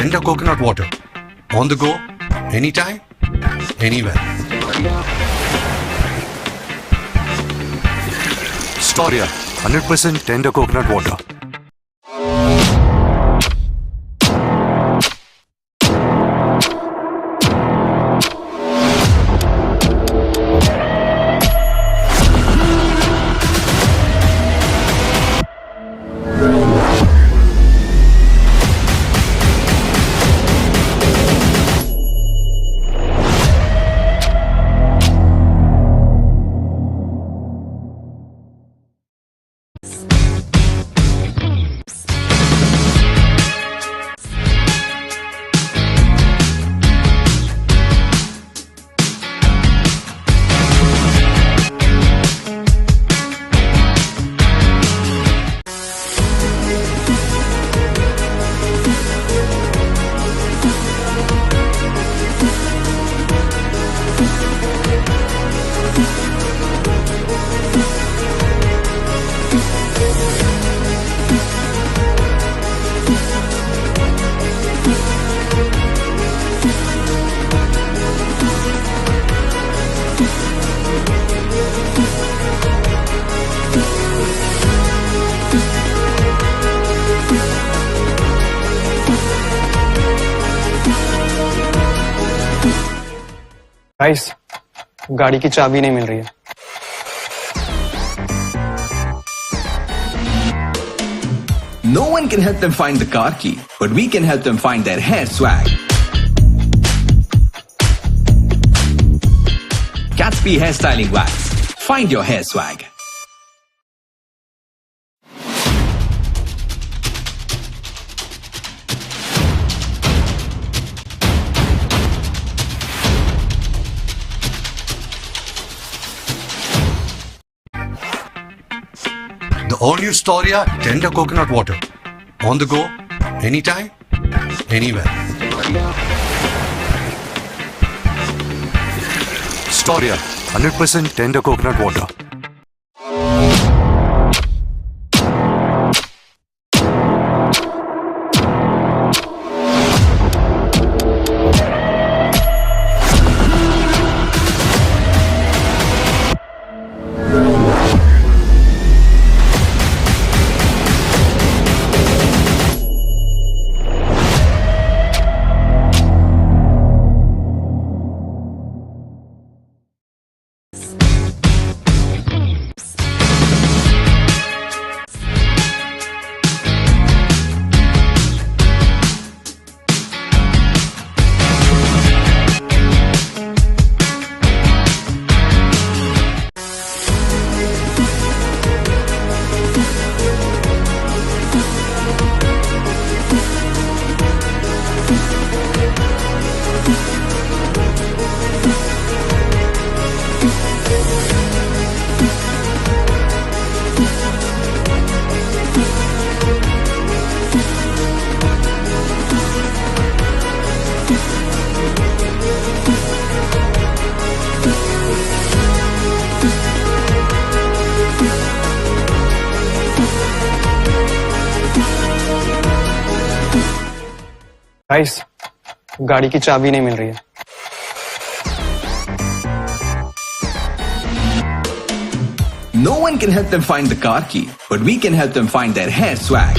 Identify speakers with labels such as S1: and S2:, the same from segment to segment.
S1: tender coconut water. On the go, anytime, anywhere. Storia, 100% tender coconut water.
S2: Guys, गाड़ी की चाबी नहीं मिल रही है।
S3: No one can help them find the car key, but we can help them find their hair swag. Gatsby Hairstyling Wax. Find your hair swag.
S1: The all-new Storia tender coconut water. On the go, anytime, anywhere. Storia, 100% tender coconut water.
S2: Guys, गाड़ी की चाबी नहीं मिल रही है।
S3: No one can help them find the car key, but we can help them find their hair swag.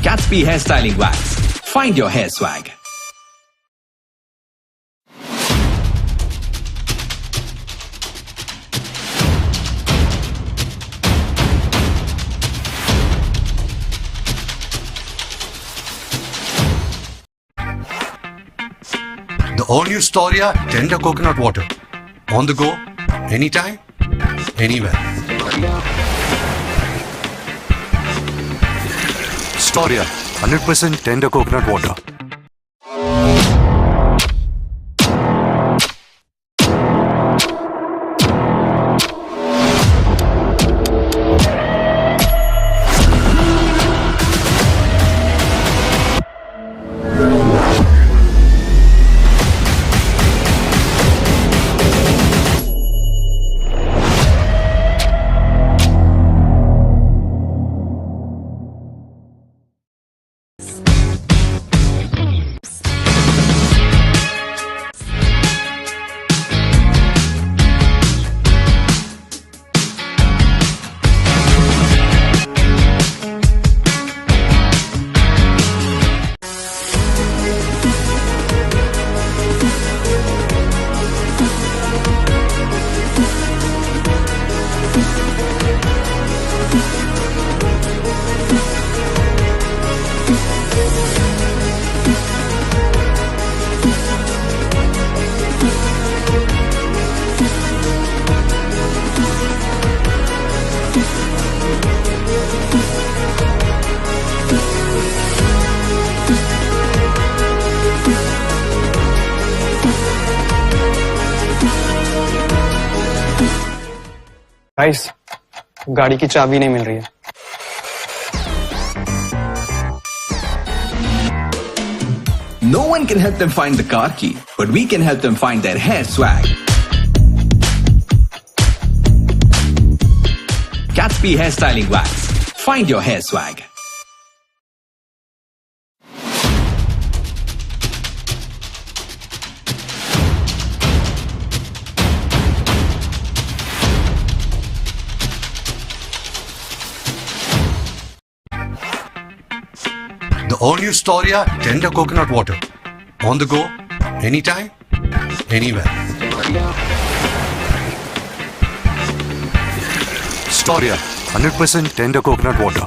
S3: Gatsby Hairstyling Wax. Find your hair swag.
S1: The all-new Storia tender coconut water. On the go, anytime, anywhere. Storia, 100% tender coconut water.
S2: Guys, गाड़ी की चाबी नहीं मिल रही है।
S3: No one can help them find the car key, but we can help them find their hair swag. Gatsby Hairstyling Wax. Find your hair swag.
S1: The all-new Storia Tender Coconut Water. On the go, anytime, anywhere. Storia, 100% tender coconut water.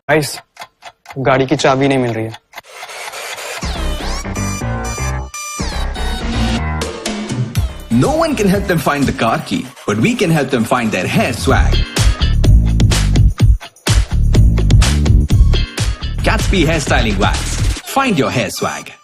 S2: Guys, गाड़ी की चाबी नहीं मिल रही है।
S3: No one can help them find the car key, but we can help them find their hair swag. Gatsby Hairstyling Wax. Find your hair swag.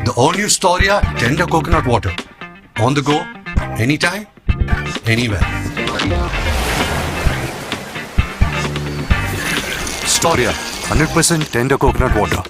S1: The all-new Storia Tender Coconut Water. On the go, anytime, anywhere. Storia, 100% tender coconut water.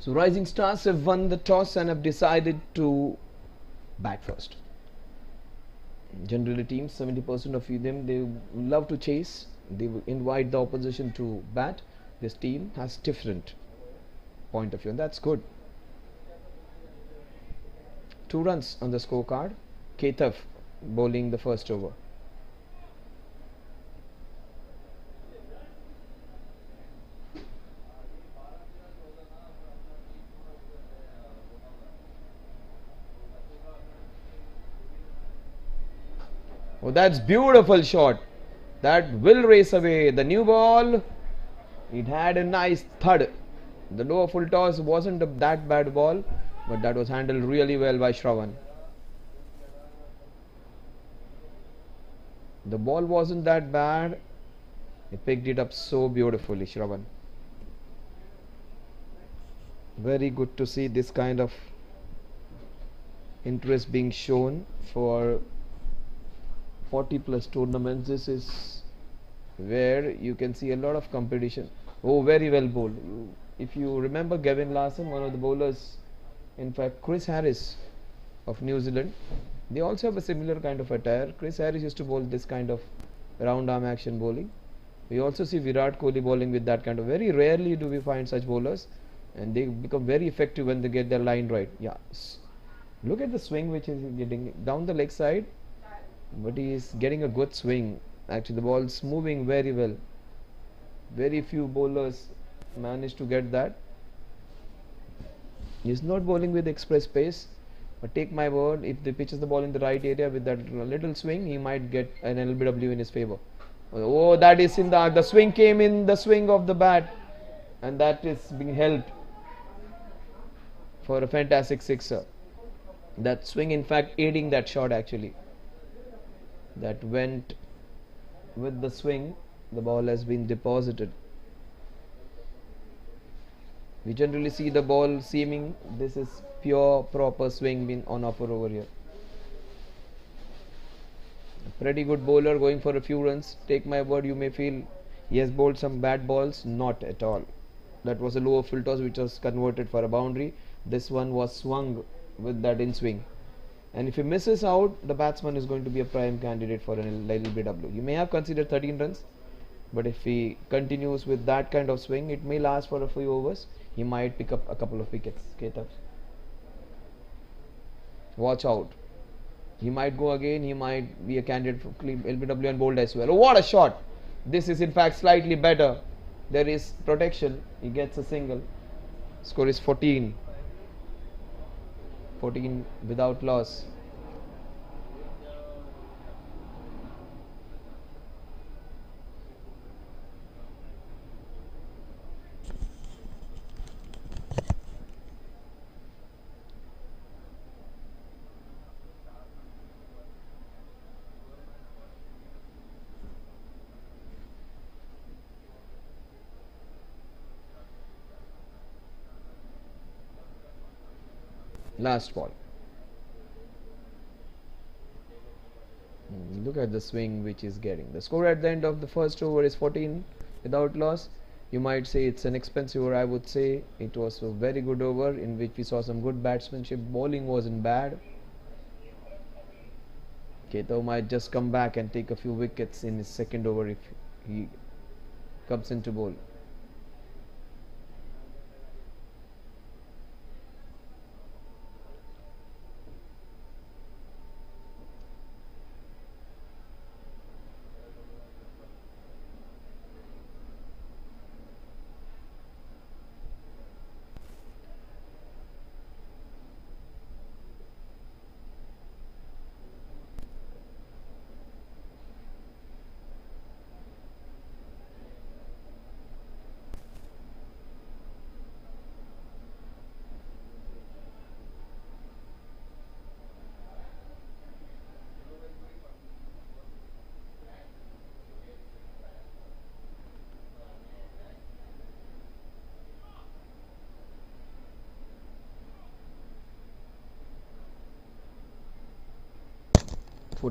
S4: So Rising Stars have won the toss and have decided to bat first. Generally teams, 70% of them, they love to chase, they will invite the opposition to bat. This team has different point of view, and that's good. 2 runs on the scorecard. Ketaf bowling the first over. Oh, that's beautiful shot. That will race away the new ball. It had a nice thud. The lower full toss wasn't that bad ball, but that was handled really well by Shravan. The ball wasn't that bad. He picked it up so beautifully, Shravan. Very good to see this kind of interest being shown for 40 plus tournaments. This is where you can see a lot of competition. Oh, very well bowled. If you remember Gavin Larson, one of the bowlers, in fact Chris Harris of New Zealand, they also have a similar kind of attire. Chris Harris used to bowl this kind of round arm action bowling. We also see Virat Kohli bowling with that kind of. Very rarely do we find such bowlers, and they become very effective when they get their line right. Yeah, look at the swing which is getting down the leg side, but he is getting a good swing. Actually, the ball is moving very well. Very few bowlers manage to get that. He is not bowling with express pace, but take my word, if they pitches the ball in the right area with that little swing, he might get an LBW in his favor. Oh, that is in the swing came in the swing of the bat, and that is being helped for a fantastic sixer. That swing, in fact, aiding that shot actually. That went with the swing. The ball has been deposited. We generally see the ball seaming. This is pure proper swing being on offer over here. A pretty good bowler going for a few runs. Take my word, you may feel he has bowled some bad balls. Not at all. That was a lower full toss which was converted for a boundary. This one was swung with that in swing. And if he misses out, the batsman is going to be a prime candidate for an LBW. You may have considered 13 runs, but if he continues with that kind of swing, it may last for a few overs. He might pick up a couple of wickets. Ketab, watch out. He might go again. He might be a candidate for LBW and bowled as well. Oh, what a shot! This is in fact slightly better. There is protection. He gets a single. Score is 14. 14 without loss. Last ball. Look at the swing which is getting. The score at the end of the first over is 14 without loss. You might say it's an expensive over. I would say it was a very good over in which we saw some good batsmanship. Bowling wasn't bad. Keto might just come back and take a few wickets in his second over if he comes into bowl.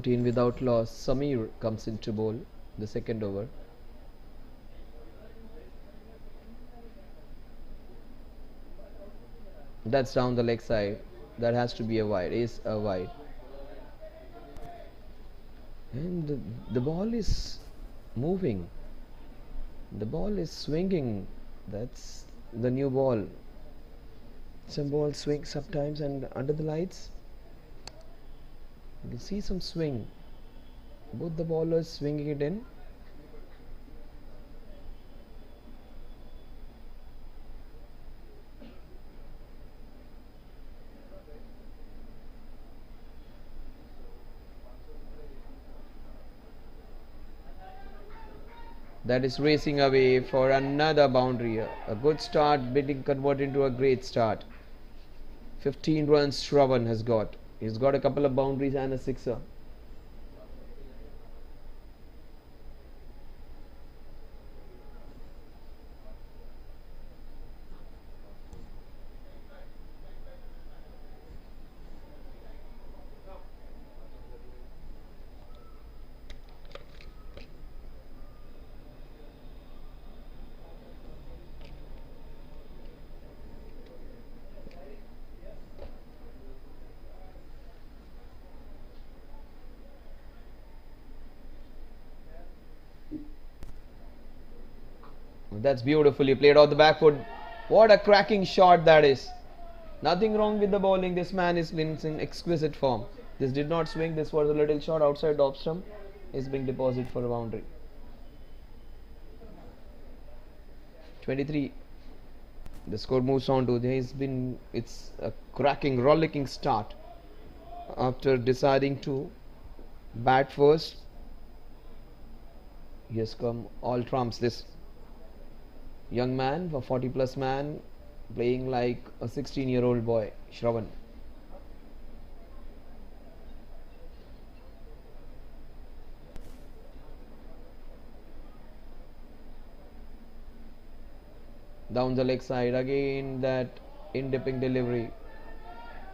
S4: Without loss. Samir comes into bowl the second over. That's down the leg side. That has to be a wide. Is a wide. And the ball is moving. The ball is swinging. That's the new ball. Some ball swing sometimes, and under the lights you can see some swing. Both the bowlers swinging it in. That is racing away for another boundary. A good start, being converted into a great start. 15 runs Shravan has got. He's got a couple of boundaries and a sixer. That's beautifully played off the back foot. What a cracking shot that is. Nothing wrong with the bowling. This man is in exquisite form. This did not swing. This was a little shot outside the off stump. Is being deposited for a boundary. 23. The score moves on to it's a cracking, rollicking start. After deciding to bat first, he has come all trumps. This young man, a 40 plus man, playing like a 16-year-old boy, Shravan. Down the leg side again, that in-dipping delivery.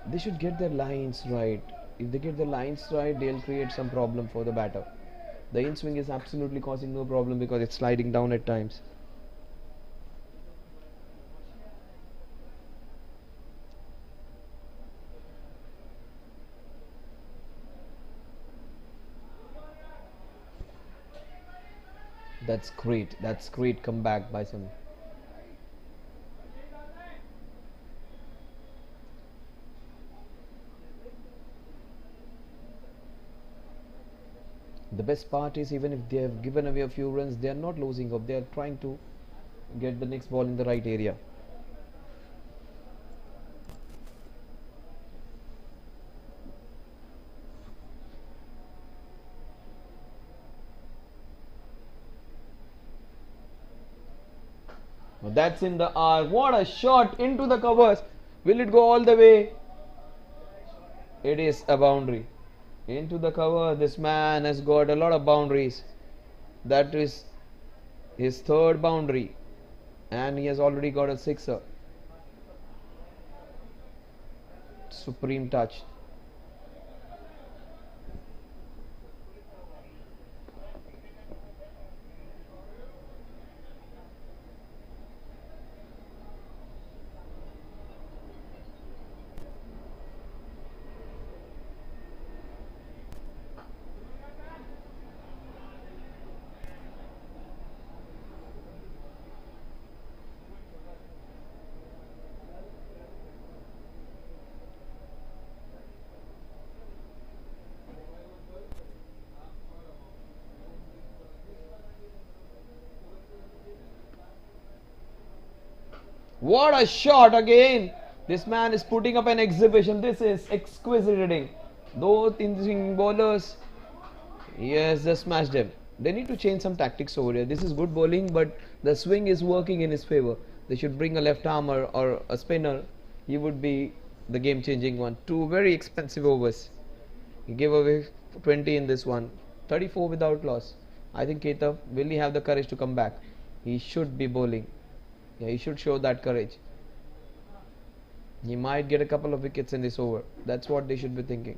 S4: They should get their lines right. If they get the lines right, they'll create some problem for the batter. The in swing is absolutely causing no problem because it's sliding down at times. That's great. That's great comeback by some. The best part is, even if they have given away a few runs, they are not losing hope. They are trying to get the next ball in the right area. That's in the R. What a shot into the covers. Will it go all the way? It is a boundary. Into the cover. This man has got a lot of boundaries. That is his third boundary, and he has already got a sixer. Supreme touch. What a shot again. This man is putting up an exhibition. This is exquisite hitting. Those in bowlers, he has just smashed them. They need to change some tactics over here. This is good bowling, but the swing is working in his favor. They should bring a left armer or a spinner. He would be the game changing one. Two very expensive overs. He gave away 20 in this one. 34 without loss. I think Keita, will he have the courage to come back? He should be bowling. Yeah, he should show that courage. He might get a couple of wickets in this over. That's what they should be thinking.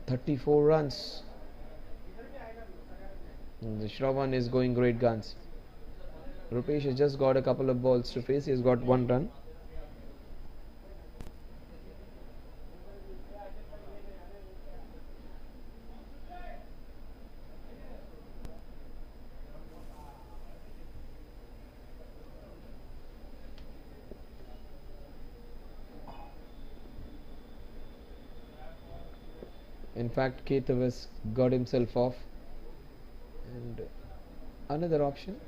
S4: 34 runs. The Shravan is going great guns. Rupesh has just got a couple of balls to face. He has got 1 run. In fact, Keita has got himself off. And another option.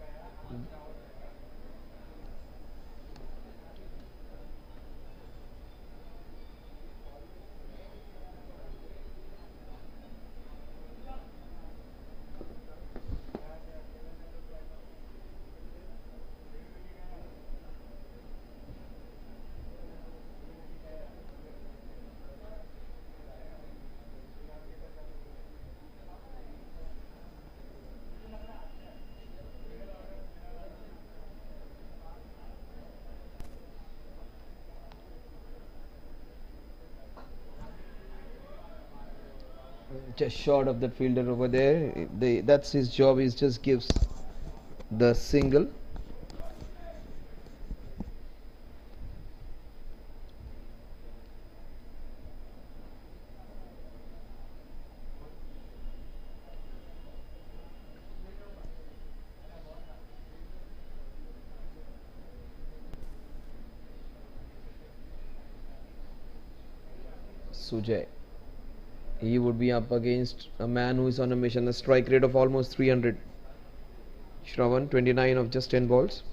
S4: Just short of that fielder over there. That's his job. He just gives the single. Sujay. He would be up against a man who is on a mission, a strike rate of almost 300. Shravan, 29 of just 10 balls.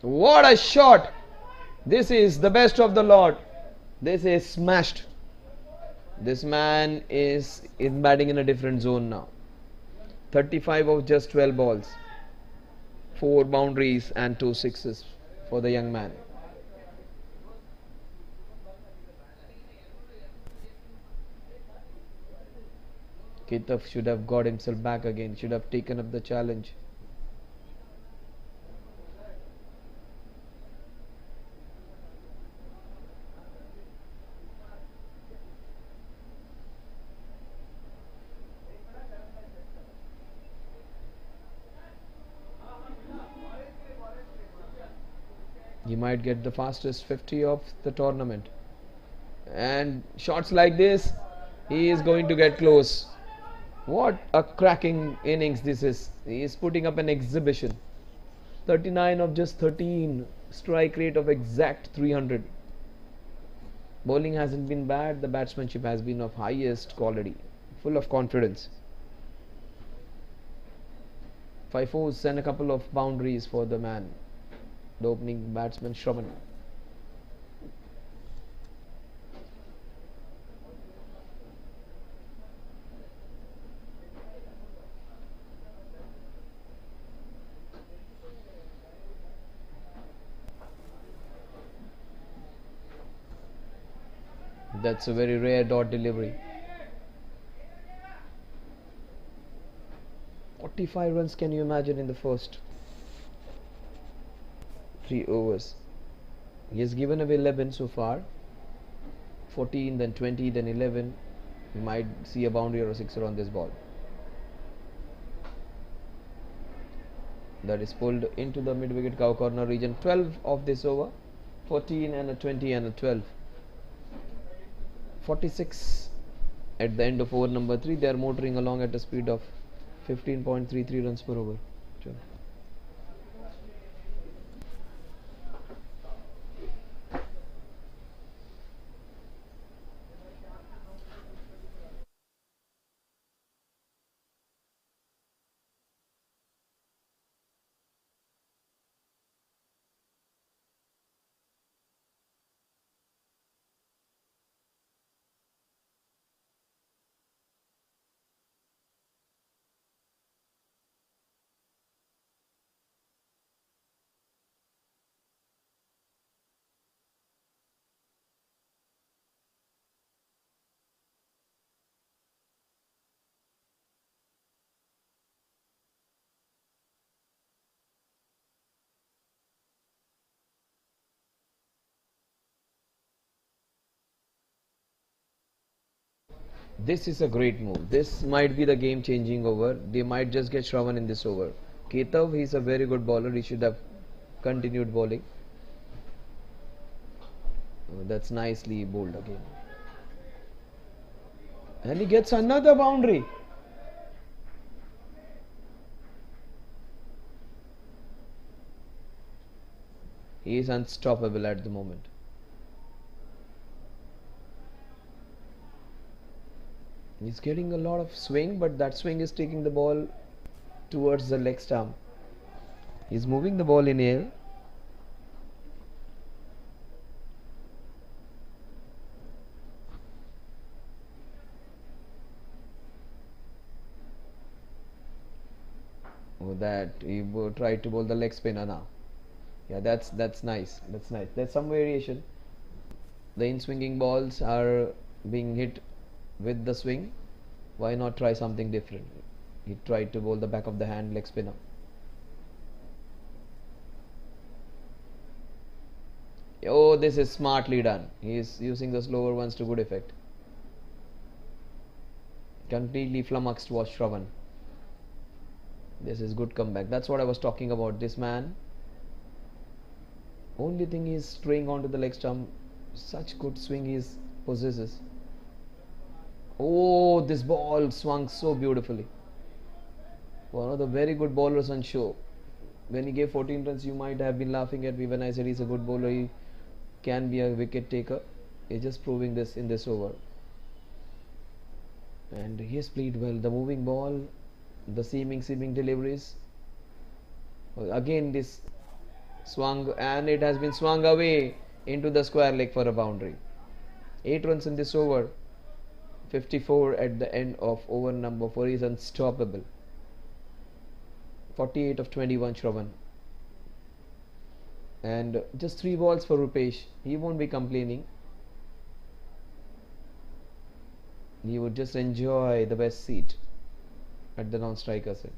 S4: What a shot! This is the best of the lot. This is smashed. This man is batting in a different zone now. 35 of just 12 balls. 4 boundaries and 2 sixes for the young man. Kitaf should have got himself back again, should have taken up the challenge. He might get the fastest 50 of the tournament. And shots like this, he is going to get close. What a cracking innings this is. He is putting up an exhibition. 39 of just 13. Strike rate of exact 300. Bowling hasn't been bad. The batsmanship has been of highest quality. Full of confidence. 5 fours and a couple of boundaries for the man. The opening batsman Shravan. That's a very rare dot delivery. 45 runs, can you imagine, in the first 3 overs. He has given away 11 so far. 14, then 20, then 11. We might see a boundary or a sixer on this ball. That is pulled into the mid-wicket cow corner region. 12 of this over. 14 and a 20 and a 12. 46 at the end of over number 3. They are motoring along at a speed of 15.33 runs per over. Sure. This is a great move. This might be the game changing over. They might just get Shravan in this over. Ketav, he's a very good bowler. He should have continued bowling. Oh, that's nicely bowled again. And he gets another boundary. He is unstoppable at the moment. He's getting a lot of swing, but that swing is taking the ball towards the leg stump. He's moving the ball in air. Oh, that he tried to bowl the leg spinner now. Yeah, that's nice. That's nice. There's some variation. The in-swinging balls are being hit with the swing. Why not try something different? He tried to bowl the back of the hand leg spinner. Oh, this is smartly done. He is using the slower ones to good effect. Completely flummoxed was Shravan. This is good comeback. That's what I was talking about. This man, only thing is straying onto the leg stump. Such good swing he possesses. Oh, this ball swung so beautifully. One of the very good bowlers on show. When he gave 14 runs, you might have been laughing at me when I said he's a good bowler. He can be a wicket taker. He's just proving this in this over. And he has played well. The moving ball, the seaming deliveries. Again, this swung, and it has been swung away into the square leg for a boundary. 8 runs in this over. 54 at the end of over number 4 is unstoppable. 48 of 21 Shravan. And just 3 balls for Rupesh. He won't be complaining. He would just enjoy the best seat at the non-striker side.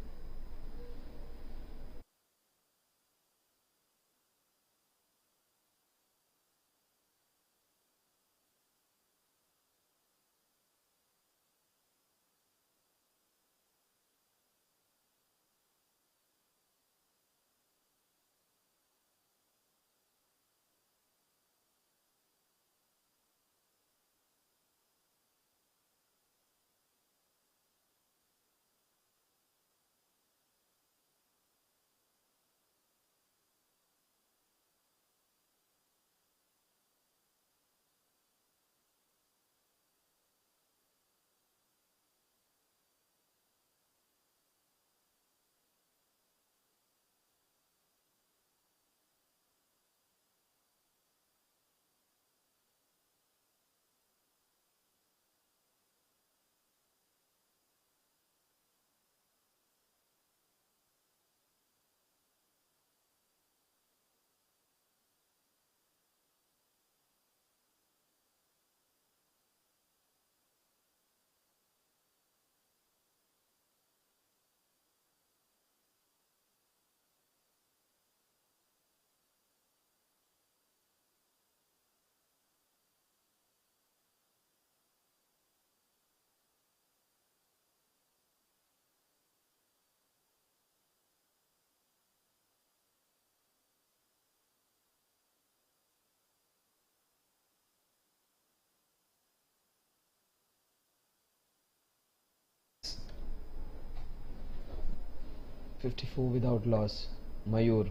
S4: .54 without loss. Mayur.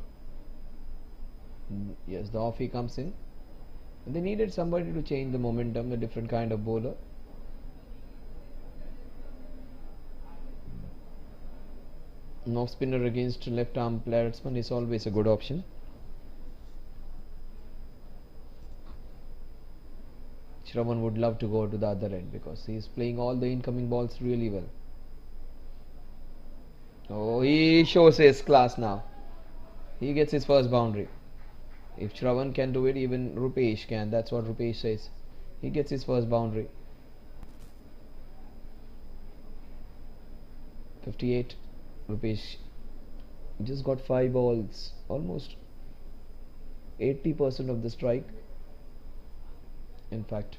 S4: Yes, the off he comes in. They needed somebody to change the momentum, a different kind of bowler. An off spinner against left arm batsman is always a good option. Shravan would love to go to the other end because he is playing all the incoming balls really well. Oh, he shows his class now. He gets his first boundary. If Shravan can do it, even Rupesh can. That's what Rupesh says. He gets his first boundary. 58. Rupesh just got 5 balls. Almost 80% of the strike. In fact,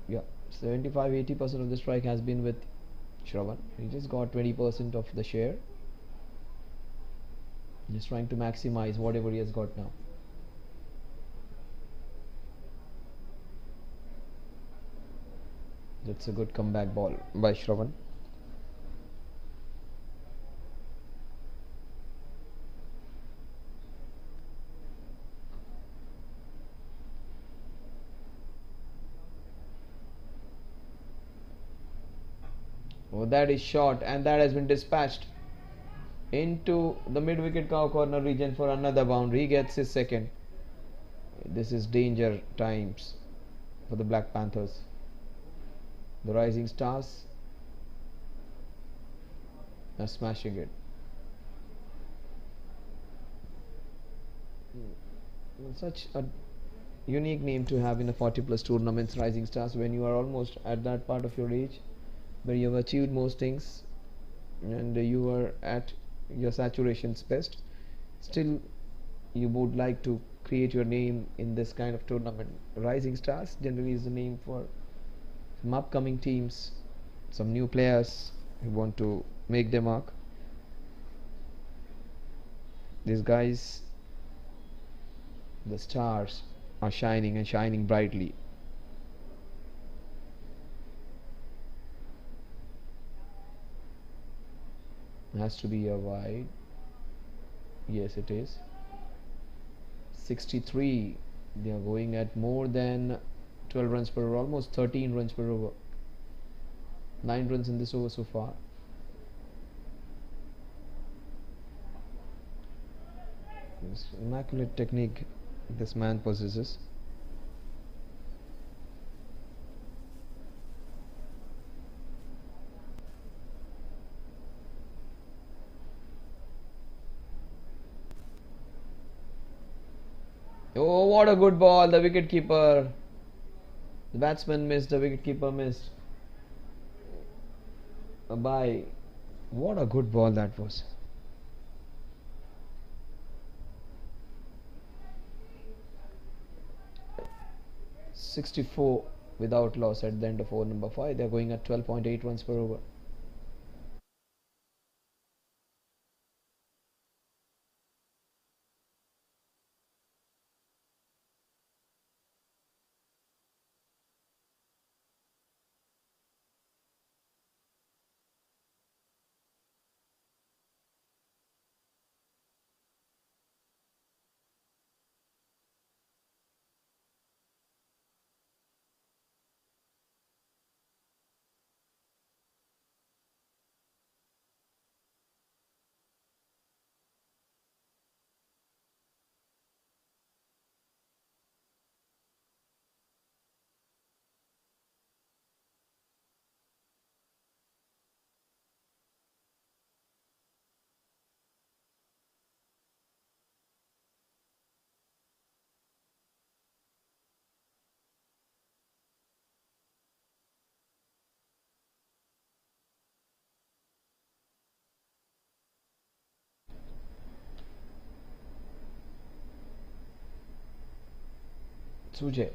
S4: yeah, 75-80% of the strike has been with Shravan. He just got 20% of the share. Just trying to maximize whatever he has got now. That's a good comeback ball by Shravan. Oh, that is short, and that has been dispatched into the mid-wicket corner region for another boundary. He gets his second. This is danger times for the Black Panthers. The Rising Stars are smashing it. Such a unique name to have in a 40 plus tournaments, Rising Stars, when you are almost at that part of your age where you have achieved most things and you are at your saturation's best. Still, you would like to create your name in this kind of tournament. Rising Stars generally is the name for some upcoming teams, some new players who want to make their mark. These guys, the stars, are shining and shining brightly. Has to be a wide. Yes, it is. 63. They are going at more than 12 runs per over, almost 13 runs per over. 9 runs in this over so far. This immaculate technique this man possesses. Oh, what a good ball! The wicket keeper. The batsman missed. The wicket keeper missed. A bye. What a good ball that was. .64 without loss at the end of over number 5. They are going at 12.8 runs per over. Sujay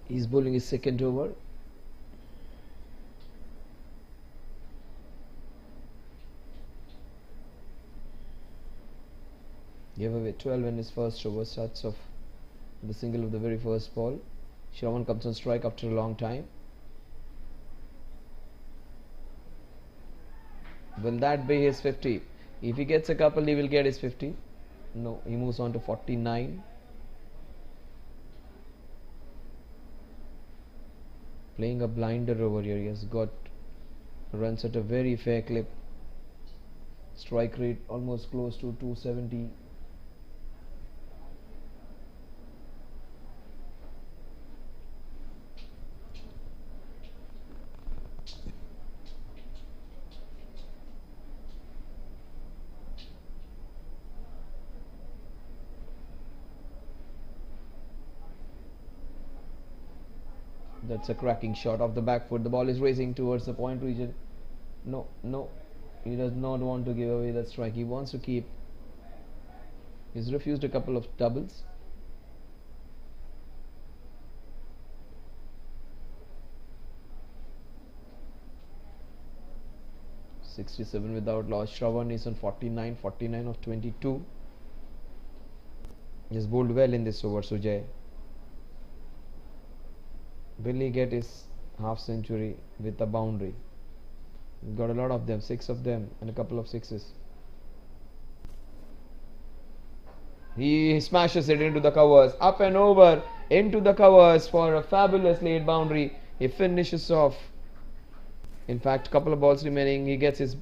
S4: is bowling his second over. Gave away 12 in his first over, starts off the single of the very first ball. Shravan comes on strike after a long time. Will that be his 50? If he gets a couple, he will get his 50. No, he moves on to 49. Playing a blinder over here. He has got runs at a very fair clip. Strike rate almost close to 270. That's a cracking shot off the back foot. The ball is racing towards the point region. No, no. He does not want to give away that strike. He wants to keep. He's refused a couple of doubles. .67 without loss. Shravan is on 49. 49 of 22. He has bowled well in this over, Sujay. Will he get his half century with a boundary? He's got a lot of them, 6 of them and a couple of sixes. He smashes it into the covers, up and over into the covers for a fabulous late boundary. He finishes off. In fact, couple of balls remaining, he gets his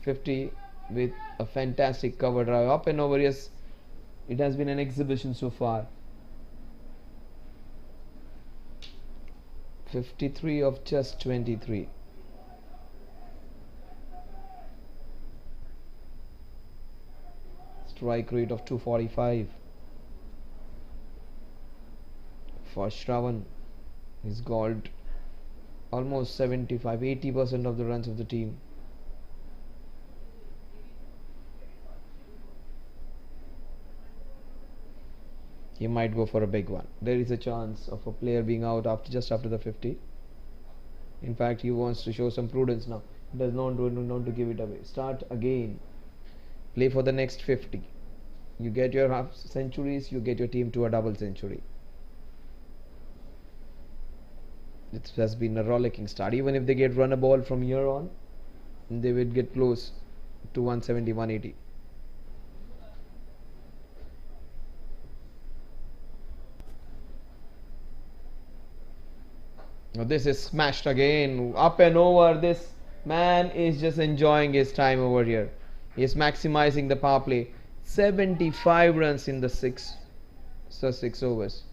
S4: 50 with a fantastic cover drive, up and over. Yes, it has been an exhibition so far. 53 of just 23. Strike rate of 245. for Shravan. He's got almost 75-80% of the runs of the team. He might go for a big one. There is a chance of a player being out just after the 50. In fact, he wants to show some prudence now. He does not want to give it away. Start again. Play for the next 50. You get your half centuries, you get your team to a double century. It has been a rollicking start. Even if they get run a ball from here on, they will get close to 170, 180. Now this is smashed again, up and over. This man is just enjoying his time over here. He is maximizing the power play. 75 runs in the 6 overs.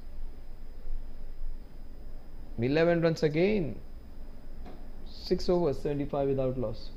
S4: 11 runs again. 6 overs, 75 without loss.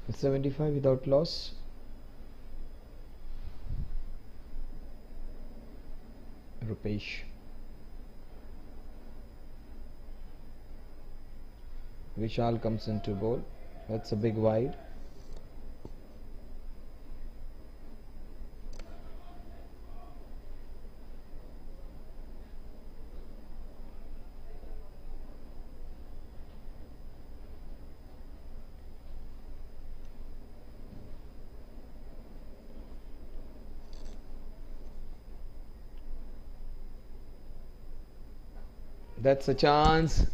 S4: It's 75 without loss. Rupesh. Vishal comes into bowl. That's a big wide. That's a chance.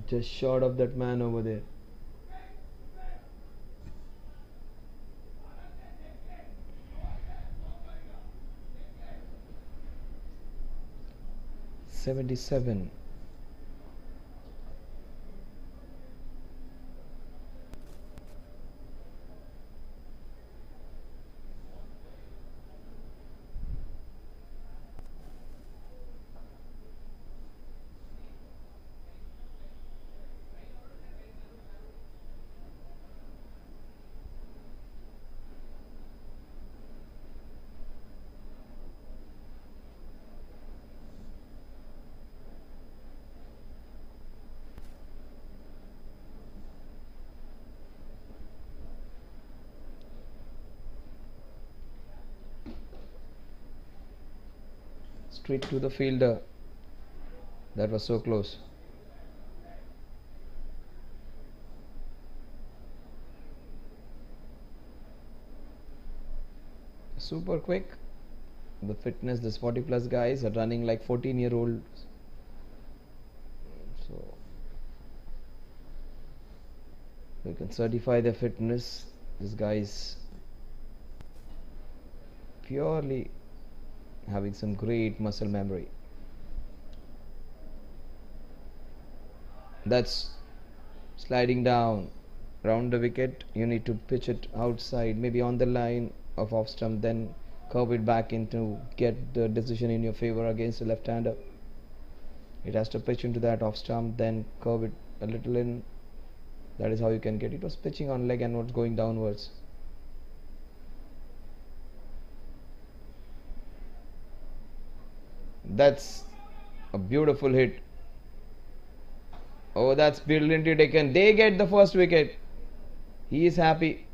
S4: Just short of that man over there. $77. Straight to the fielder. That was so close. Super quick. the fitness. This 40 plus guys are running like 14-year-olds. So we can certify their fitness. This guy's purely having some great muscle memory. That's sliding down round the wicket. You need to pitch it outside, maybe on the line of off stump, then curve it back in to get the decision in your favor against the left-hander. It has to pitch into that off stump, then curve it a little in. That is how you can get it. It was pitching on leg and was going downwards. That's a beautiful hit. Oh, that's brilliantly taken. They get the first wicket. He is happy.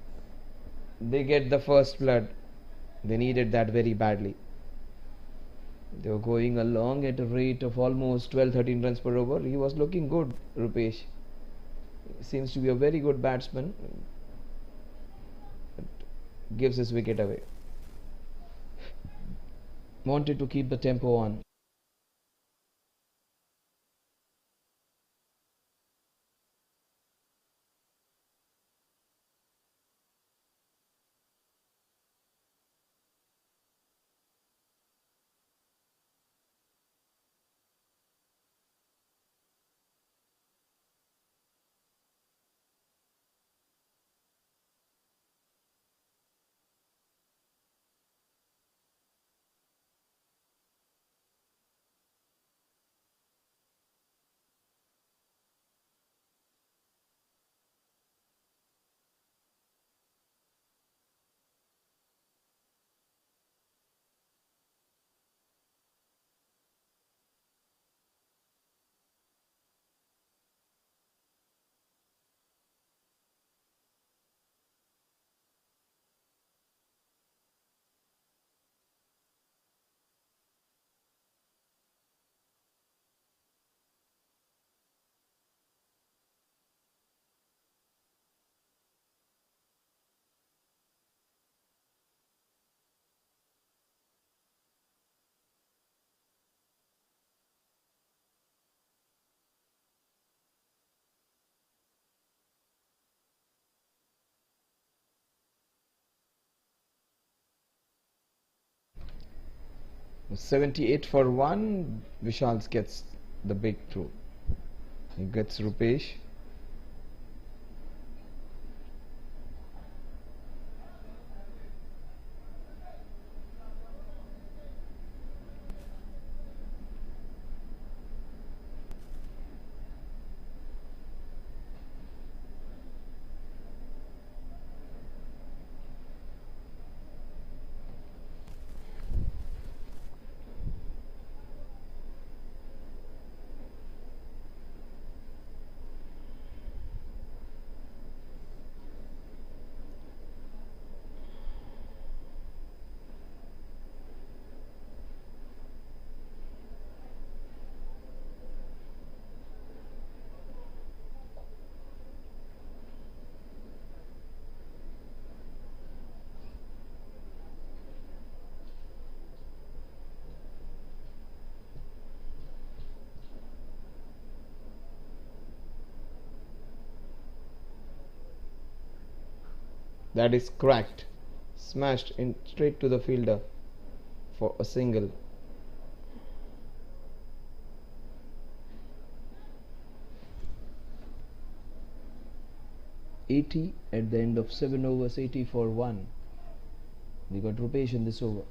S4: They get the first blood. They needed that very badly. They were going along at a rate of almost 12-13 runs per over. He was looking good, Rupesh. Seems to be a very good batsman. Gives his wicket away. Wanted to keep the tempo on. With 78 for 1, Vishal gets the breakthrough. He gets Rupesh. That is cracked. Smashed in straight to the fielder for a single. $80 at the end of 7 overs, 80 for 1. We got Rupesh in this over.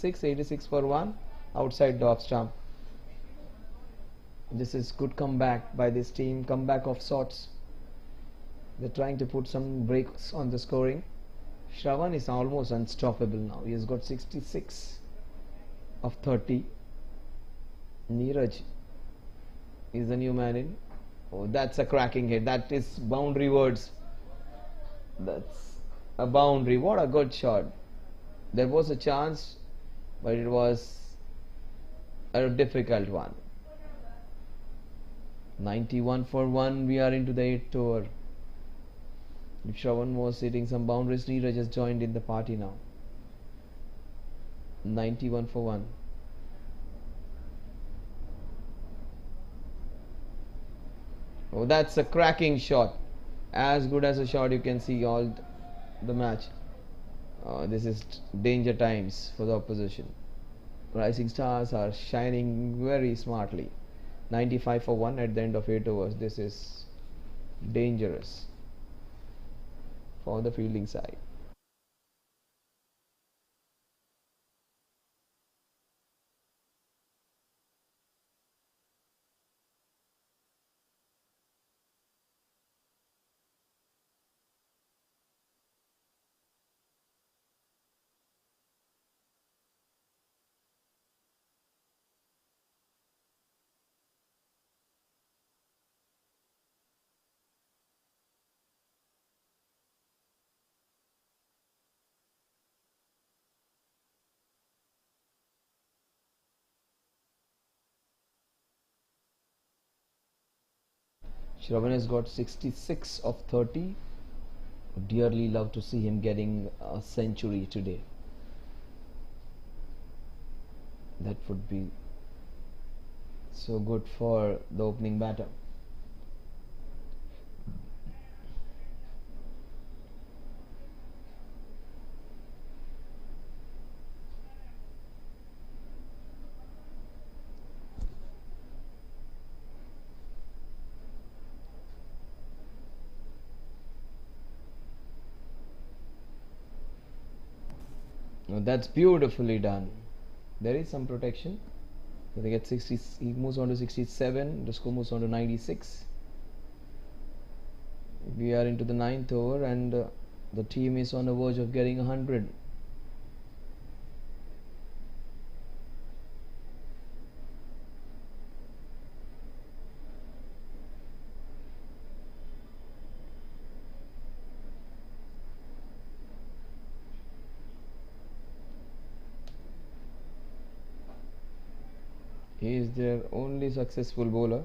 S4: 86 for 1 outside the off stump. This is good comeback by this team, comeback of sorts. They're trying to put some brakes on the scoring. Shravan is almost unstoppable now. He has got 66 of 30. Neeraj is the new man in. Oh, that's a cracking hit. That is boundary words. That's a boundary. What a good shot. There was a chance, but it was a difficult one. 91 for 1. We are into the 8th over. If Shravan was hitting some boundaries, Neeraj has joined in the party now. 91 for 1. Oh, that's a cracking shot. As good as a shot you can see all the match. This is danger times for the opposition. Rising stars are shining very smartly. 95 for 1 at the end of 8 overs. This is dangerous for the fielding side. Shravan has got 66 of 30. Would dearly love to see him getting a century today. That would be so good for the opening batter. Now that's beautifully done. There is some protection. So they get 60. He moves on to 67. The score moves on to 96. We are into the 9th over, and the team is on the verge of getting 100. He is their only successful bowler.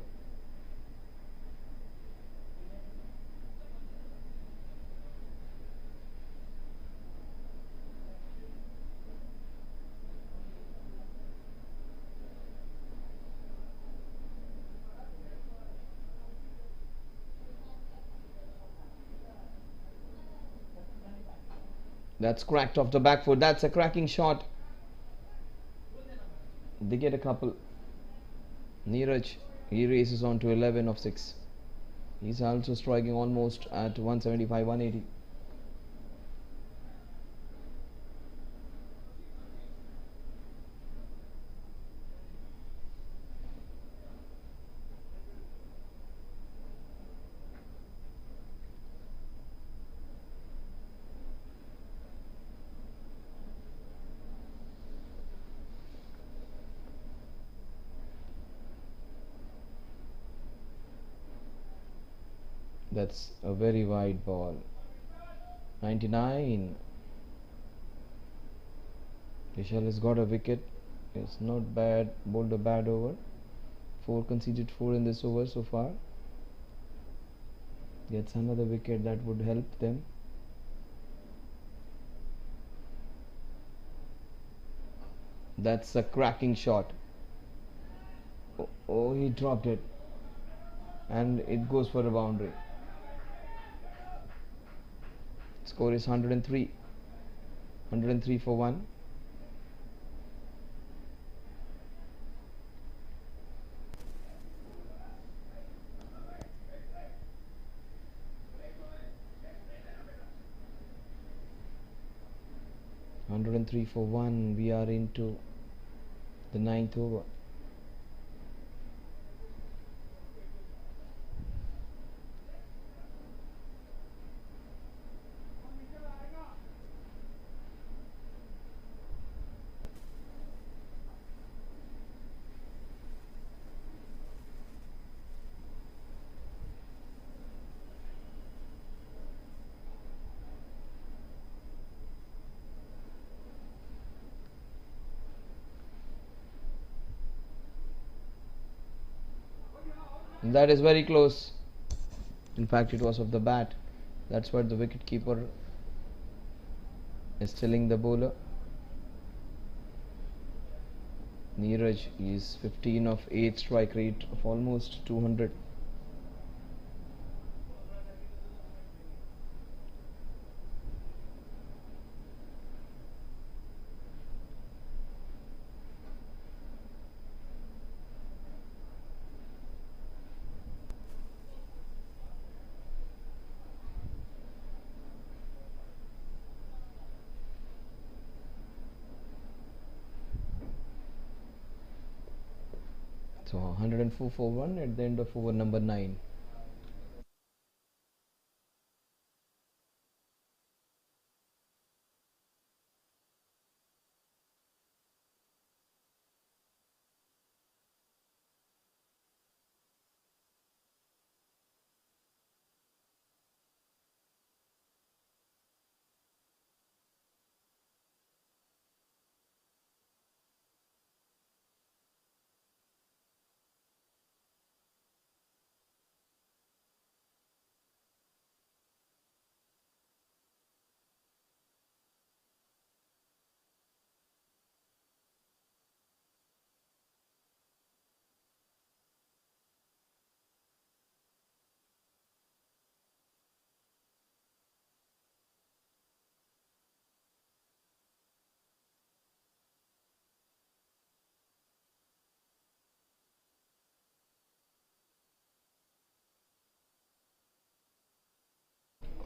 S4: That's cracked off the back foot. That's a cracking shot. They get a couple. Neeraj, he races on to 11 of 6. He's also striking almost at 175, 180. That's a very wide ball. 99. Vishal has got a wicket. It's not bad. Bowled a bad over. 4 conceded 4 in this over so far. Gets another wicket that would help them. That's a cracking shot. Oh, he dropped it. And it goes for a boundary. Score is 103. 103 for 1. 103 for 1. We are into the 9th over. And that is very close. In fact, it was off the bat. That's what the wicket keeper is telling the bowler. Neeraj is 15 of 8, strike rate of almost 200. So 104 for 1 at the end of over number 9.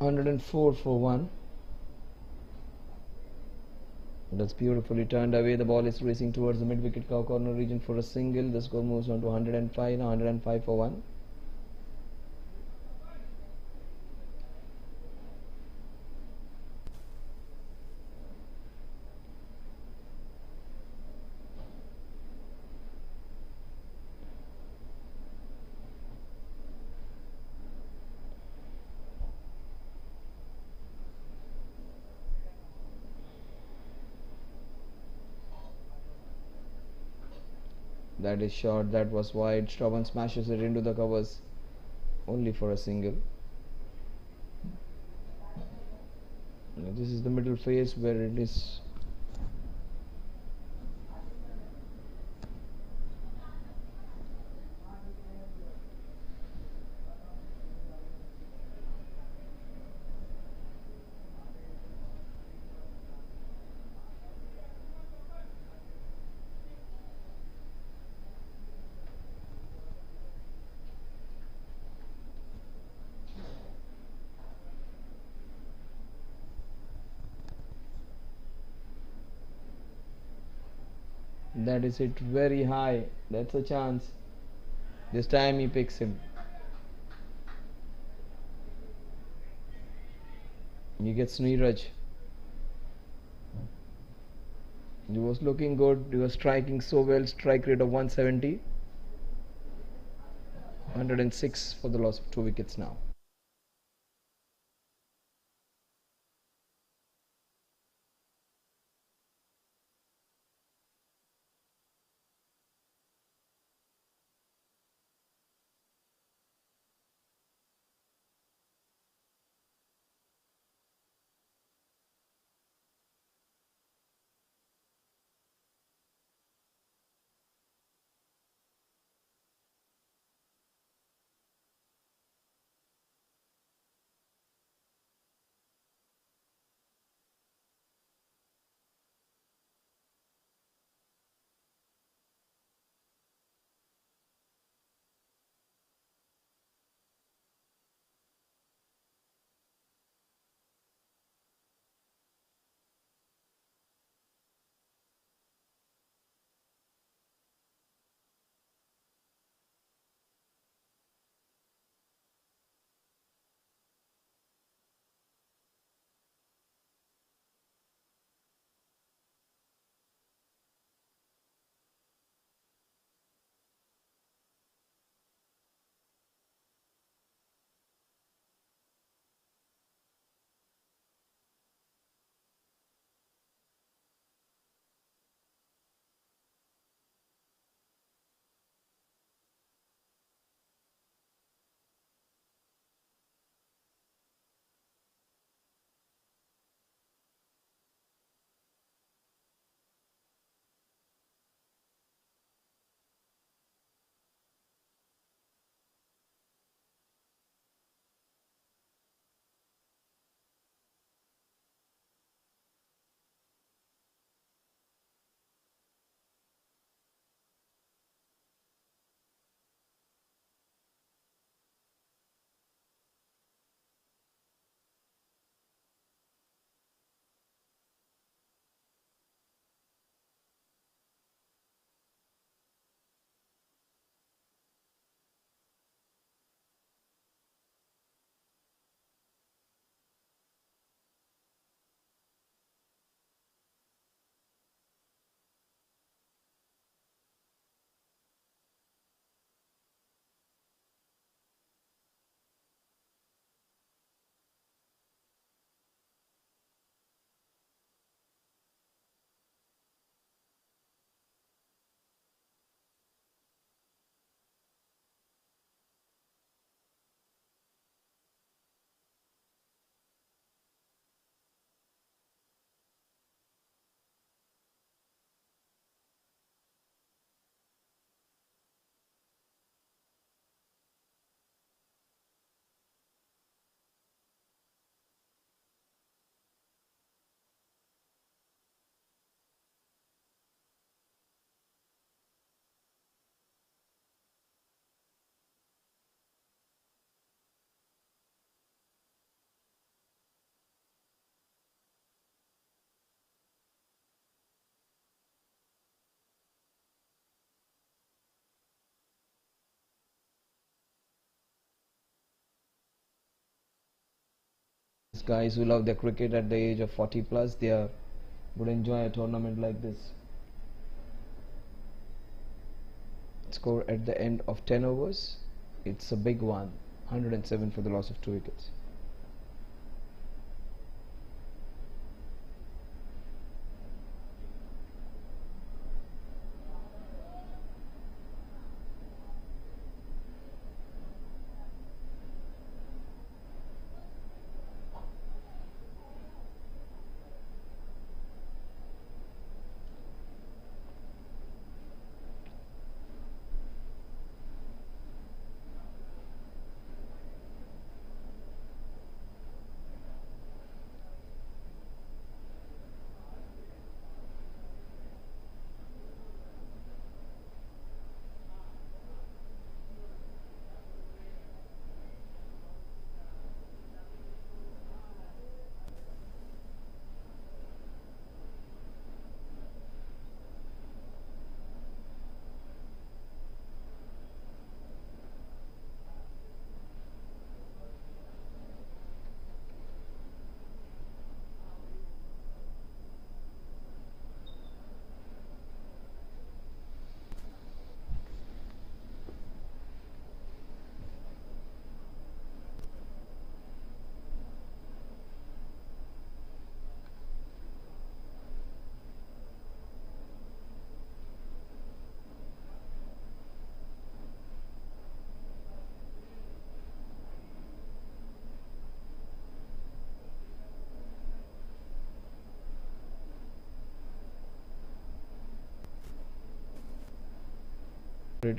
S4: $104 for 1. That's beautifully turned away. The ball is racing towards the mid-wicket corner region for a single. The score moves on to 105. Now 105 for 1. That is short, that was wide. Stravan smashes it into the covers only for a single. Now this is the middle phase where it is that is hit very high. That's a chance. This time he picks him. He gets Neeraj. He was looking good. He was striking so well. Strike rate of 170. 106 for the loss of 2 wickets now. guys who love their cricket at the age of 40 plus, would enjoy a tournament like this. Score at the end of 10 overs, it's a big one, 107 for the loss of 2 wickets.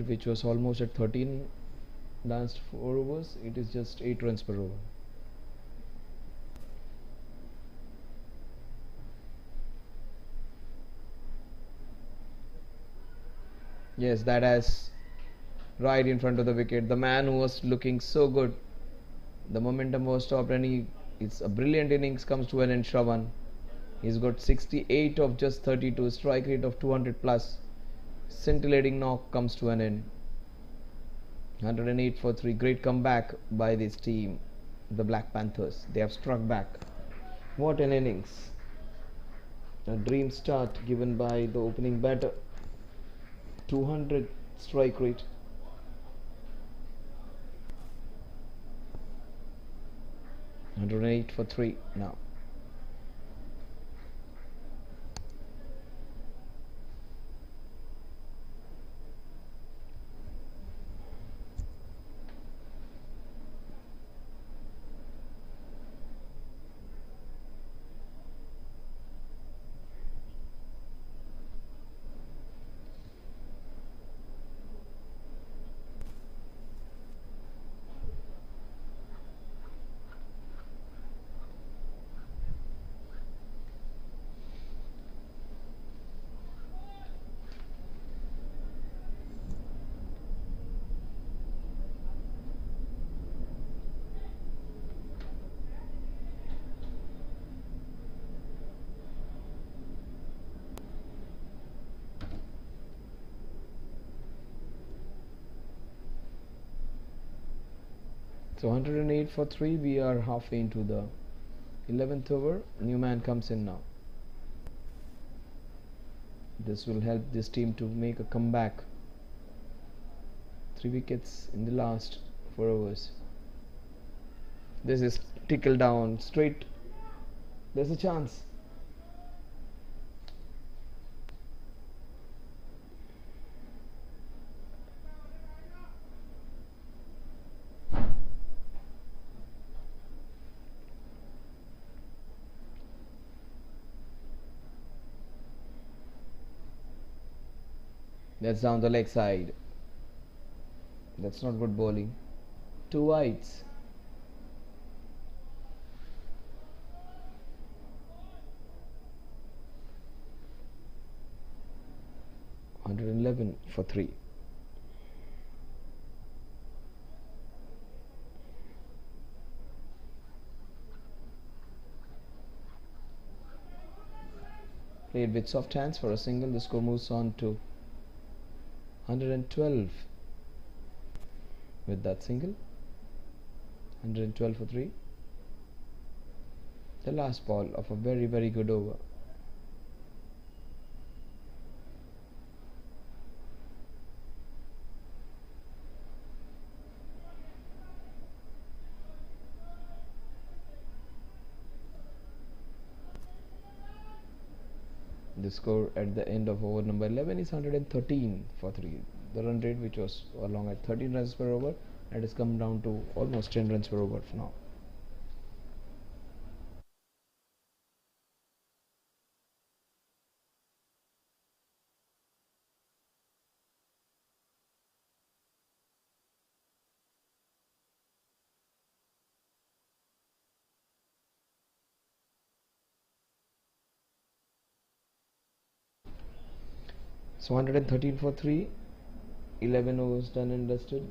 S4: Which was almost at 13 last 4 overs, it is just 8 runs per over. Yes, that has right in front of the wicket. The man who was looking so good, the momentum was stopped, and it's a brilliant innings comes to an end. Shravan, he's got 68 of just 32, strike rate of 200 plus. Scintillating knock comes to an end. 108 for 3. Great comeback by this team, the Black Panthers. They have struck back. What an innings. A dream start given by the opening batter. 200 strike rate. $108 for 3 now. So 108 for 3. We are halfway into the 11th over. New man comes in now. This will help this team to make a comeback. 3 wickets in the last 4 overs. This is tickle down straight. There's a chance. That's down the leg side. That's not good bowling. 2 wides. $111 for 3. Played with soft hands for a single. The score moves on to 112 with that single. 112 for 3. The last ball of a very, very good over. The score at the end of over number 11 is 113 for 3. The run rate, which was along at 13 runs per over, and has come down to almost 10 runs per over now. So 113 for 3, 11 overs done and dusted.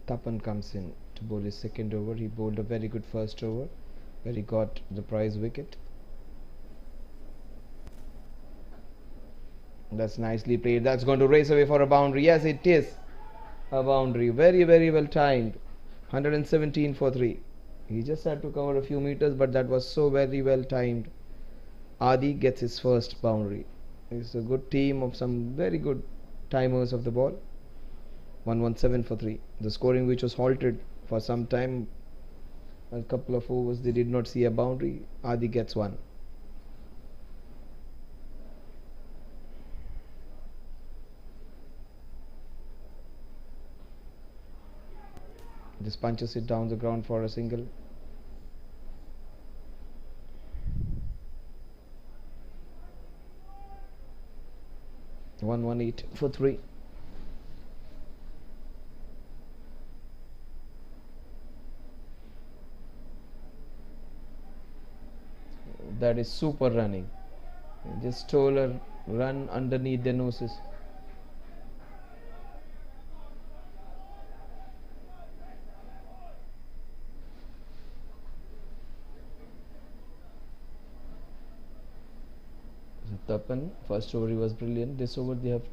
S4: Tapan comes in to bowl his second over. He bowled a very good first over where he got the prize wicket. That's nicely played. That's going to race away for a boundary. Yes, it is a boundary. Very, very well timed. 117 for 3. He just had to cover a few meters, but that was so very well timed. Adi gets his first boundary. It's a good team of some very good timers of the ball. 117 for 3. The scoring, which was halted for some time, a couple of overs, they did not see a boundary. Adi gets one. Just punches it down the ground for a single. One 8 for 3. That is super running. Just stole a run underneath their noses. Tapan, first over he was brilliant. This over they have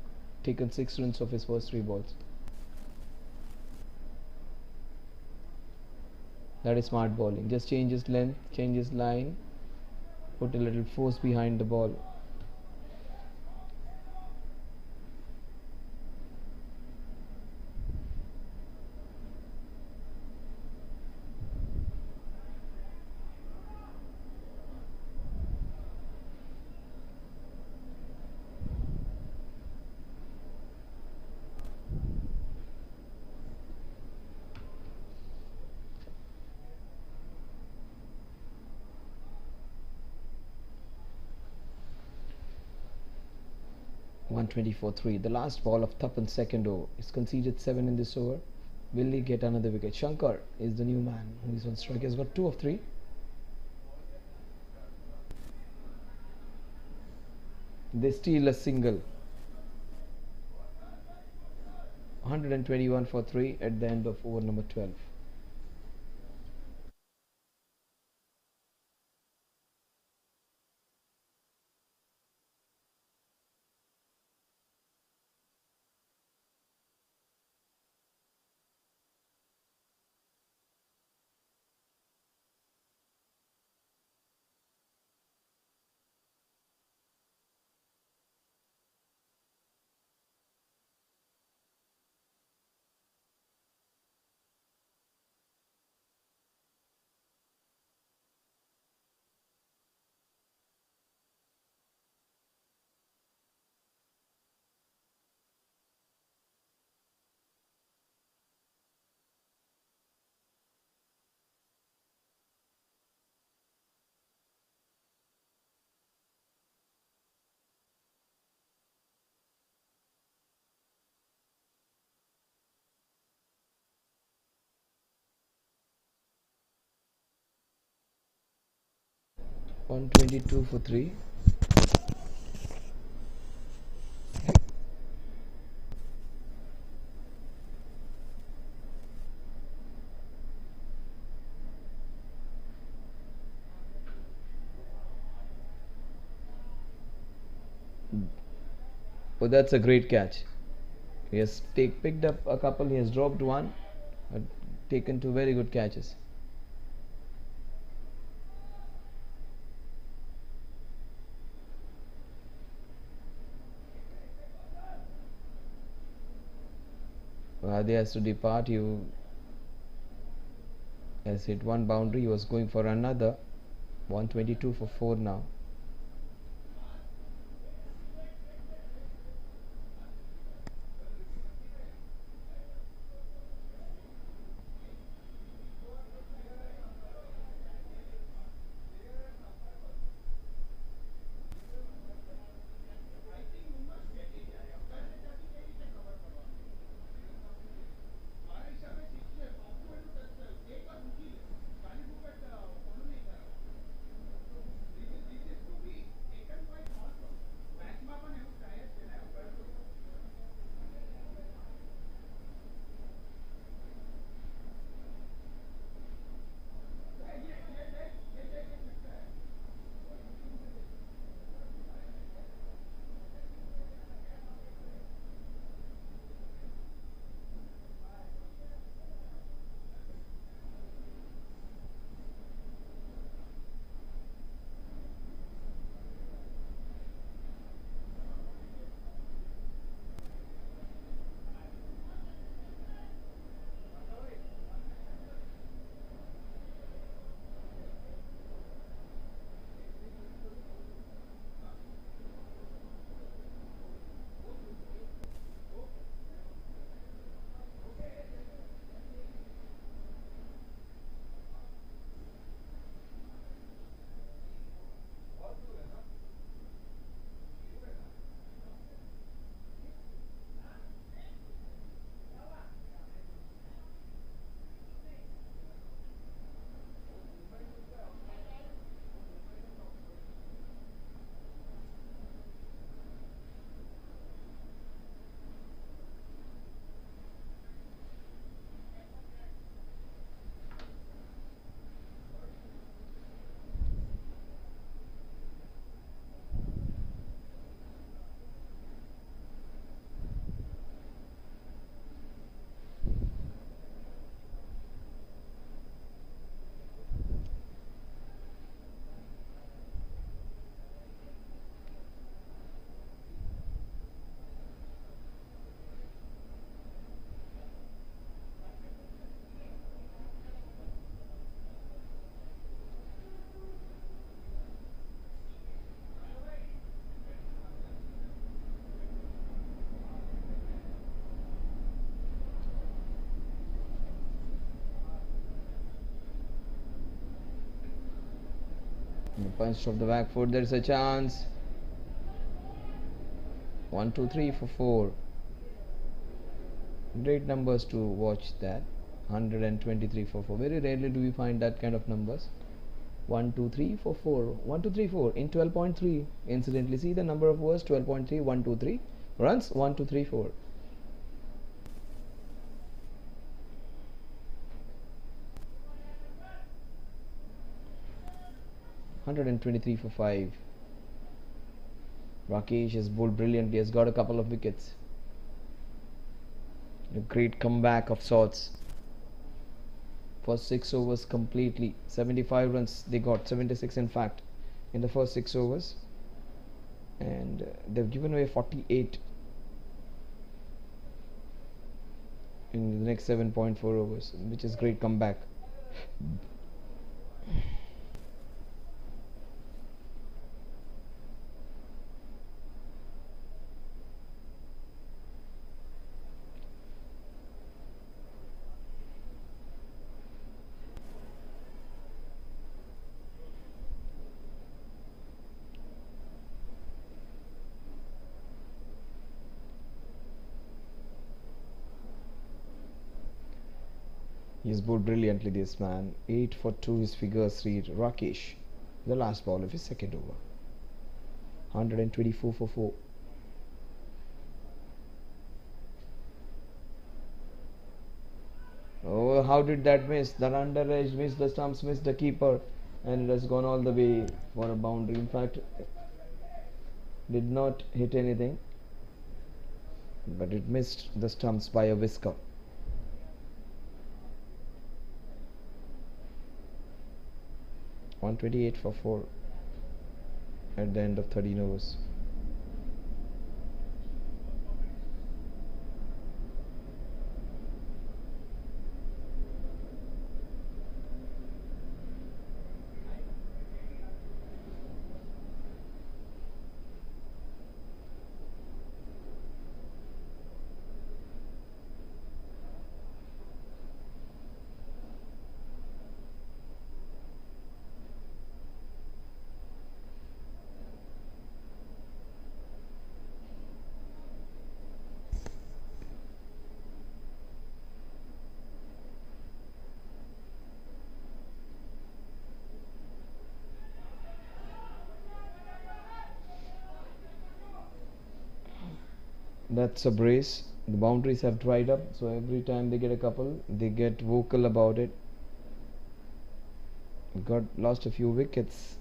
S4: taken 6 runs of his first 3 balls. That is smart bowling. Just changes length, changes line, put a little force behind the ball. One 24-3. The last ball of Tapan's second over. He's conceded 7 in this over. Will he get another wicket? Shankar is the new man who is on strike. He has got 2 of 3. They steal a single. 121 for 3 at the end of over number 12. One 22 for 3. Oh, that's a great catch. He has picked up a couple, he has dropped one, but taken two very good catches. He has to depart. He has hit one boundary. He was going for another. 122 for 4 now. Punched off the back foot. There's a chance. 1, 2, 3 for 4. Great numbers to watch that. 123 for 4. Very rarely do we find that kind of numbers. 1, 2, 3 for 4. 1, 2, 3, 4 in 12.3. Incidentally, see the number of overs 12.3. 1, 2, 3 runs 1, 2, 3, 4. $123 for 5. Rakesh has bowled brilliantly, has got a couple of wickets. A great comeback of sorts. First 6 overs completely. 75 runs they got, 76 in fact, in the first 6 overs. And they've given away 48 in the next 7.4 overs, which is great comeback. He's bowled brilliantly, this man. 8 for 2 his figures read. Rakesh, the last ball of his second over. 124 for 4. Oh, how did that miss? The under edge missed the stumps, missed the keeper, and it has gone all the way for a boundary. In fact, did not hit anything, but it missed the stumps by a whisker. .128 for 4 at the end of 13 overs. That's a brace. The boundaries have dried up, so every time they get a couple, they get vocal about it. Got lost a few wickets.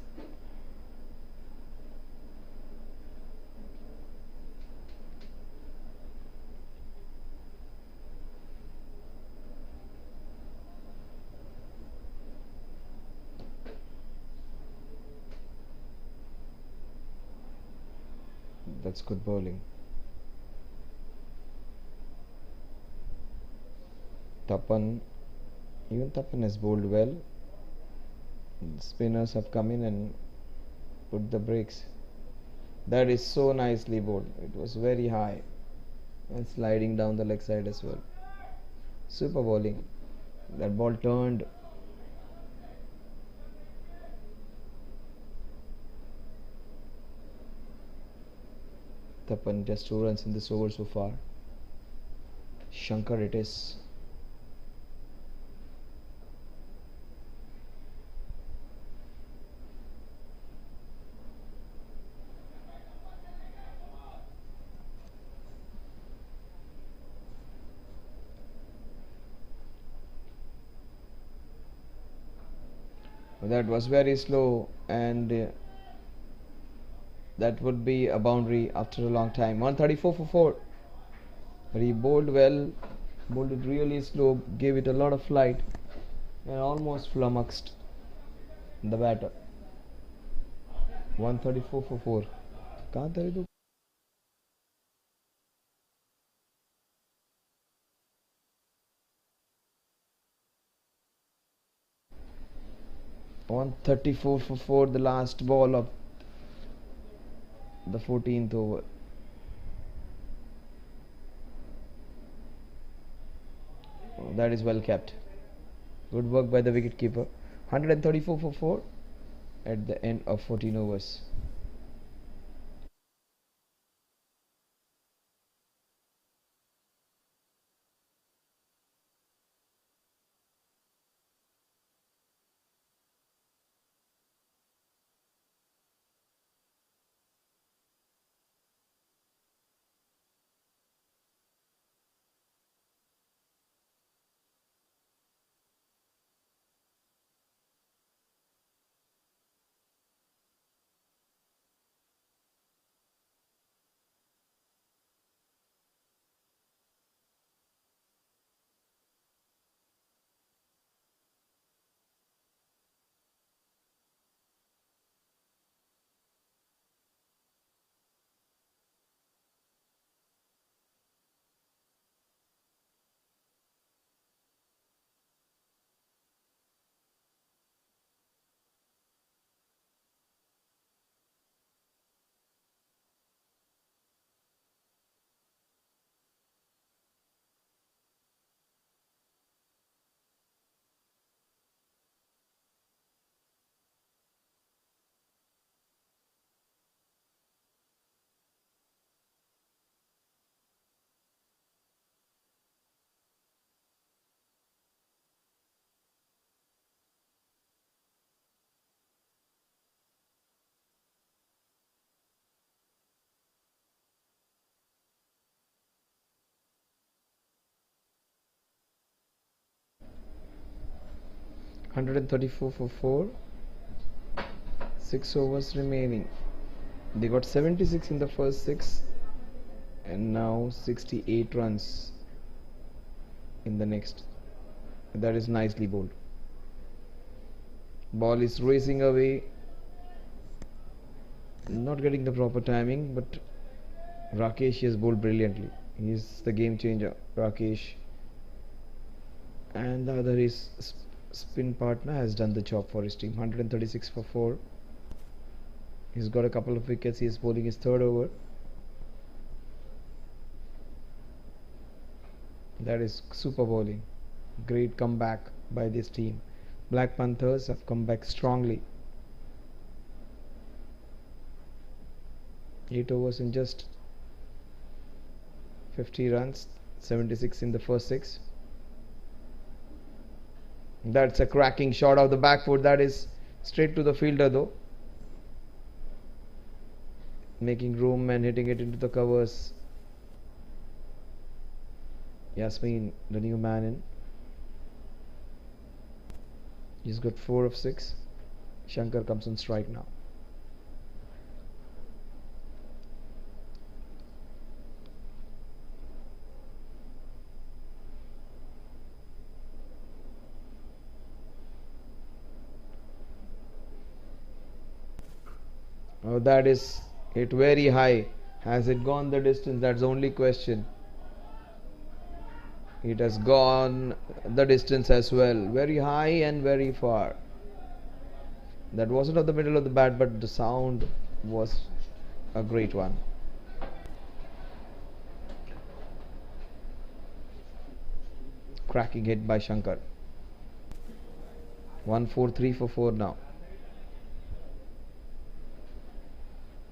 S4: That's good bowling. Even Tapan has bowled well. Spinners have come in and put the brakes. That is so nicely bowled. It was very high and sliding down the leg side as well. Super bowling. That ball turned. Tapan just 2 runs in this over so far. Shankar it is. That was very slow, and that would be a boundary after a long time. 134 for 4. But he bowled well, bowled it really slow, gave it a lot of flight, and almost flummoxed the batter. 134 for 4. कहाँ था रे तू? 134 for 4, the last ball of the 14th over. Oh, that is well kept. Good work by the wicketkeeper. 134 for 4 at the end of 14 overs. $134 for 4. 6 overs remaining. They got 76 in the first 6 and now 68 runs in the next. That is nicely bowled. Ball is racing away, not getting the proper timing, but Rakesh has bowled brilliantly. He is the game changer, Rakesh. And the other is spin partner has done the job for his team. 136 for 4. He's got a couple of wickets. He is bowling his third over. That is super bowling. Great comeback by this team. Black Panthers have come back strongly. 8 overs in just 50 runs, 76 in the first 6. That's a cracking shot of the back foot. That is straight to the fielder though. Making room and hitting it into the covers. Yasmin, the new man in. He's got 4 of 6. Shankar comes on strike now. Oh, that is hit very high. Has it gone the distance? That's the only question. It has gone the distance as well. Very high and very far. That wasn't at the middle of the bat, but the sound was a great one. Cracking hit by Shankar. 1-4-3 for 4 now.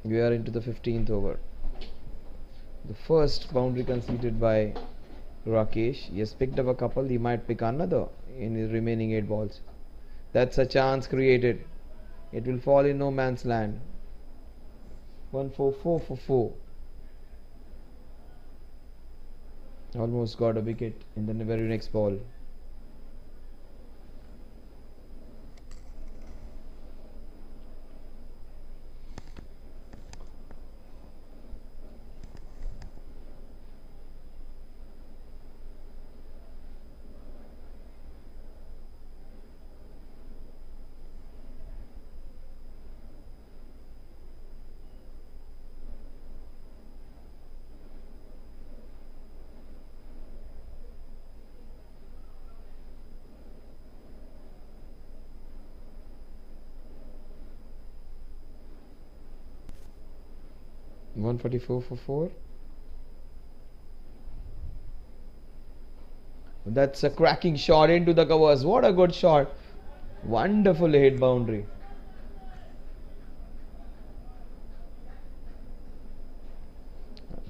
S4: We are into the 15th over. The first boundary conceded by Rakesh. He has picked up a couple. He might pick another in his remaining 8 balls. That's a chance created. It will fall in no man's land. 1-4-4 for 4. Almost got a wicket in the very next ball. One 144 for 4. That's a cracking shot into the covers. What a good shot. Wonderful hit boundary.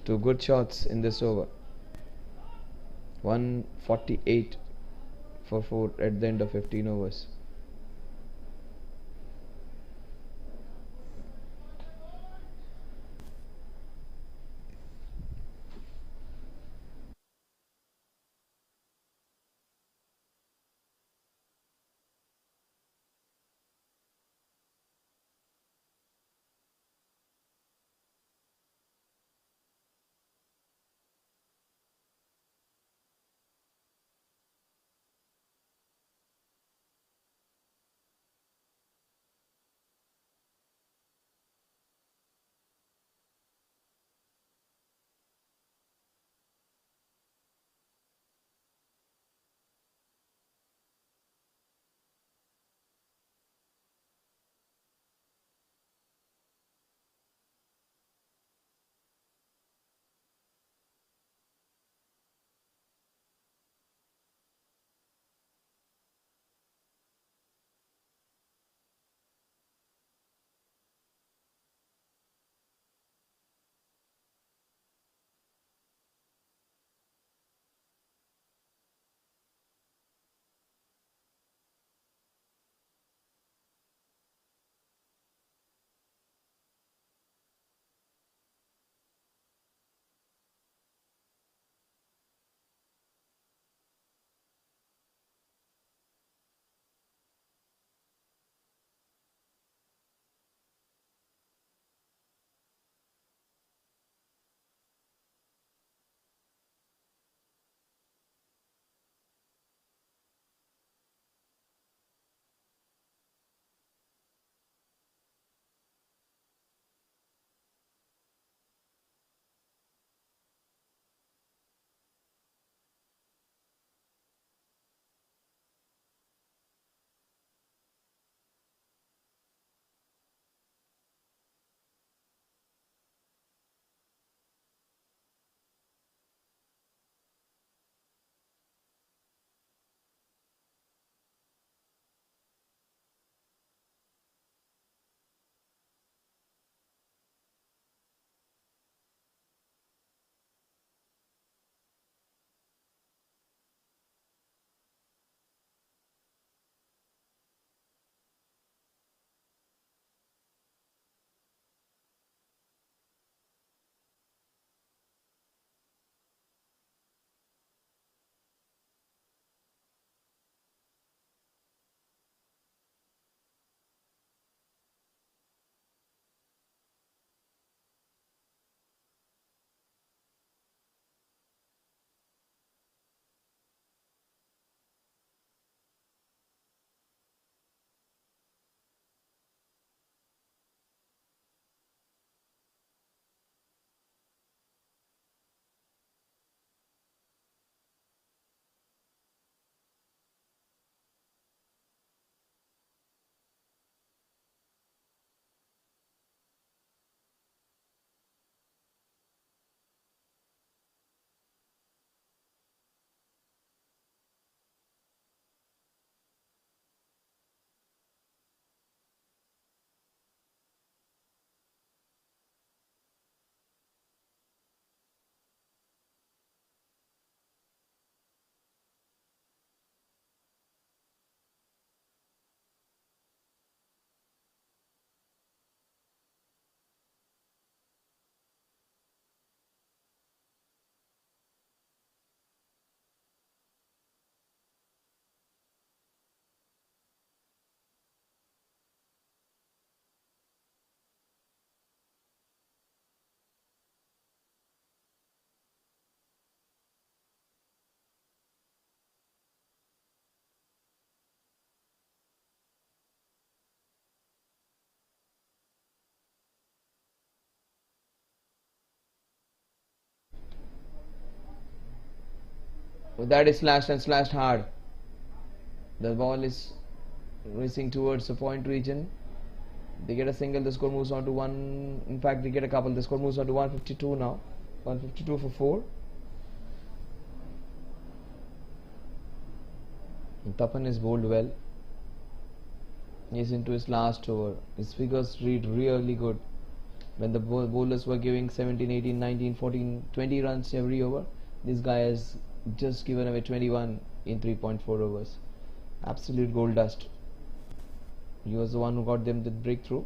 S4: Two good shots in this over. 148 for 4 at the end of 15 overs. That is slashed and slashed hard. The ball is racing towards the point region. They get a single, the score moves on to one. In fact, they get a couple, the score moves on to 152 now. 152 for 4. And Tapan is bowled well. He's into his last over. His figures read really good. When the bowlers were giving 17, 18, 19, 14, 20 runs every over, this guy has just given away 21 in 3.4 overs. Absolute gold dust. He was the one who got them the breakthrough.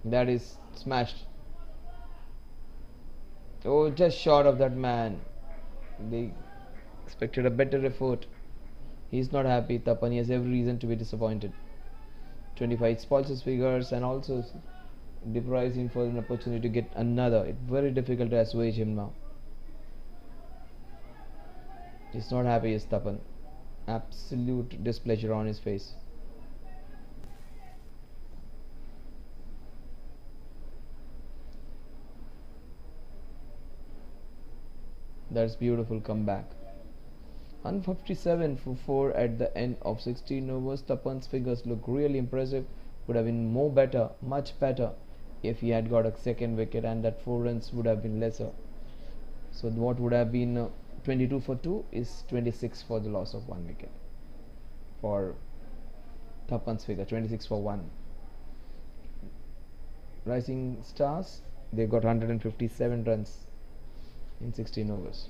S4: That is smashed. Oh, just short of that man. They expected a better effort. He's not happy. Tapan, he has every reason to be disappointed. 25 spoils his figures and also deprives him for an opportunity to get another. It's very difficult to assuage him now. He's not happy, is Tapan. Absolute displeasure on his face. That's beautiful comeback. 157 for 4 at the end of 16 overs. Tapan's figures look really impressive. Would have been much better if he had got a second wicket and that 4 runs would have been lesser. So what would have been 22 for 2 is 26 for the loss of 1 wicket. For Tapan's figure, 26 for 1. Rising Stars, they got 157 runs in 16 overs.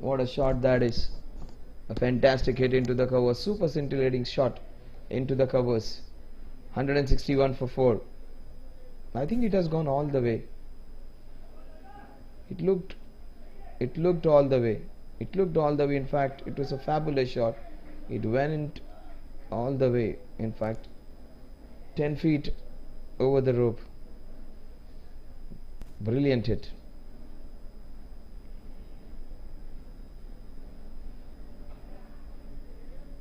S4: What a shot that is. A fantastic hit into the covers. Super scintillating shot into the covers. 161 for 4. I think it has gone all the way. It looked all the way. It looked all the way. In fact, it was a fabulous shot. It went all the way. In fact, 10 feet over the rope. Brilliant hit.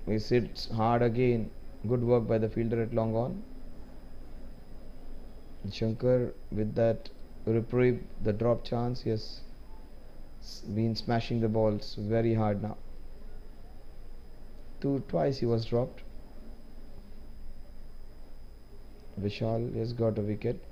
S4: He sits hard again. Good work by the fielder at long on. Shankar with that reprieve, the drop chance, he has been smashing the balls very hard now. Twice he was dropped. Vishal has got a wicket.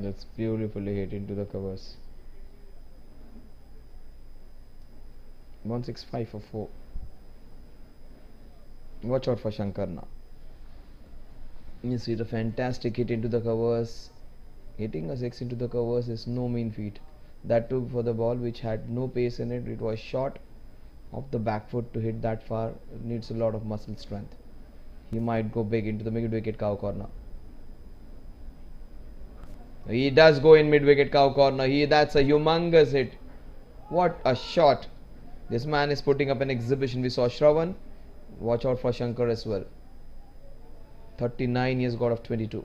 S4: That's beautifully hit into the covers. 165 for 4. Watch out for Shankar now. You see the fantastic hit into the covers. Hitting a 6 into the covers is no mean feat. That too for the ball which had no pace in it. It was short off the back foot to hit that far. It needs a lot of muscle strength. He might go big into the mid-wicket cow corner. He does go in mid-wicket cow corner. That's a humongous hit. What a shot. This man is putting up an exhibition. We saw Shravan. Watch out for Shankar as well. 39 he has got of 22.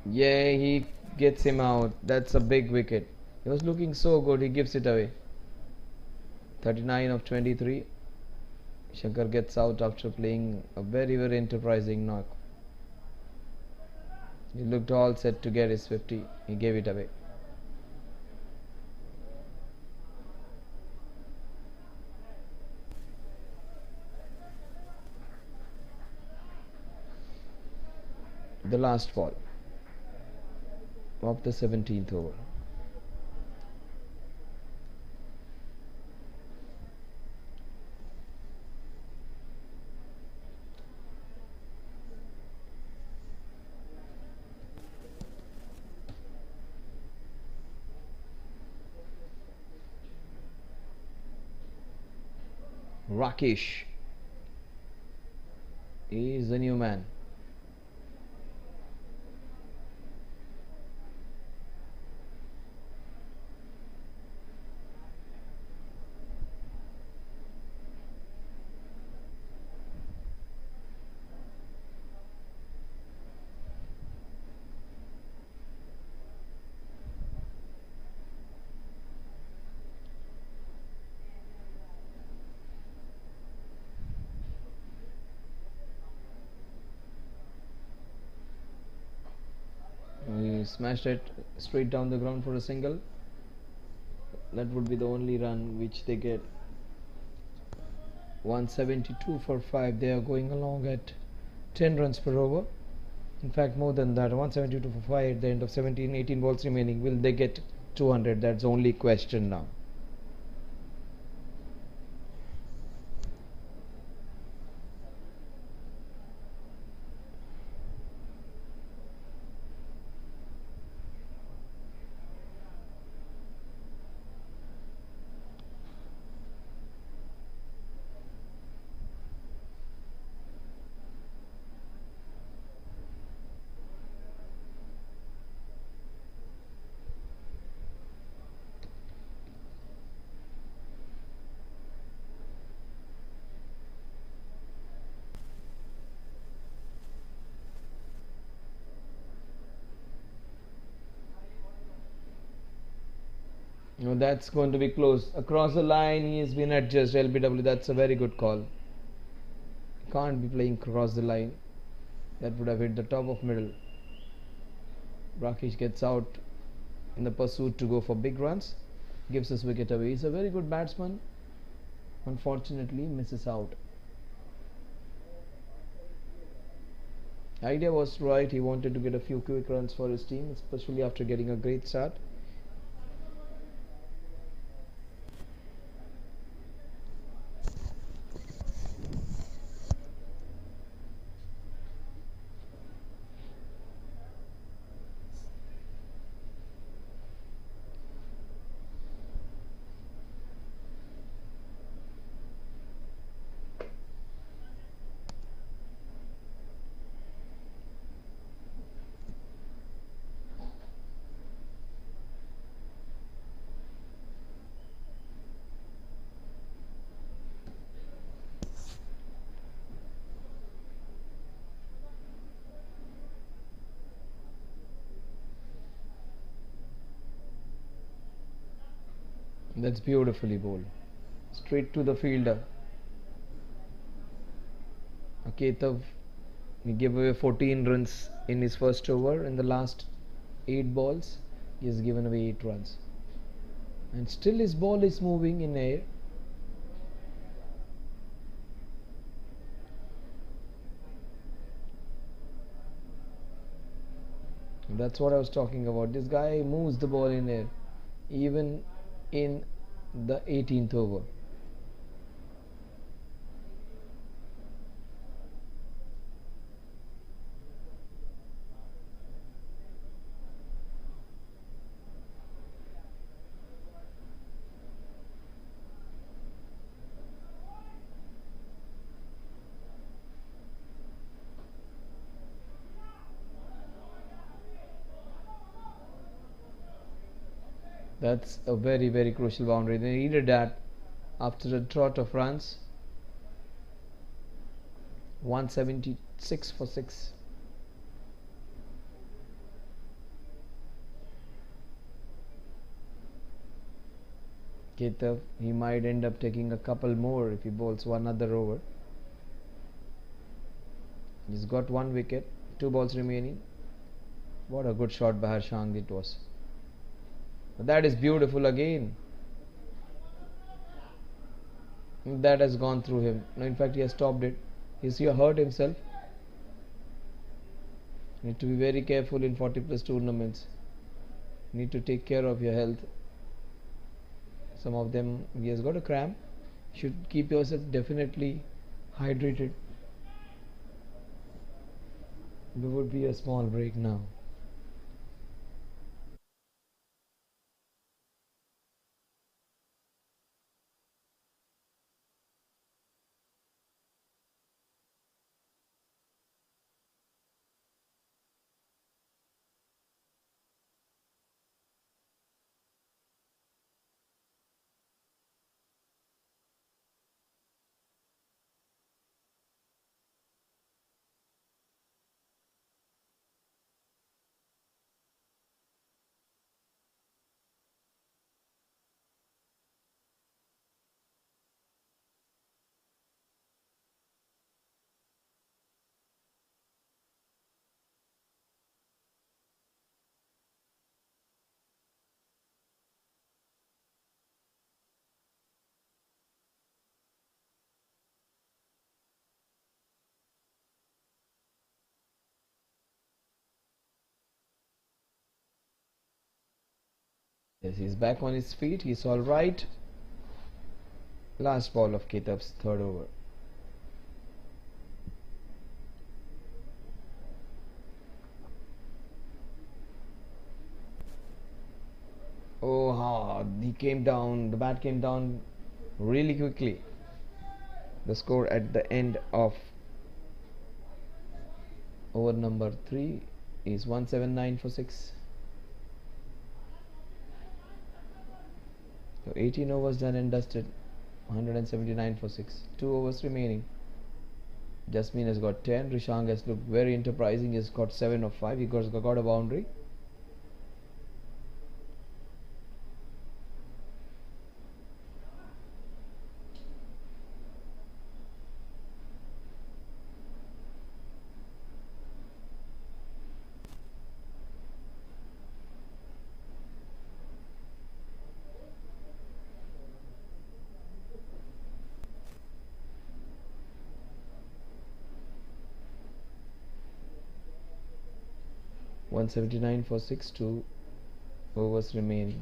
S4: Yeah, he gets him out. That's a big wicket. He was looking so good, he gives it away. 39 of 23. Shankar gets out after playing a very enterprising knock. He looked all set to get his 50. He gave it away. The last ball of the 17th over. Rakesh is the new man. He smashed it straight down the ground for a single. That would be the only run which they get. 172 for 5. They are going along at 10 runs per over. In fact, more than that. 172 for 5 at the end of 18 balls remaining. Will they get 200? That's the only question now. No, that's going to be close. Across the line, he has been adjusted. LBW, that's a very good call. Can't be playing across the line. That would have hit the top of middle. Rakesh gets out in the pursuit to go for big runs. Gives his wicket away. He's a very good batsman. Unfortunately, misses out. Idea was right. He wanted to get a few quick runs for his team, especially after getting a great start. That's beautifully bowled. Straight to the fielder. Aketav, he gave away 14 runs in his first over. In the last 8 balls, he has given away 8 runs. And still his ball is moving in air. That's what I was talking about. This guy moves the ball in air, even in the 18th over. That's a very, very crucial boundary. They needed that after a drought of runs. 176 for 6. Ketab, he might end up taking a couple more if he bowls one other over. He's got 1 wicket, 2 balls remaining. What a good shot by Harshang it was. But that is beautiful again. That has gone through him. No, in fact, he has stopped it. He's here hurt himself. Need to be very careful in 40 plus tournaments. Need to take care of your health. Some of them, he has got a cramp. Should keep yourself definitely hydrated. There would be a small break now. Yes, he's back on his feet. He's all right. Last ball of Ketab's third over. Oh, he came down. The bat came down really quickly. The score at the end of over number 3 is 179 for 6. So 18 overs done and dusted. 179 for 6. 2 overs remaining. Jasmine has got 10. Rishang has looked very enterprising. He has got 7 of 5. He got a boundary. $179 for 6, 2 overs remaining.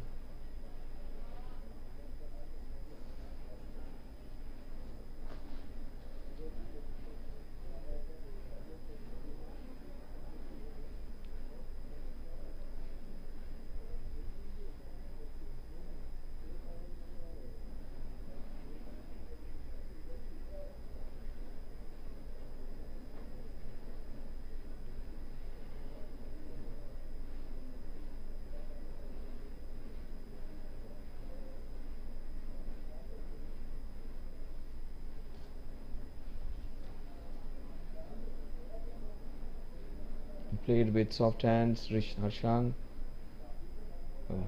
S4: Played with soft hands. Harshang.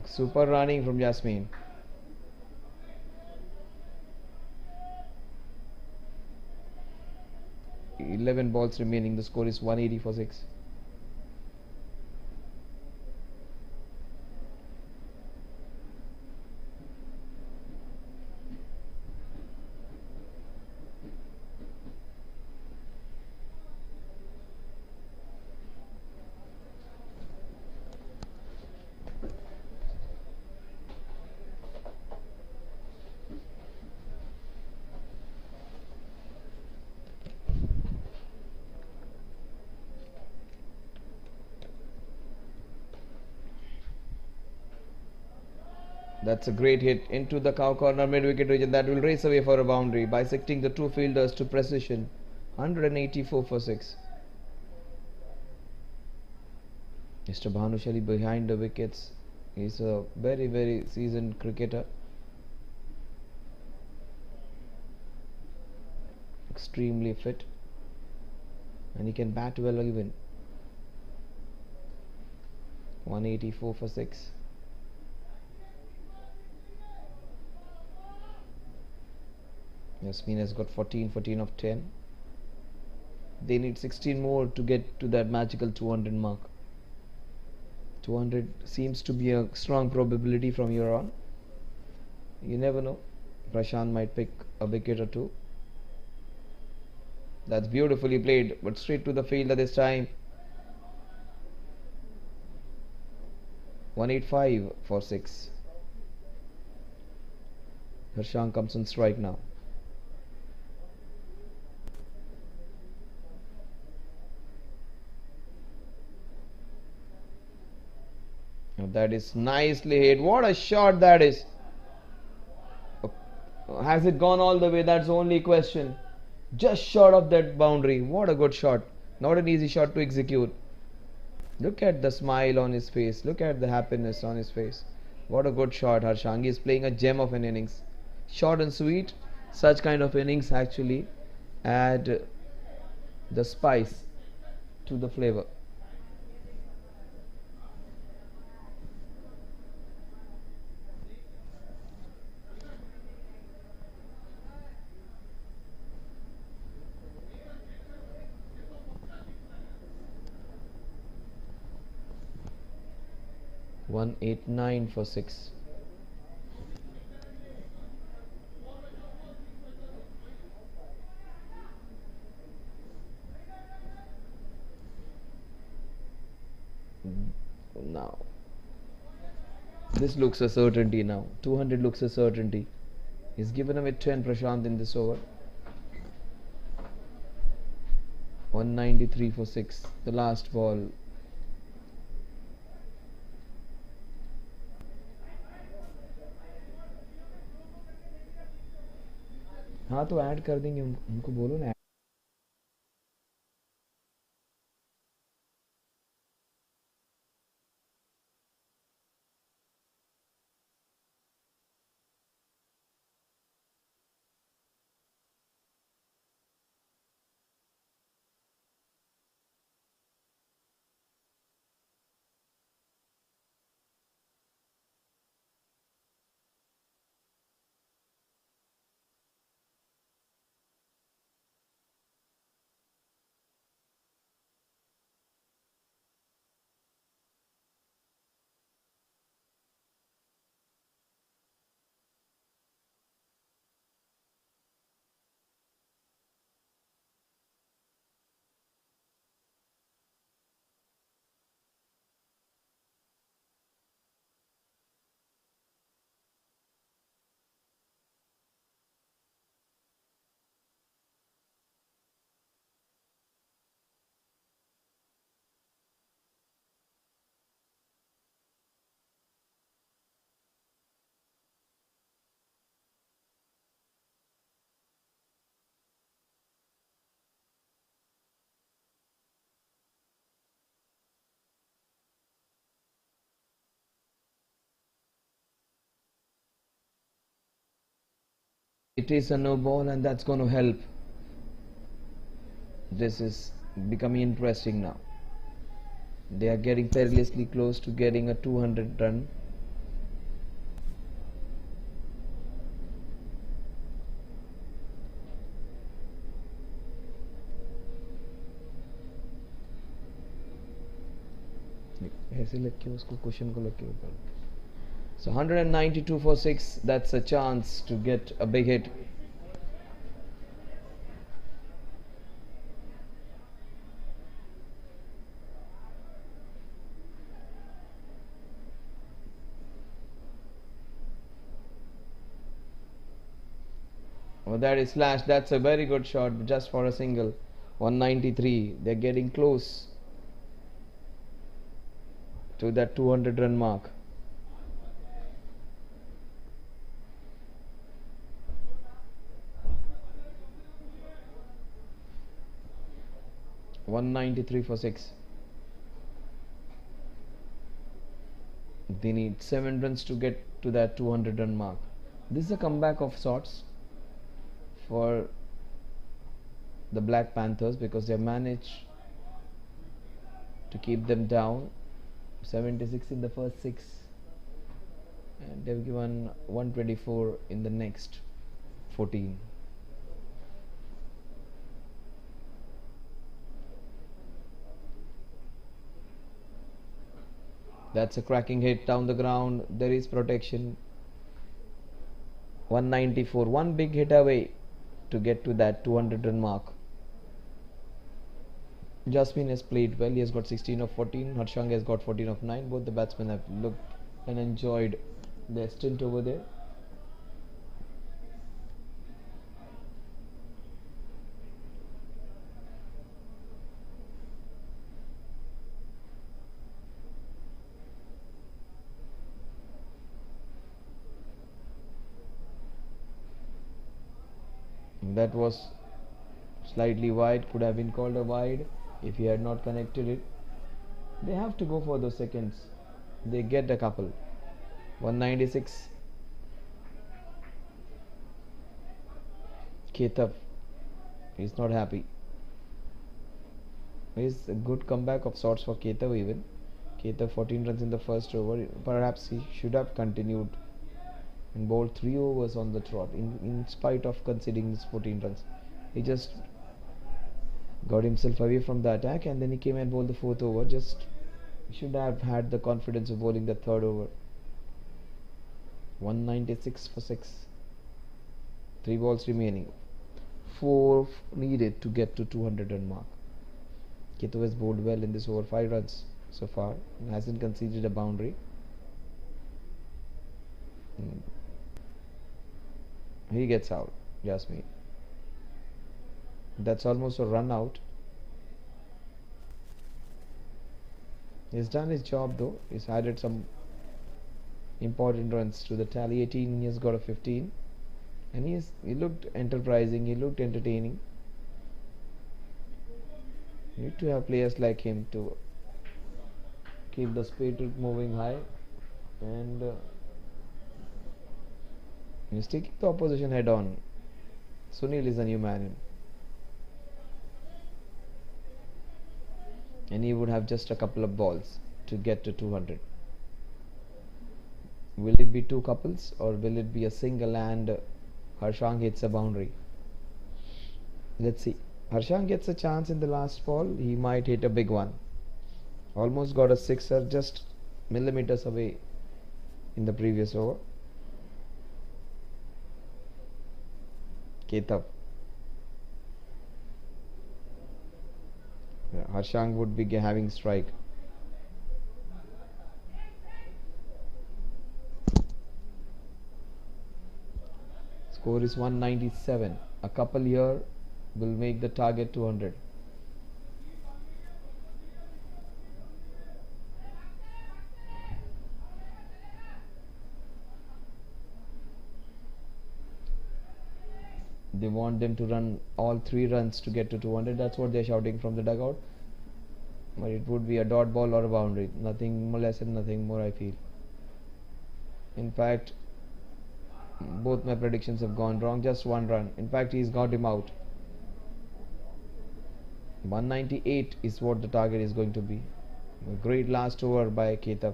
S4: Super running from Jasmine. $11 balls remaining. The score is 180 for 6. That's a great hit into the cow corner mid-wicket region that will race away for a boundary, bisecting the two fielders to precision. 184 for 6. Mr. Bhanushali behind the wickets He's a very, very seasoned cricketer. Extremely fit. And he can bat well even. 184 for 6. Yasmin has got 14 of 10. They need 16 more to get to that magical 200 mark. 200 seems to be a strong probability from here on. You never know. Prashant might pick a wicket or two. That's beautifully played, but straight to the fielder this time. 185 for 6. Harshan comes on strike now. That is nicely hit. What a shot that is. Has it gone all the way? That's the only question. Just short of that boundary. What a good shot. Not an easy shot to execute. Look at the smile on his face. Look at the happiness on his face. What a good shot. Harshangi is playing a gem of an innings. Short and sweet. Such kind of innings actually add the spice to the flavor. One 189 for 6. Now this looks a certainty now. 200 looks a certainty. He's given away 10, Prashant, in this over. 193 for 6. The last ball. हाँ तो add कर देंगे उनको बोलो ना. It is a no ball and that's going to help. This is becoming interesting now. They are getting perilously close to getting a 200 run. ऐसे लग के उसको क्वेश्चन को लग के ऊपर. So 192 for 6. That's a chance to get a big hit. Oh, that is slashed. That's a very good shot just for a single. 193. They're getting close to that 200 run mark. $193 for 6. They need 7 runs to get to that 200 run mark. This is a comeback of sorts for the Black Panthers because they managed to keep them down 76 in the first 6 and they've given 124 in the next 14. That's a cracking hit down the ground. There is protection. 194, one big hit away to get to that 200 run mark. Jasmine has played well. He has got 16 of 14. Harshang has got 14 of 9. Both the batsmen have looked and enjoyed their stint over there. That was slightly wide, could have been called a wide if he had not connected it. They have to go for those seconds. They get a couple. 196. Ketaf, he's not happy. It's a good comeback of sorts for Ketaf even. Ketaf 14 runs in the first over. Perhaps he should have continued and bowled 3 overs on the trot in spite of conceding his 14 runs. He just got himself away from the attack and then he came and bowled the 4th over. Just should have had the confidence of bowling the 3rd over. 196 for 6. 3 balls remaining. 4 needed to get to 200 run mark. Keto has bowled well in this over, 5 runs so far. Hasn't conceded a boundary. He gets out. Jasmine. That's almost a run out. He's done his job though. He's added some important runs to the tally. 18. He has got a 15, and he looked enterprising. He looked entertaining. You need to have players like him to keep the spirit moving high, and he's taking the opposition head on. Sunil is a new man, and he would have just a couple of balls to get to 200. Will it be 2 couples or will it be a single and Harshang hits a boundary? Let's see. Harshang gets a chance in the last ball. He might hit a big one. Almost got a 6er, just millimeters away in the previous over. Ketaf. Harshang would be having strike. Score is 197. A couple here will make the target 200. They want them to run all 3 runs to get to 200. That's what they're shouting from the dugout. But it would be a dot ball or a boundary. Nothing less and nothing more, I feel. In fact, both my predictions have gone wrong. Just 1 run. In fact, he's got him out. 198 is what the target is going to be. A great last over by Ketaf.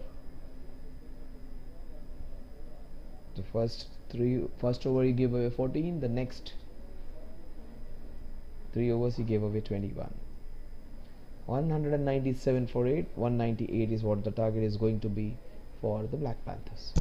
S4: The first over he gave away 14. The next 3 overs he gave away 21. 197 for 8. 198 is what the target is going to be for the Black Panthers.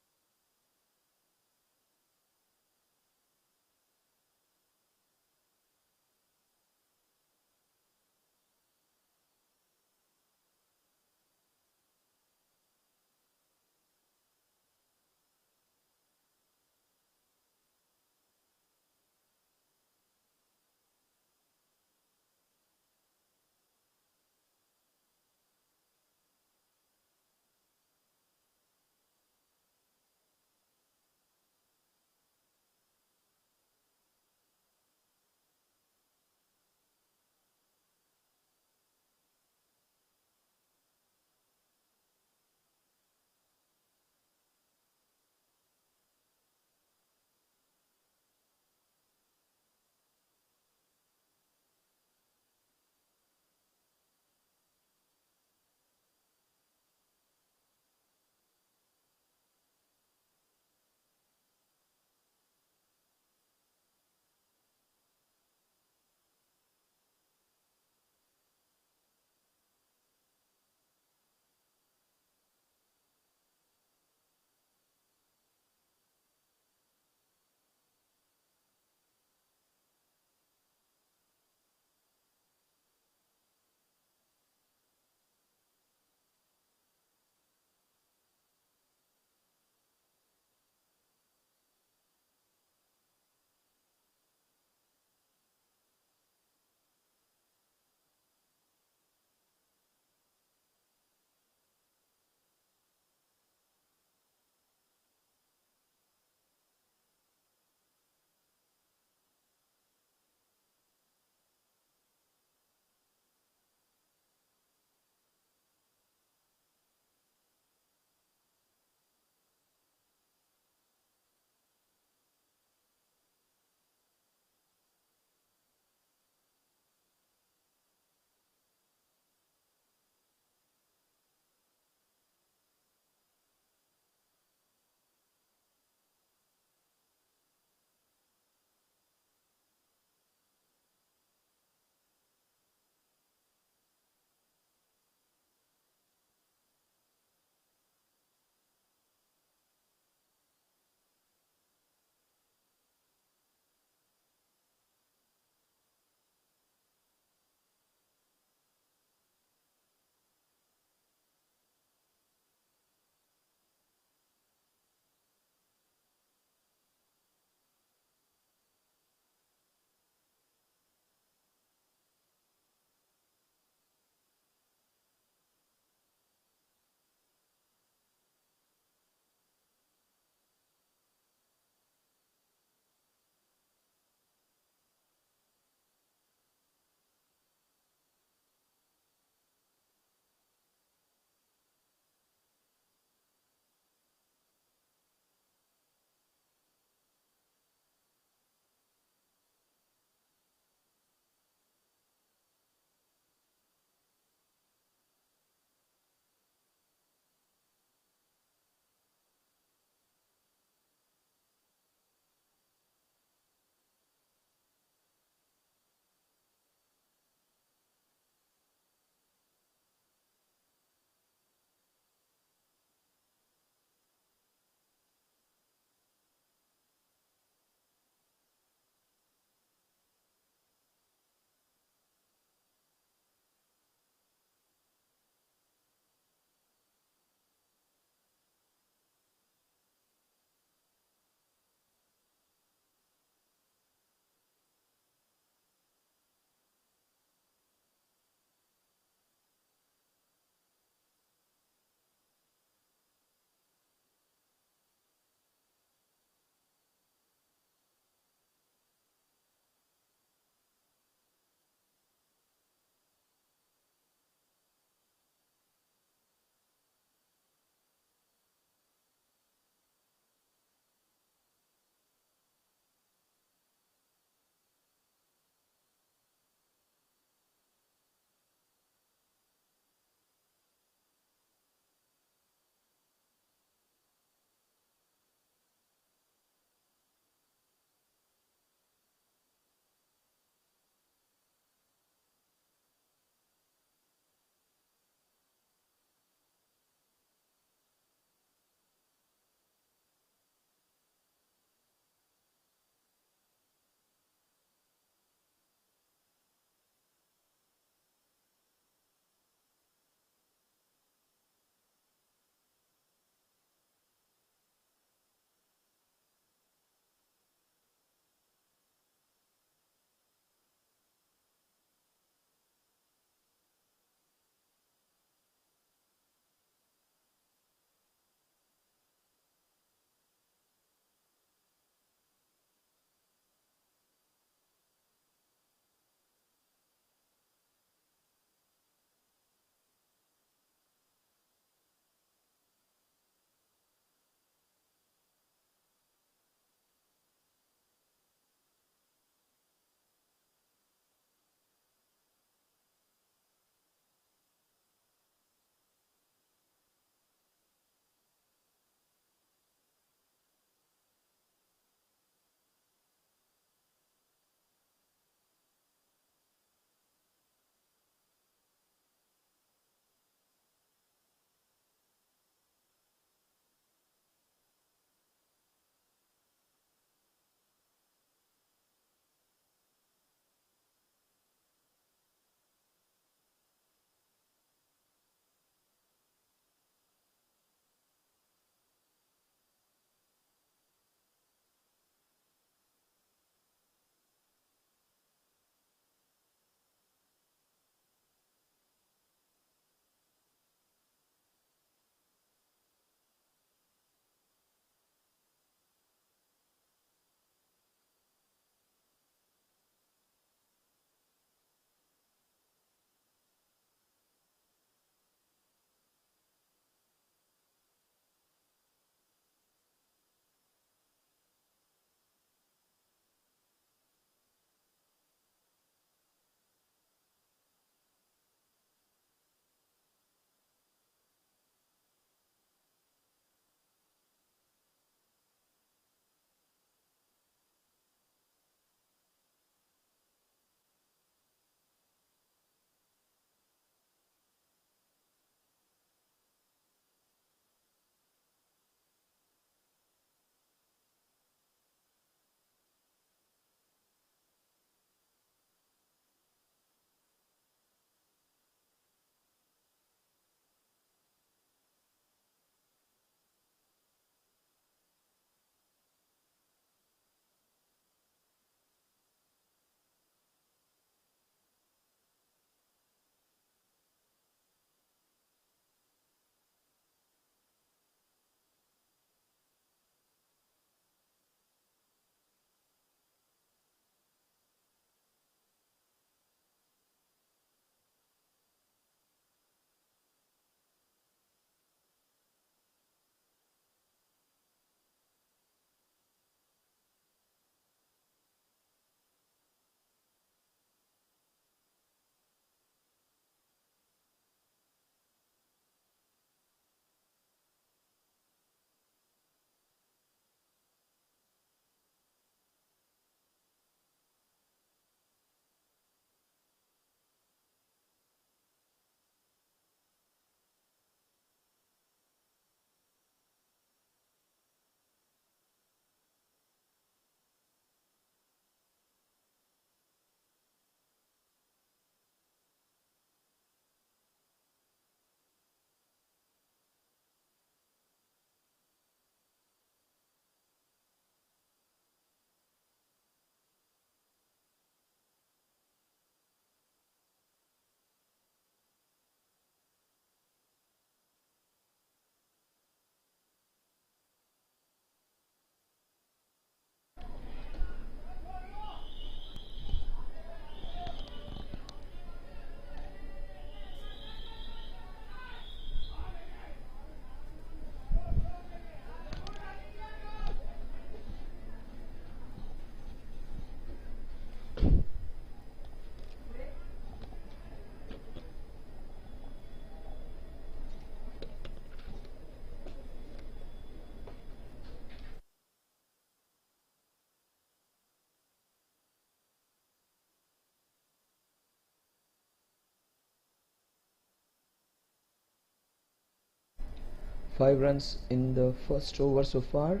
S4: 5 runs in the first over so far.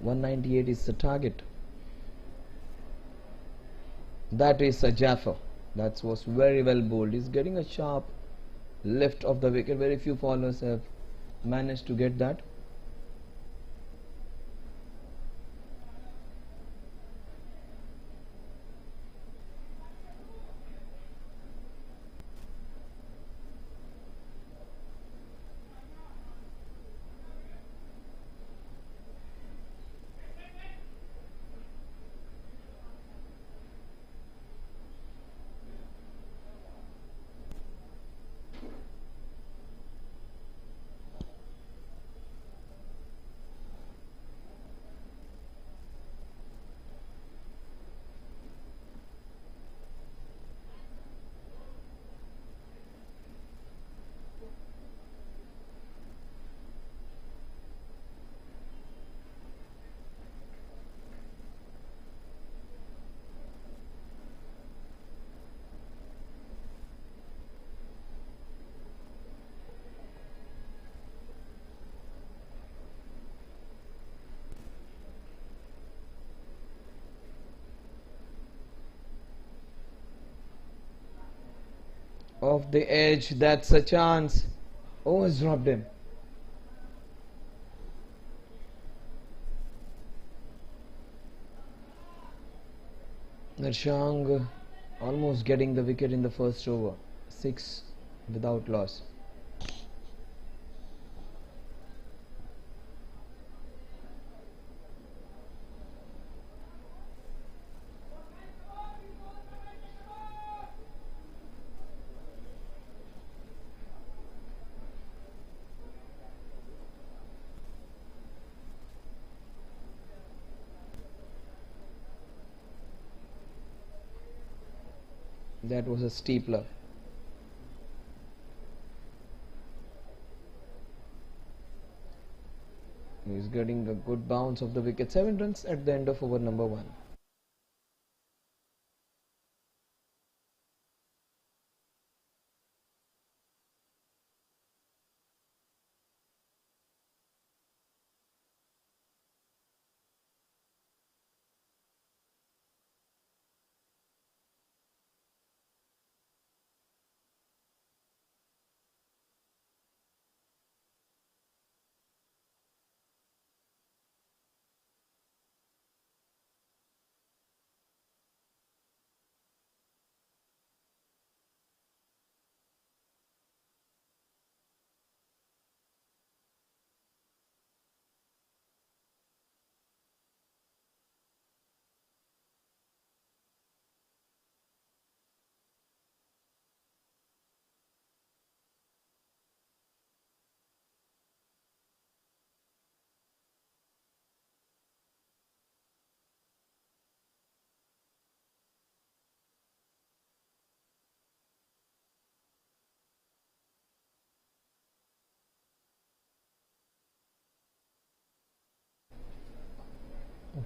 S4: 198 is the target. That is a Jaffer. That was very well bowled. He's getting a sharp left of the wicket. Very few bowlers have managed to get that. Off the edge, that's a chance. Oh, has dropped him. Nershang almost getting the wicket in the first over. 6 without loss. That was a steepler. He's getting a good bounce of the wicket. 7 runs at the end of over number 1.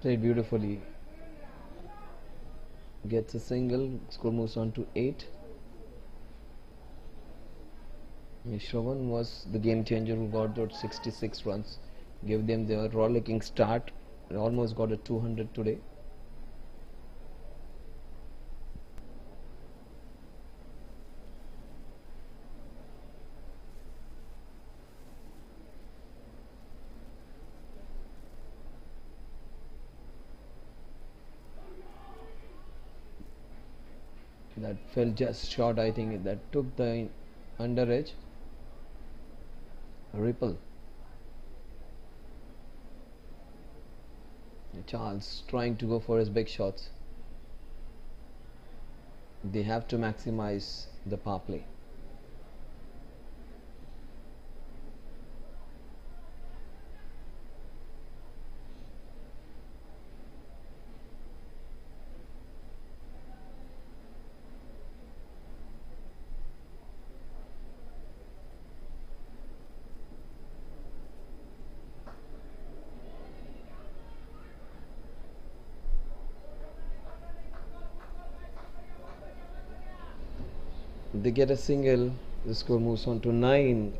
S4: Played beautifully. Gets a single. Score moves on to 8. Shravan was the game changer who got those 66 runs. Gave them their rollicking start. Almost got a 200 today. That fell just short. I think that took the under edge. Ripple. Charles trying to go for his big shots. They have to maximize the power play. They get a single. The score moves on to 9.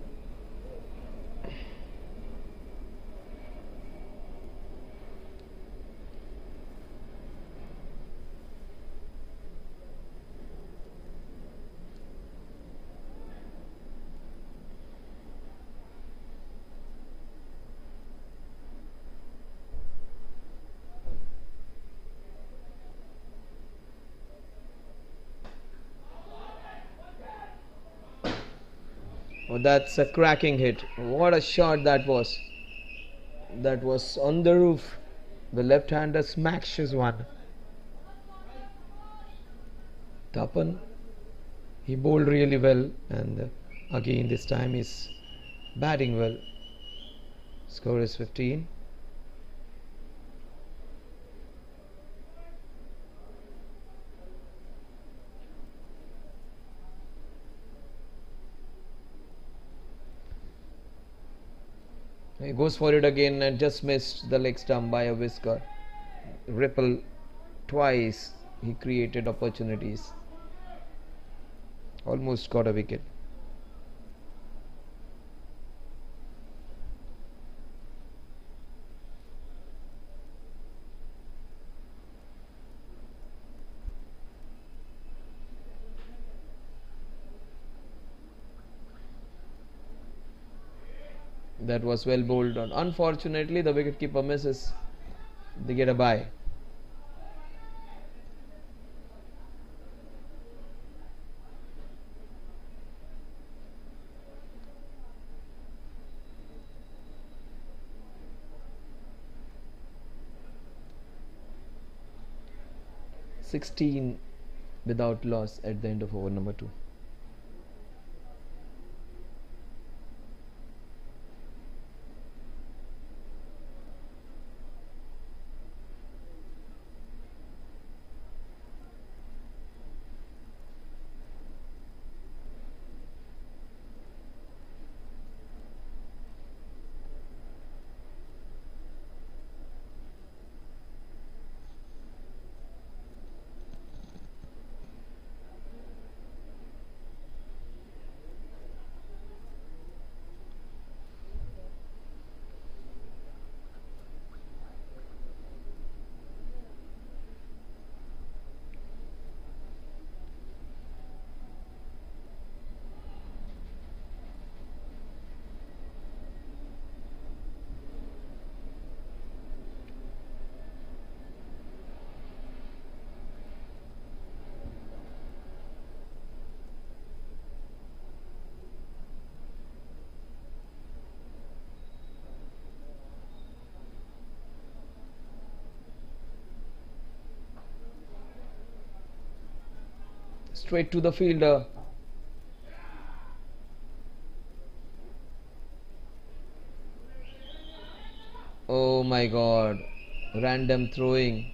S4: Oh, that's a cracking hit. What a shot that was. That was on the roof. The left-hander smashes one. Tapan, he bowled really well, and again this time he's batting well. Score is 15. He goes for it again and just missed the leg stump by a whisker. Ripple twice. He created opportunities. Almost got a wicket. That was well bowled on. Unfortunately, the wicketkeeper misses. They get a bye. (16) without loss at the end of over number 2. Straight to the fielder. Oh my god. Random throwing.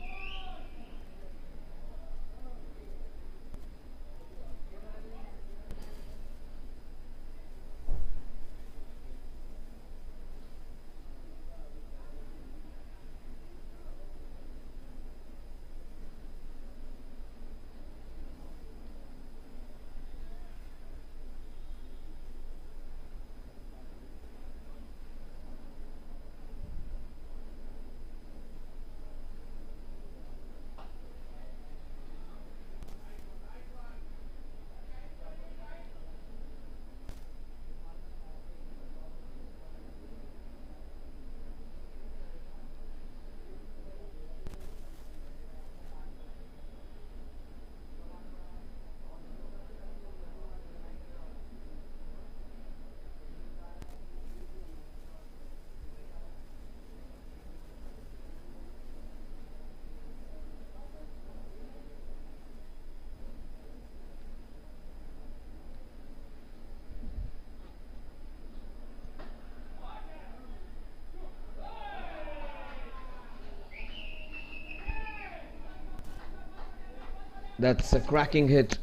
S4: That's a cracking hit.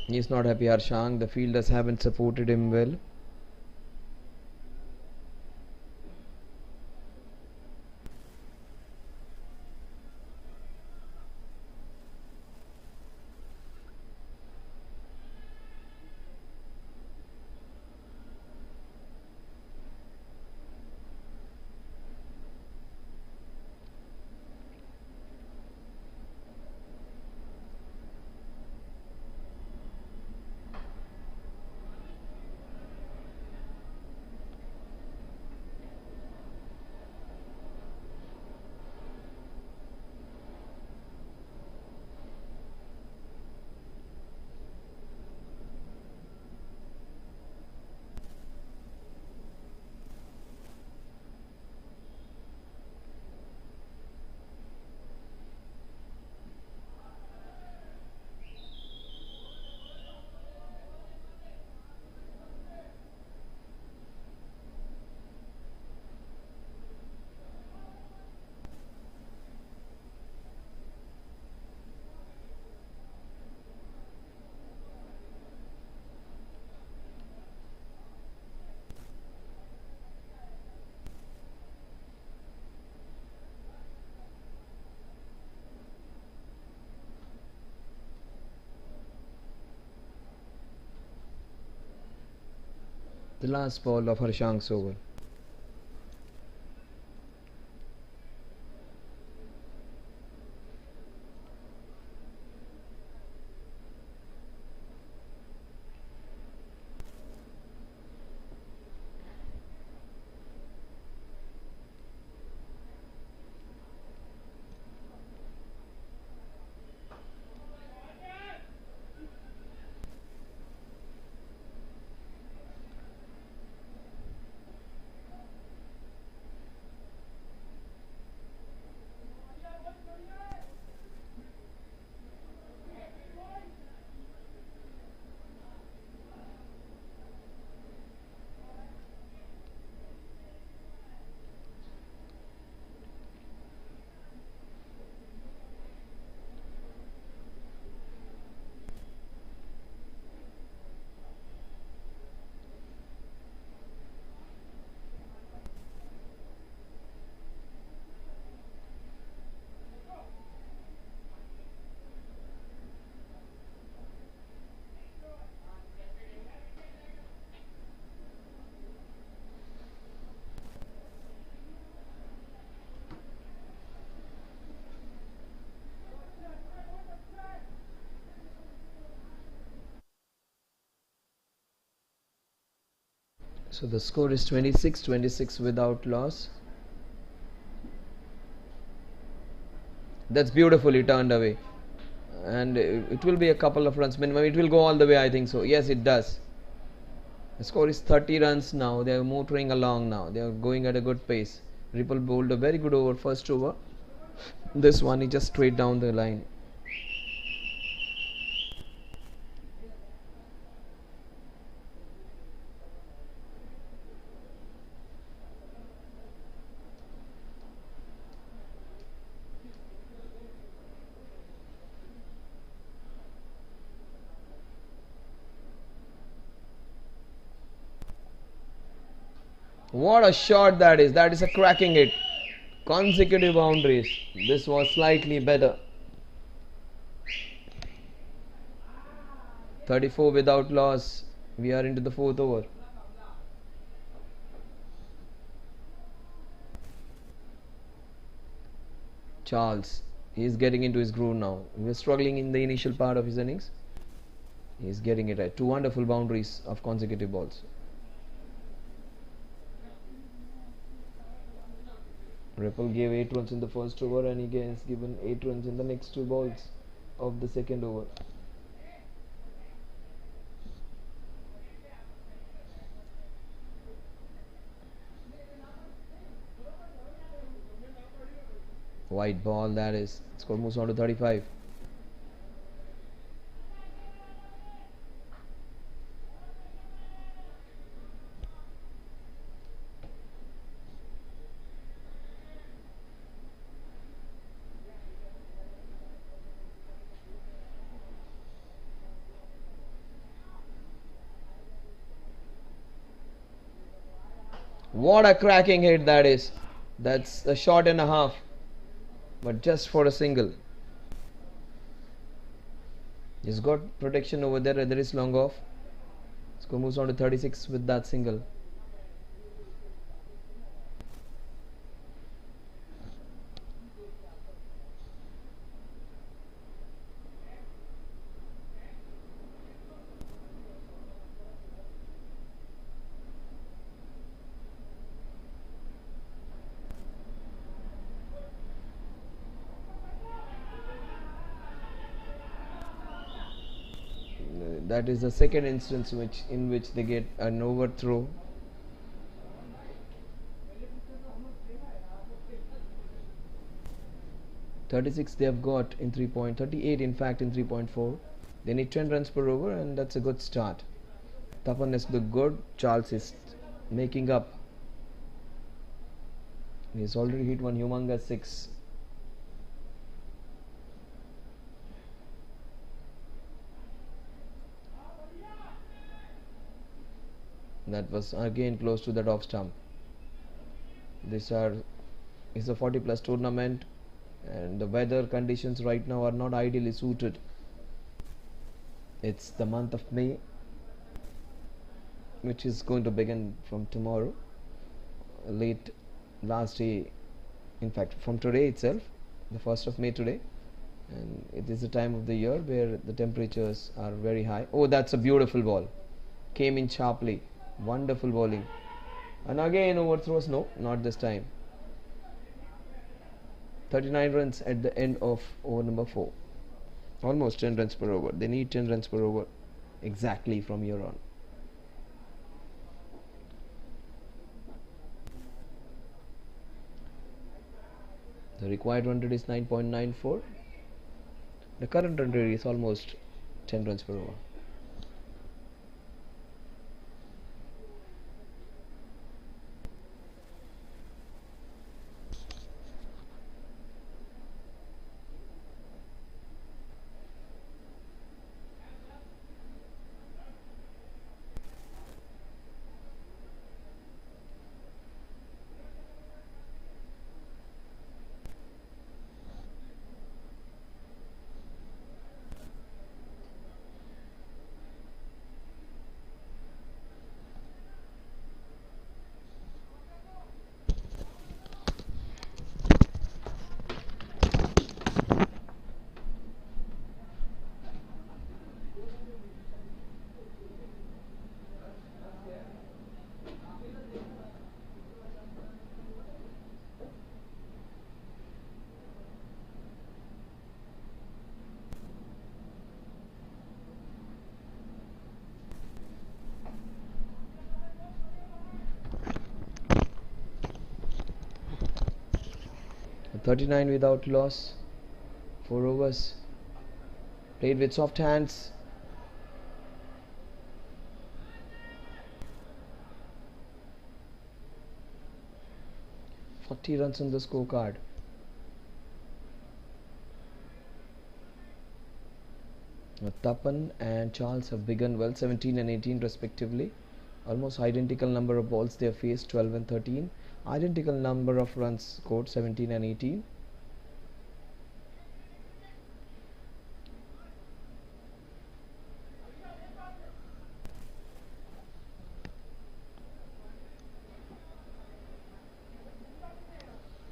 S4: He's not happy, Harshang. The fielders haven't supported him well. The last ball of Harshank's over. So the score is 26 without loss. That's beautifully turned away, and it will be a couple of runs minimum. It will go all the way, I think so. Yes, it does. The score is 30 runs now. They are motoring along now. They are going at a good pace. Ripple bowled a very good over, first over. This one he just straight down the line. What a shot that is. That is a cracking hit. Consecutive boundaries. This was slightly better. 34 without loss. We are into the fourth over. Charles. He is getting into his groove now. He was struggling in the initial part of his innings. He is getting it right. Two wonderful boundaries of consecutive balls. Ripple gave 8 runs in the first over, and he has given 8 runs in the next 2 balls of the second over. White ball, that is. Score moves on to 35. What a cracking hit that is. That's a shot and a half, but just for a single. He's got protection over there. There is long off. Score moves on to 36 with that single. That is the second instance in which they get an overthrow. .36 they have got in 3.38, in fact in 3.4. They need 10 runs per over, and that's a good start. Tapan looked good. Charles is making up. He's already hit one humongous 6. That was again close to that off stump. It's a 40 plus tournament, and the weather conditions right now are not ideally suited. It's the month of May. which is going to begin from tomorrow, last day, in fact from today itself, the 1st of May today, and it is a time of the year where the temperatures are very high. Oh, that's a beautiful ball, came in sharply, wonderful bowling, and again overthrows. No, not this time. 39 runs at the end of over number 4, almost 10 runs per over. They need 10 runs per over exactly from here on. The required run rate is 9.94. The current run rate is almost 10 runs per over. A 39 without loss, 4 overs, played with soft hands. "40 runs on the scorecard." Tapan and Charles have begun well, 17 and 18 respectively. Almost identical number of balls they have faced, 12 and 13. Identical number of runs scored, 17 and 18.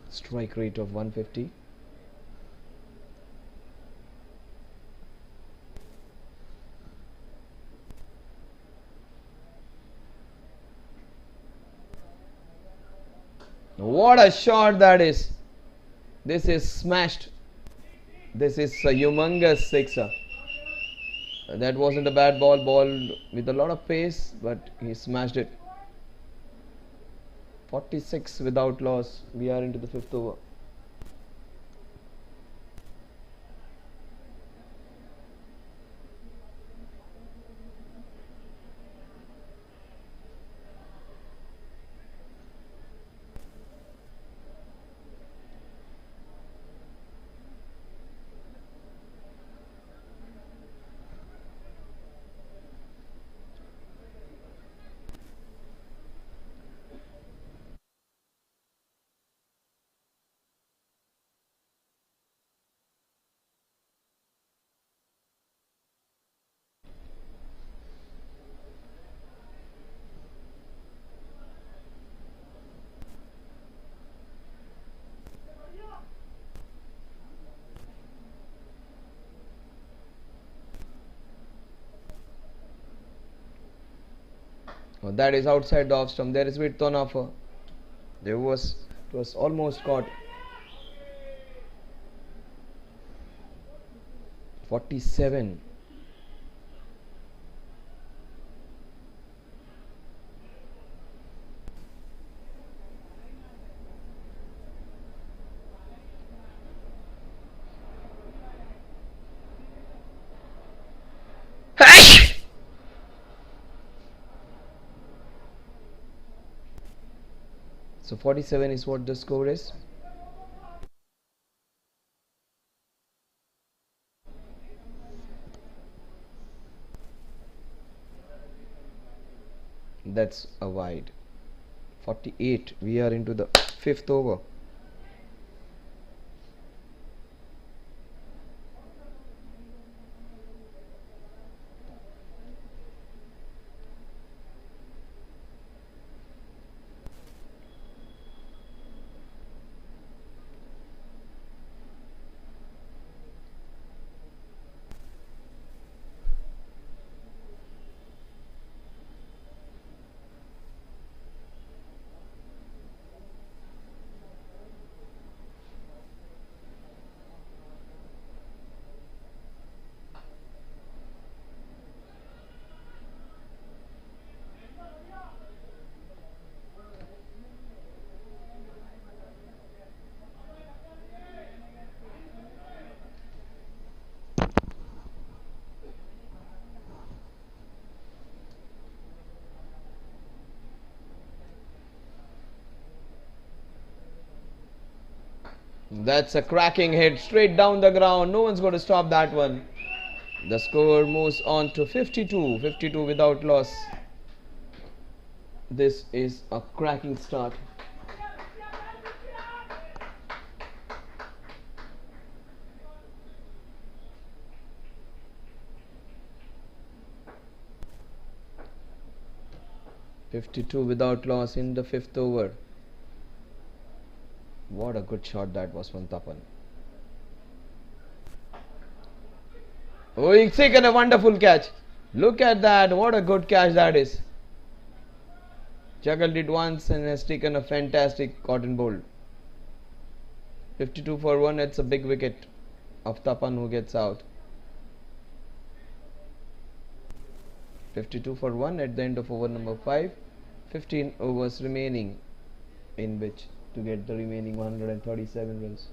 S4: Strike rate of 150. What a shot that is! This is smashed. This is a humongous sixer. That wasn't a bad ball, balled with a lot of pace, but he smashed it. 46 without loss. We are into the 5th over. Oh, that is outside the off stump. There is width on offer. It was almost caught. 47. So 47 is what the score is. That's a wide. 48. We are into the 5th over. That's a cracking hit straight down the ground. No one's going to stop that one. The score moves on to 52. 52 without loss. This is a cracking start. .52 without loss in the 5th over. What a good shot that was from Tapan. Oh, he's taken a wonderful catch. Look at that. What a good catch that is. Juggled it once and has taken a fantastic cotton bolt. 52 for 1. It's a big wicket of Tapan who gets out. 52 for 1 at the end of over number 5. 15 overs remaining in which to get the remaining 137 runs.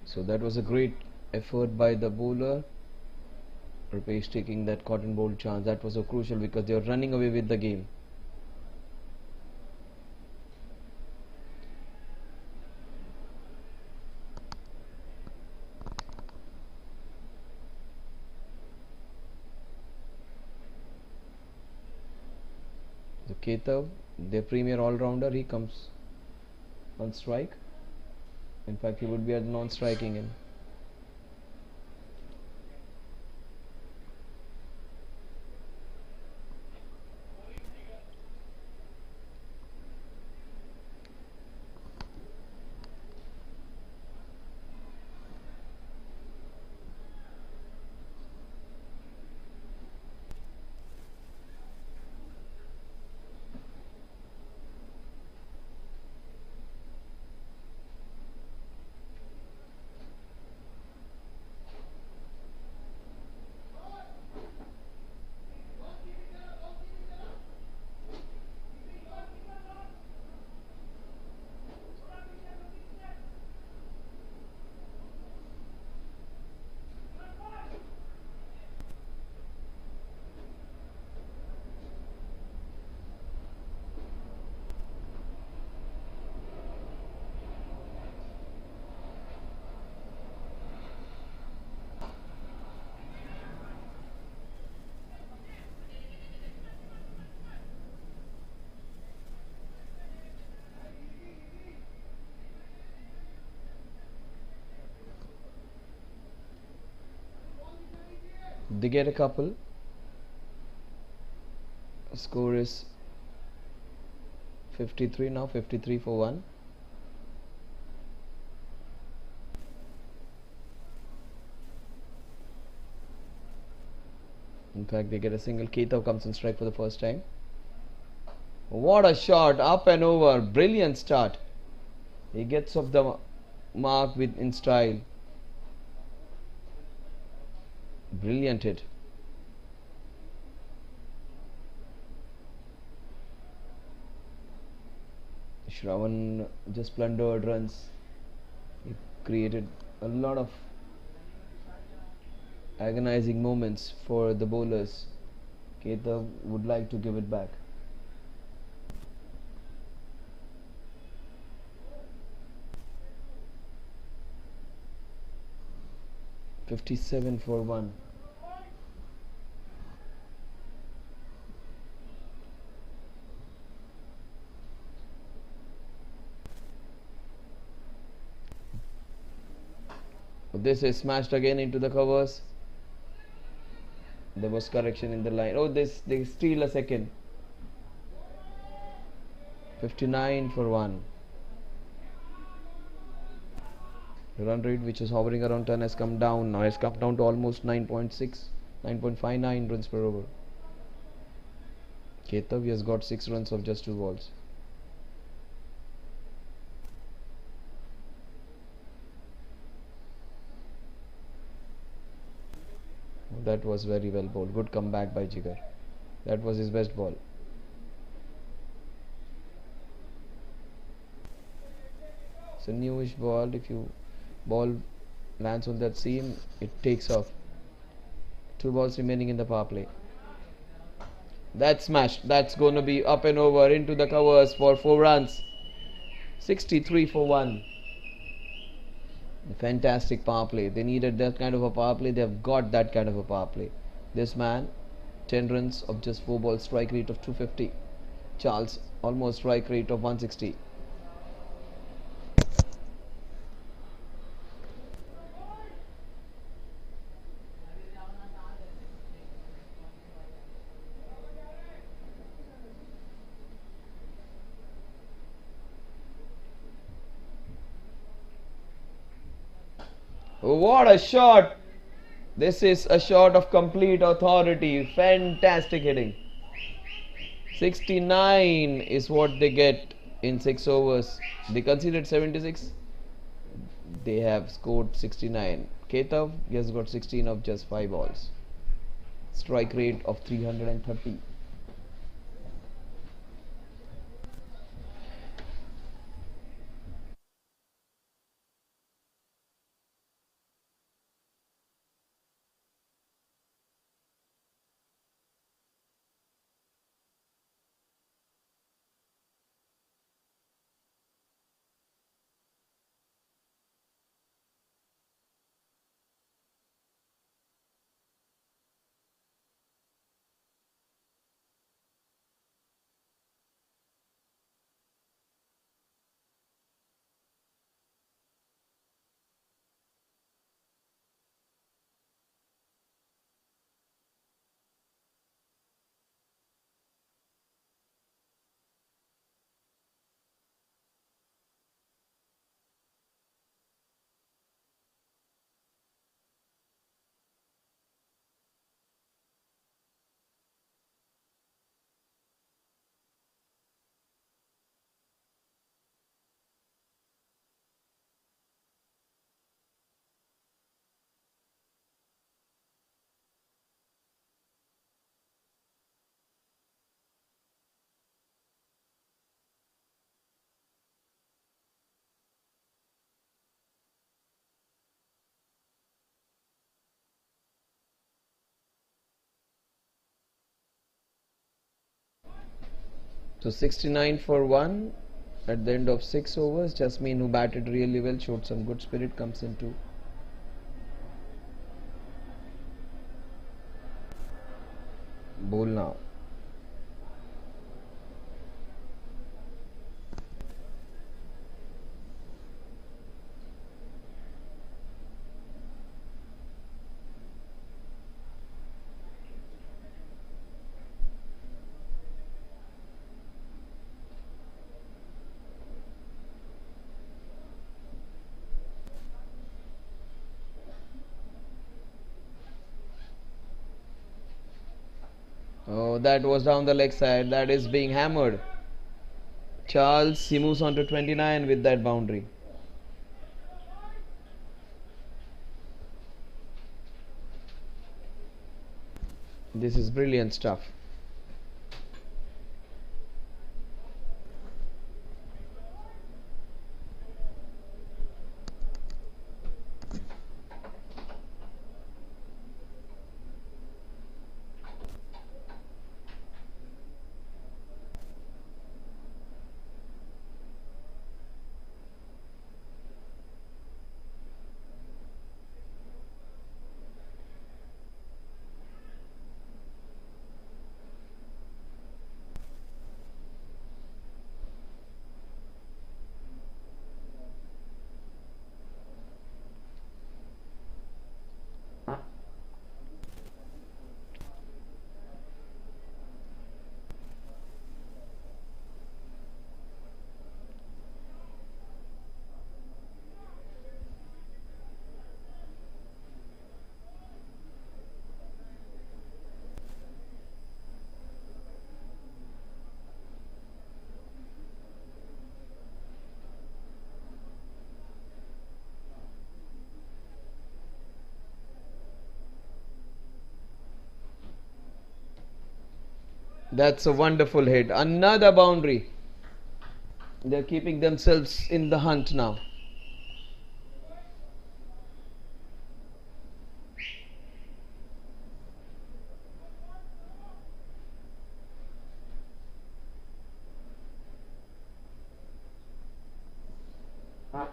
S4: So that was a great effort by the bowler. Rupesh taking that cotton bolt chance. That was so crucial because they were running away with the game. So Ketav, their premier all-rounder, he comes on strike. In fact, he would be at non-striking end. They get a couple. Score is 53 now, 53 for 1. In fact, they get a single. Ketav comes on strike for the first time. What a shot, up and over. Brilliant start. He gets off the mark with in style. Brilliant hit. Shravan just plundered runs. He created a lot of agonizing moments for the bowlers. Ketav would like to give it back. .57 for 1. This is smashed again into the covers. There was correction in the line. Oh, they steal a second. 59 for 1. The run rate, which is hovering around 10, has come down. Now has come down to almost 9.6, 9.59 runs per over. Ketav has got 6 runs of just 2 balls. That was very well bowled. Good comeback by Jigar. That was his best ball. It's a newish ball. If you ball lands on that seam, it takes off. 2 balls remaining in the power play. That's smashed. That's going to be up and over into the covers for 4 runs. 63 for 1. Fantastic power play. They needed that kind of a power play. They have got that kind of a power play. This man, 10 runs of just 4 balls, strike rate of 250. Charles, almost strike rate of 160. What a shot! This is a shot of complete authority. Fantastic hitting. 69 is what they get in 6 overs. They conceded 76. They have scored 69. Ketav has got 16 of just 5 balls. Strike rate of 330. So 69 for 1 at the end of 6 overs. Jasmine, who batted really well, showed some good spirit, comes into bowl now. Oh, that was down the leg side. That is being hammered. Charles, he moves on to 29 with that boundary. This is brilliant stuff. That's a wonderful hit. Another boundary. They're keeping themselves in the hunt now.
S2: Ah.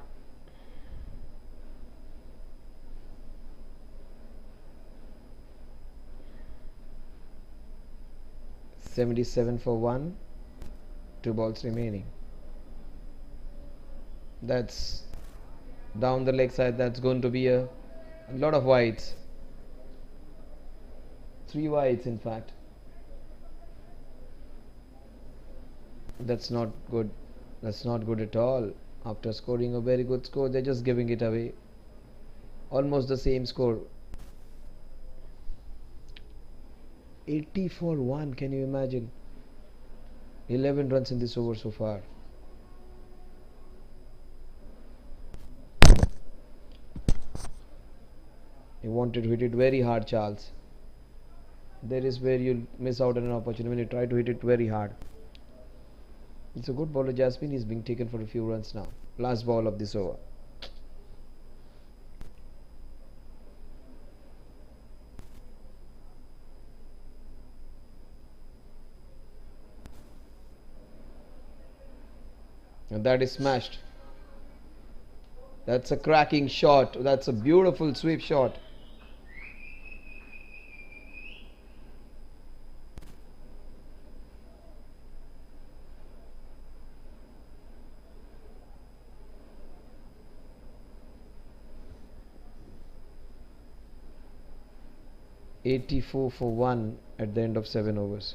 S4: 77 for 1. 2 balls remaining. That's down the leg side. That's going to be a lot of wides. 3 wides in fact. That's not good. That's not good at all. After scoring a very good score, they're just giving it away. Almost the same score. 80 for 1. Can you imagine? 11 runs in this over so far. You wanted to hit it very hard, Charles. There is where you'll miss out on an opportunity when you try to hit it very hard. It's a good bowler, Jasmine. He's being taken for a few runs now. Last ball of this over. And that is smashed. That's a cracking shot. That's a beautiful sweep shot. $84 for 1 at the end of 7 overs.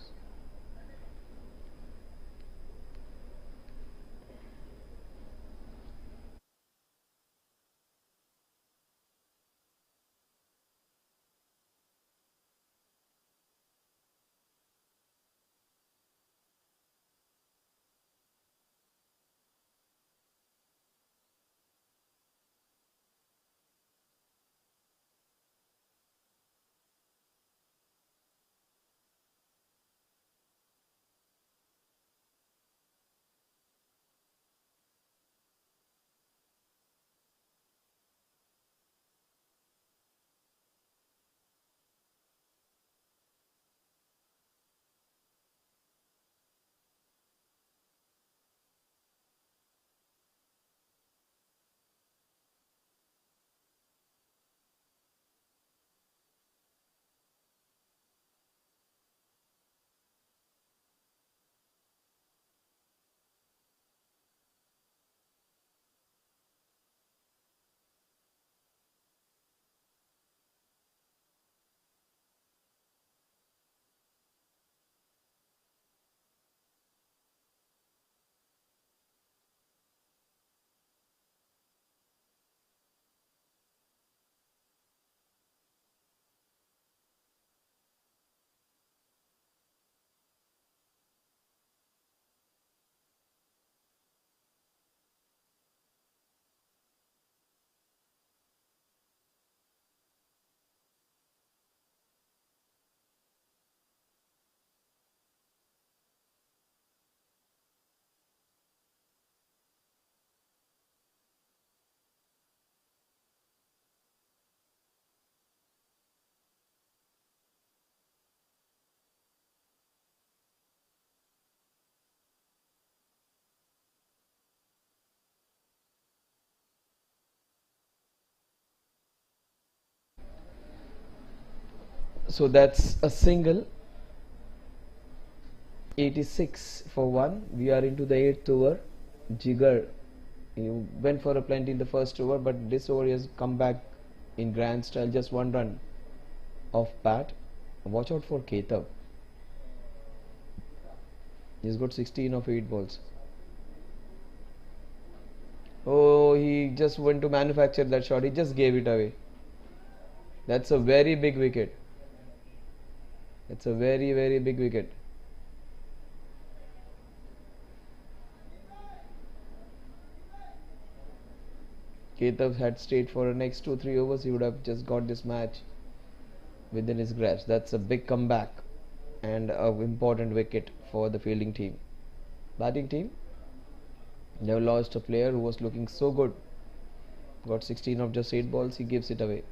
S4: So that's a single. 86 for 1. We are into the 8th over. Jigar, you went for a plenty in the first over, but this over has come back in grand style. Just 1 run off bat. Watch out for Ketav. He's got 16 of 8 balls. Oh, he just went to manufacture that shot. He just gave it away. That's a very big wicket. It's a very, very big wicket. Ketav had stayed for the next 2-3 overs, he would have just got this match within his grasp. That's a big comeback. and an important wicket for the fielding team. Batting team, they have lost a player who was looking so good. Got 16 of just 8 balls, he gives it away.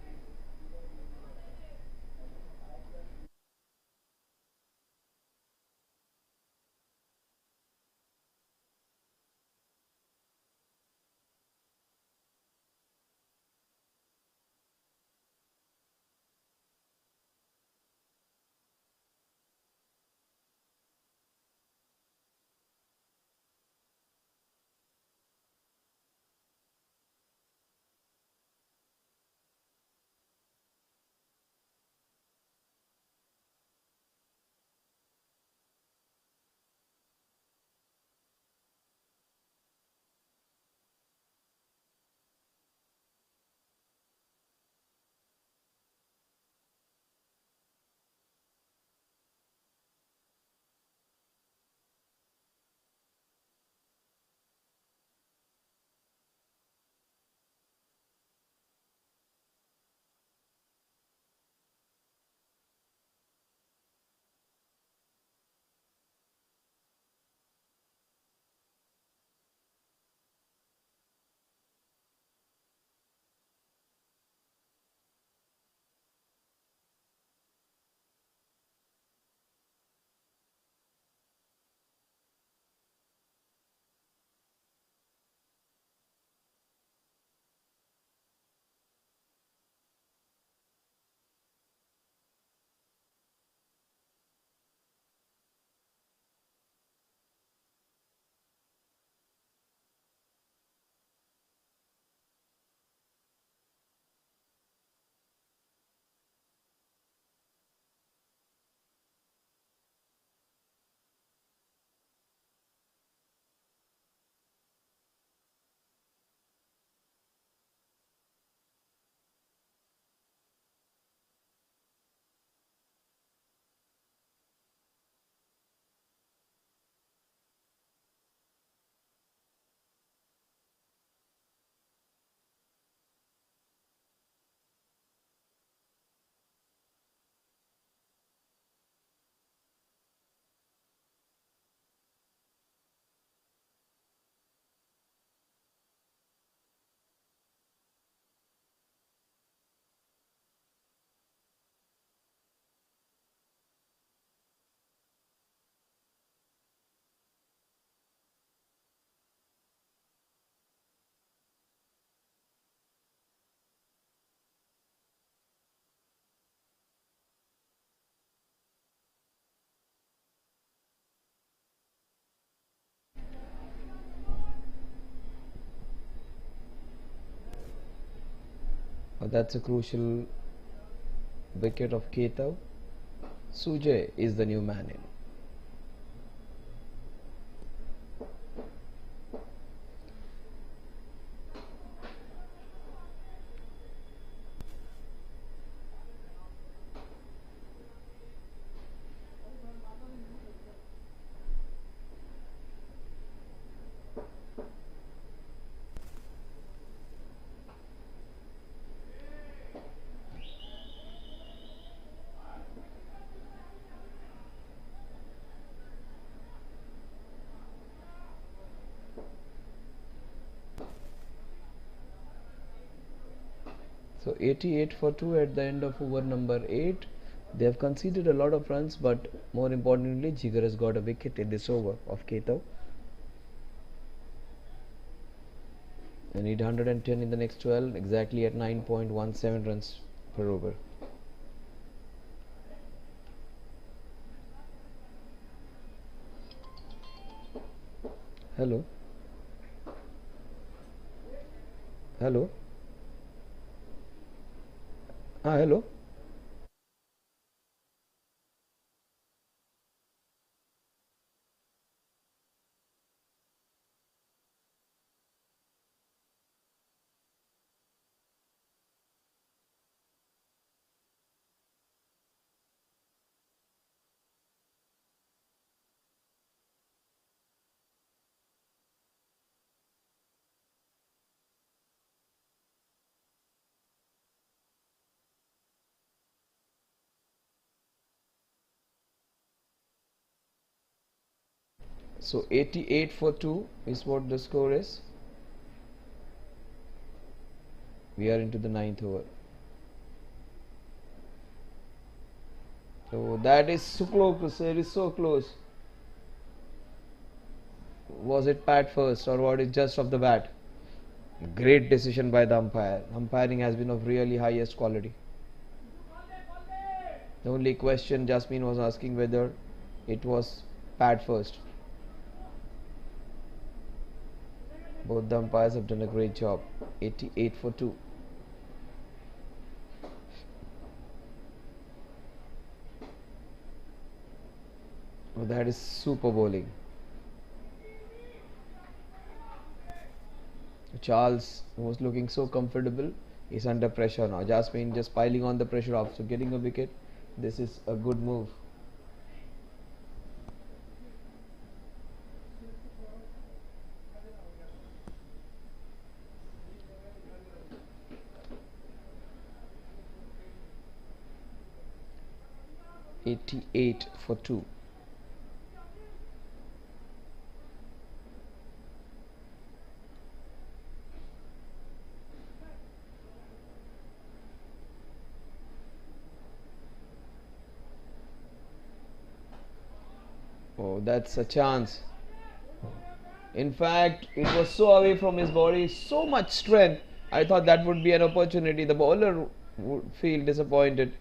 S4: That's a crucial wicket of Ketav. Sujay is the new man in. So 88 for 2 at the end of over number 8. They have conceded a lot of runs, but more importantly, Jigar has got a wicket in this over of Ketav. They need 110 in the next 12, exactly at 9.17 runs per over. Hello. Hello. Hello. So 88 for 2 is what the score is. We are into the 9th over. So that is so close. It is so close. Was it pat first or what is just off the bat? Great decision by the umpire. Umpiring has been of really highest quality. The only question Jasmine was asking whether it was pat first. Both the umpires have done a great job. 88 for 2. Oh, that is super bowling. Charles, who was looking so comfortable, is under pressure now. Jasmine just piling on the pressure after getting a wicket. This is a good move. $88 for 2. Oh, that's a chance. In fact, it was so away from his body, so much strength. I thought that would be an opportunity. The bowler would feel disappointed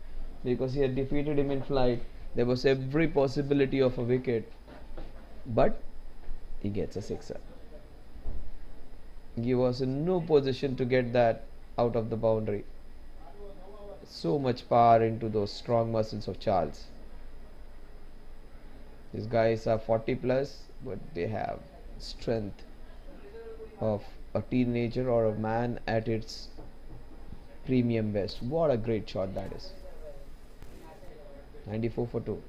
S4: because he had defeated him in flight. There was every possibility of a wicket, but he gets a sixer. He was in no position to get that out of the boundary. So much power into those strong muscles of Charles. These guys are 40 plus, but they have strength of a teenager or a man at its premium best. What a great shot that is. 94 for 2.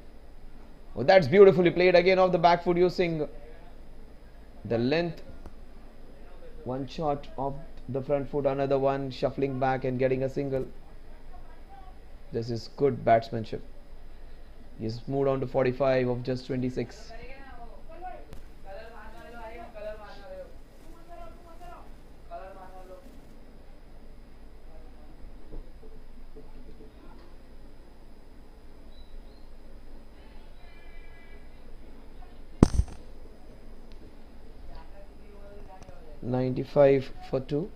S4: Oh, that's beautifully played again off the back foot using the length. One shot of the front foot, another one shuffling back and getting a single. This is good batsmanship. He's moved on to 45 of just 26. $95 for 2.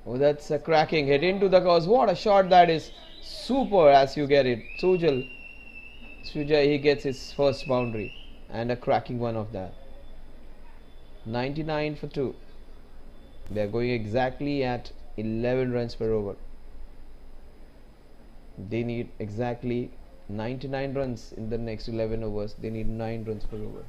S4: Oh, that's a cracking hit into the cause. What a shot that is. Super as you get it. Sujay, he gets his first boundary. And a cracking one of that. 99 for 2. They are going exactly at 11 runs per over. They need exactly 99 runs in the next 11 overs. They need 9 runs per over.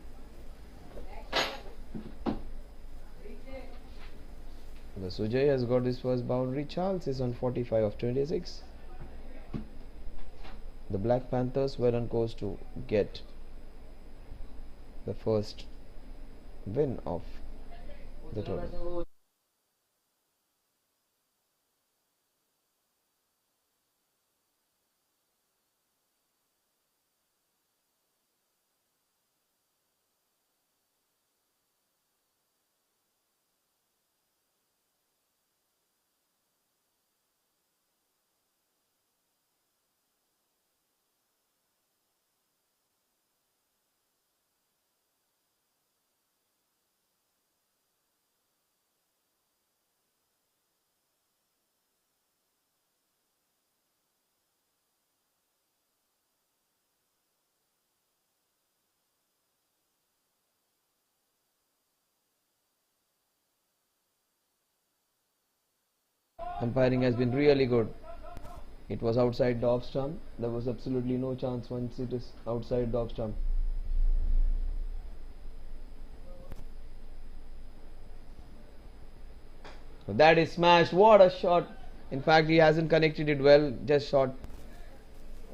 S4: The Sujay has got his first boundary. Charles is on 45 of 26. The Black Panthers were on course to get the first win of the tournament. Umpiring has been really good. It was outside the off stump. There was absolutely no chance once it is outside the off stump. So that is smashed. What a shot! In fact, he hasn't connected it well. Just shot.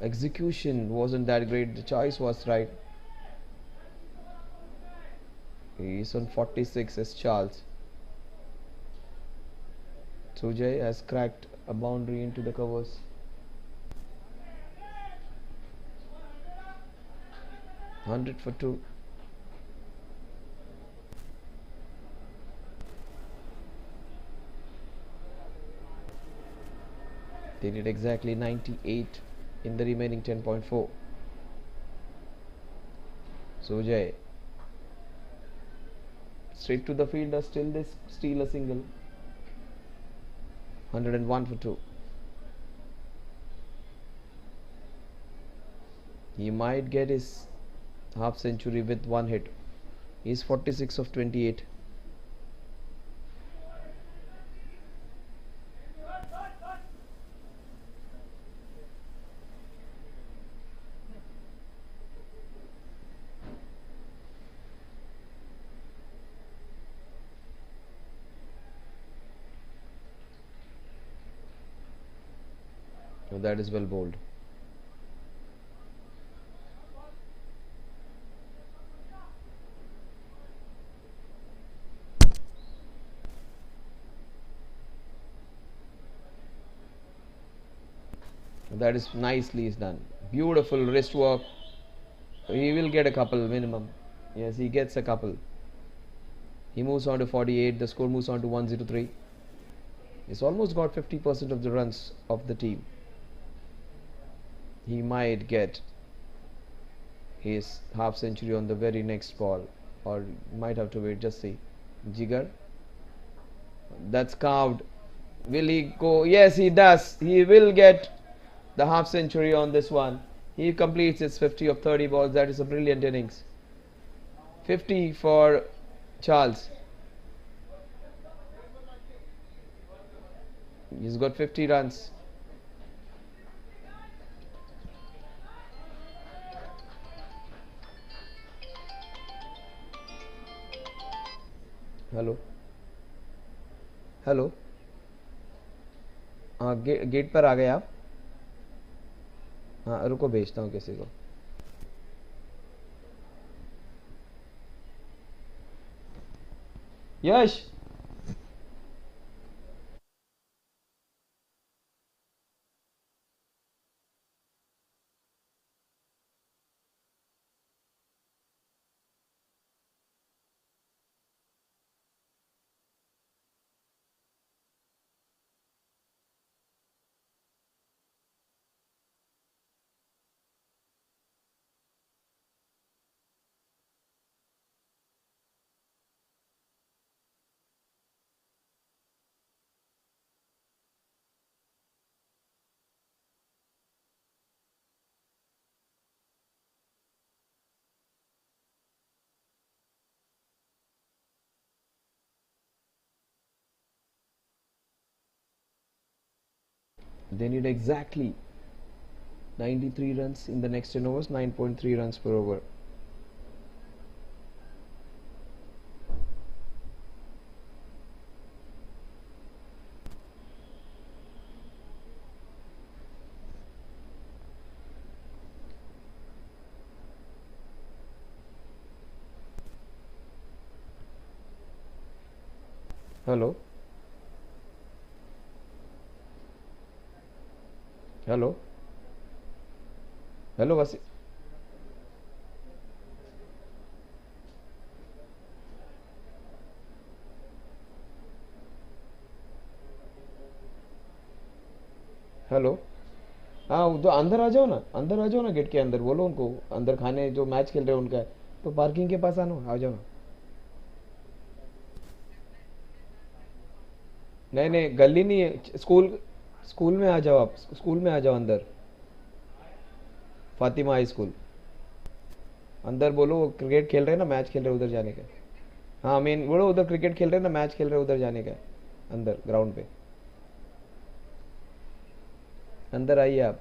S4: Execution wasn't that great. The choice was right. He is on 46 as Charles. Sujay has cracked a boundary into the covers. Hundred for 2. They did exactly 98 in the remaining 10.4. Sujay straight to the fielder. Still they steal a single. 101 for 2. He might get his half century with one hit. He's 46 of 28. So that is well bowled. That is nicely done. Beautiful wrist work. He will get a couple minimum. Yes, he gets a couple. He moves on to 48. The score moves on to 103. He's almost got 50% of the runs of the team. He might get his half century on the very next ball, or might have to wait. Just see. Jigar. That's carved. Will he go? Yes, he does. He will get the half century on this one. He completes his 50 of 30 balls. That is a brilliant innings. 50 for Charles. He's got 50 runs. Hello hello हाँ gate पर आ गए आप हाँ रुको भेजता हूँ किसी को यश They need exactly 93 runs in the next 10 overs, 9.3 runs per over. Hello. Hello. Hello, Vasi. Hello हाँ तो अंदर आ जाओ ना अंदर आ जाओ ना गेट के अंदर बोलो उनको अंदर खाने जो मैच खेल रहे हैं उनका है तो पार्किंग के पास आना आ जाओ ना नहीं नहीं गली नहीं है स्कूल स्कूल में आ जाओ आप स्कूल में आ जाओ अंदर फातिमा हाई स्कूल अंदर बोलो वो क्रिकेट खेल रहे हैं ना मैच खेल रहे हैं उधर जाने का हाँ मेन बोलो उधर क्रिकेट खेल रहे हैं ना मैच खेल रहे हैं उधर जाने का अंदर ग्राउंड पे अंदर आइए आप.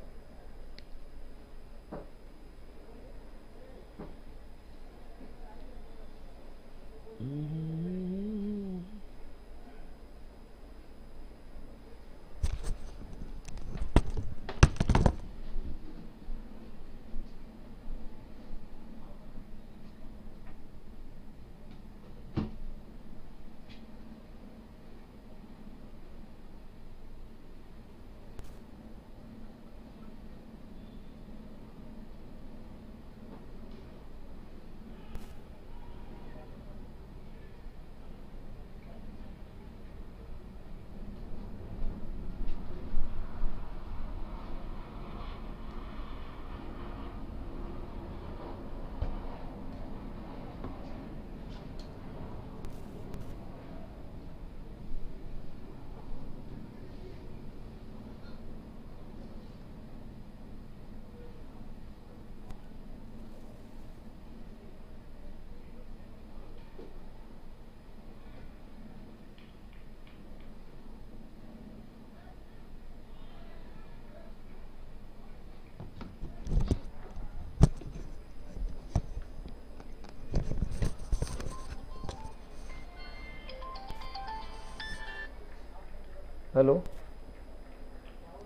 S4: हेलो.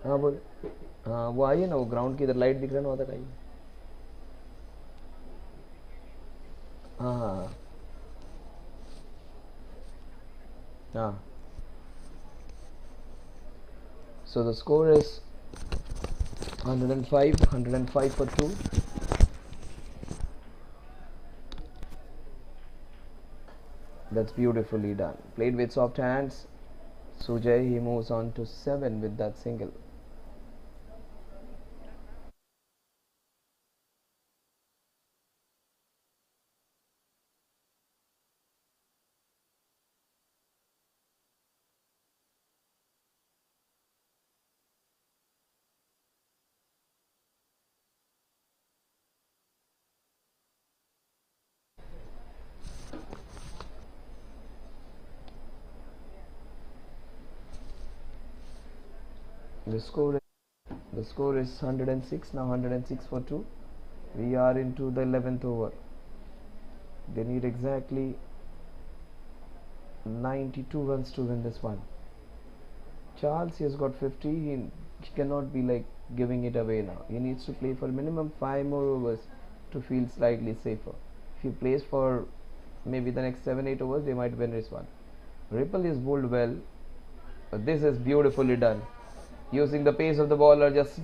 S4: हाँ बोल. हाँ वो आइए ना, वो ग्राउंड की इधर लाइट दिख रहा है ना, उधर आइए. हाँ हाँ हाँ हाँ. So the score is 105 for 2. That's beautifully done. Played with soft hands. Sujay, he moves on to 7 with that single. The score is 106 now. 106 for 2. We are into the 11th over. They need exactly 92 runs to win this one. Charles, he has got 50. He cannot be like giving it away now. He needs to play for minimum 5 more overs to feel slightly safer. If he plays for maybe the next 7-8 overs, they might win this one. Ripple is bowled well. This is beautifully done. Using the pace of the bowler, just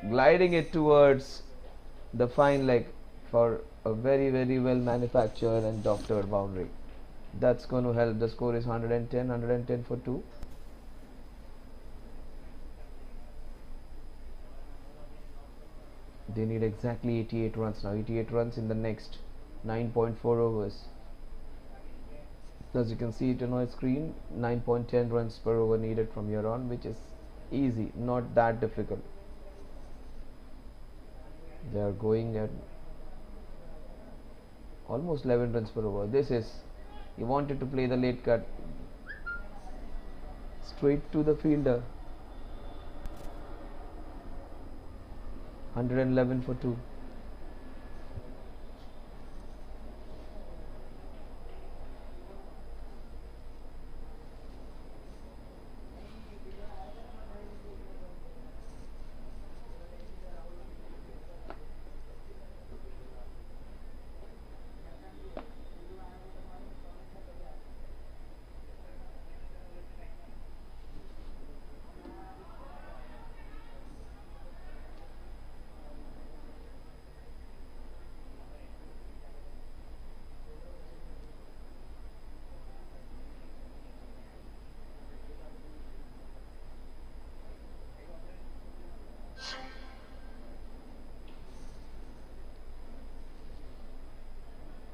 S4: gliding it towards the fine leg for a very well manufactured and doctored boundary. That's going to help. The score is 110 for 2. They need exactly 88 runs now. 88 runs in the next 9.4 overs. As you can see it on our screen, 9.10 runs per over needed from here on, which is easy, not that difficult. They are going at almost 11 runs per over. This is, he wanted to play the late cut straight to the fielder. 111 for 2.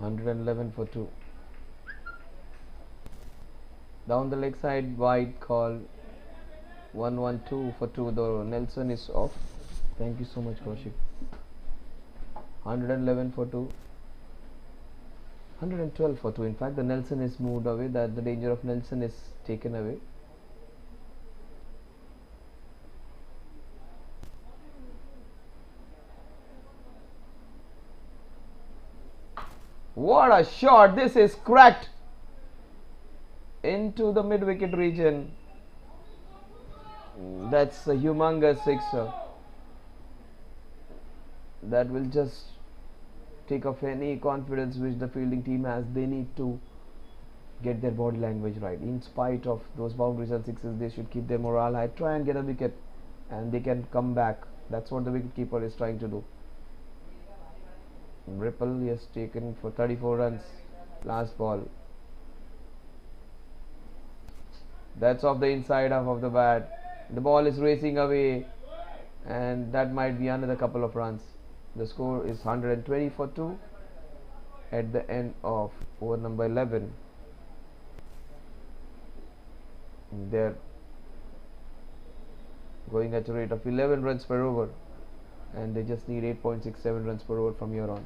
S4: $111 for 2. Down the leg side, wide call. 112 for 2, though Nelson is off. Thank you so much, Kaushik. 111 for 2. 112 for 2. In fact, the Nelson is moved away. That the danger of Nelson is taken away. What a shot! This is cracked into the mid wicket region. That's a humongous sixer. That will just take off any confidence which the fielding team has. They need to get their body language right. In spite of those boundaries and sixes, they should keep their morale high, try and get a wicket, and they can come back. That's what the wicket keeper is trying to do. Ripple, he has taken for 34 runs last ball. That's off the inside half of the bat. The ball is racing away, and that might be another couple of runs. The score is 120 for 2 at the end of over number 11. They're going at a rate of 11 runs per over, and they just need 8.67 runs per over from here on.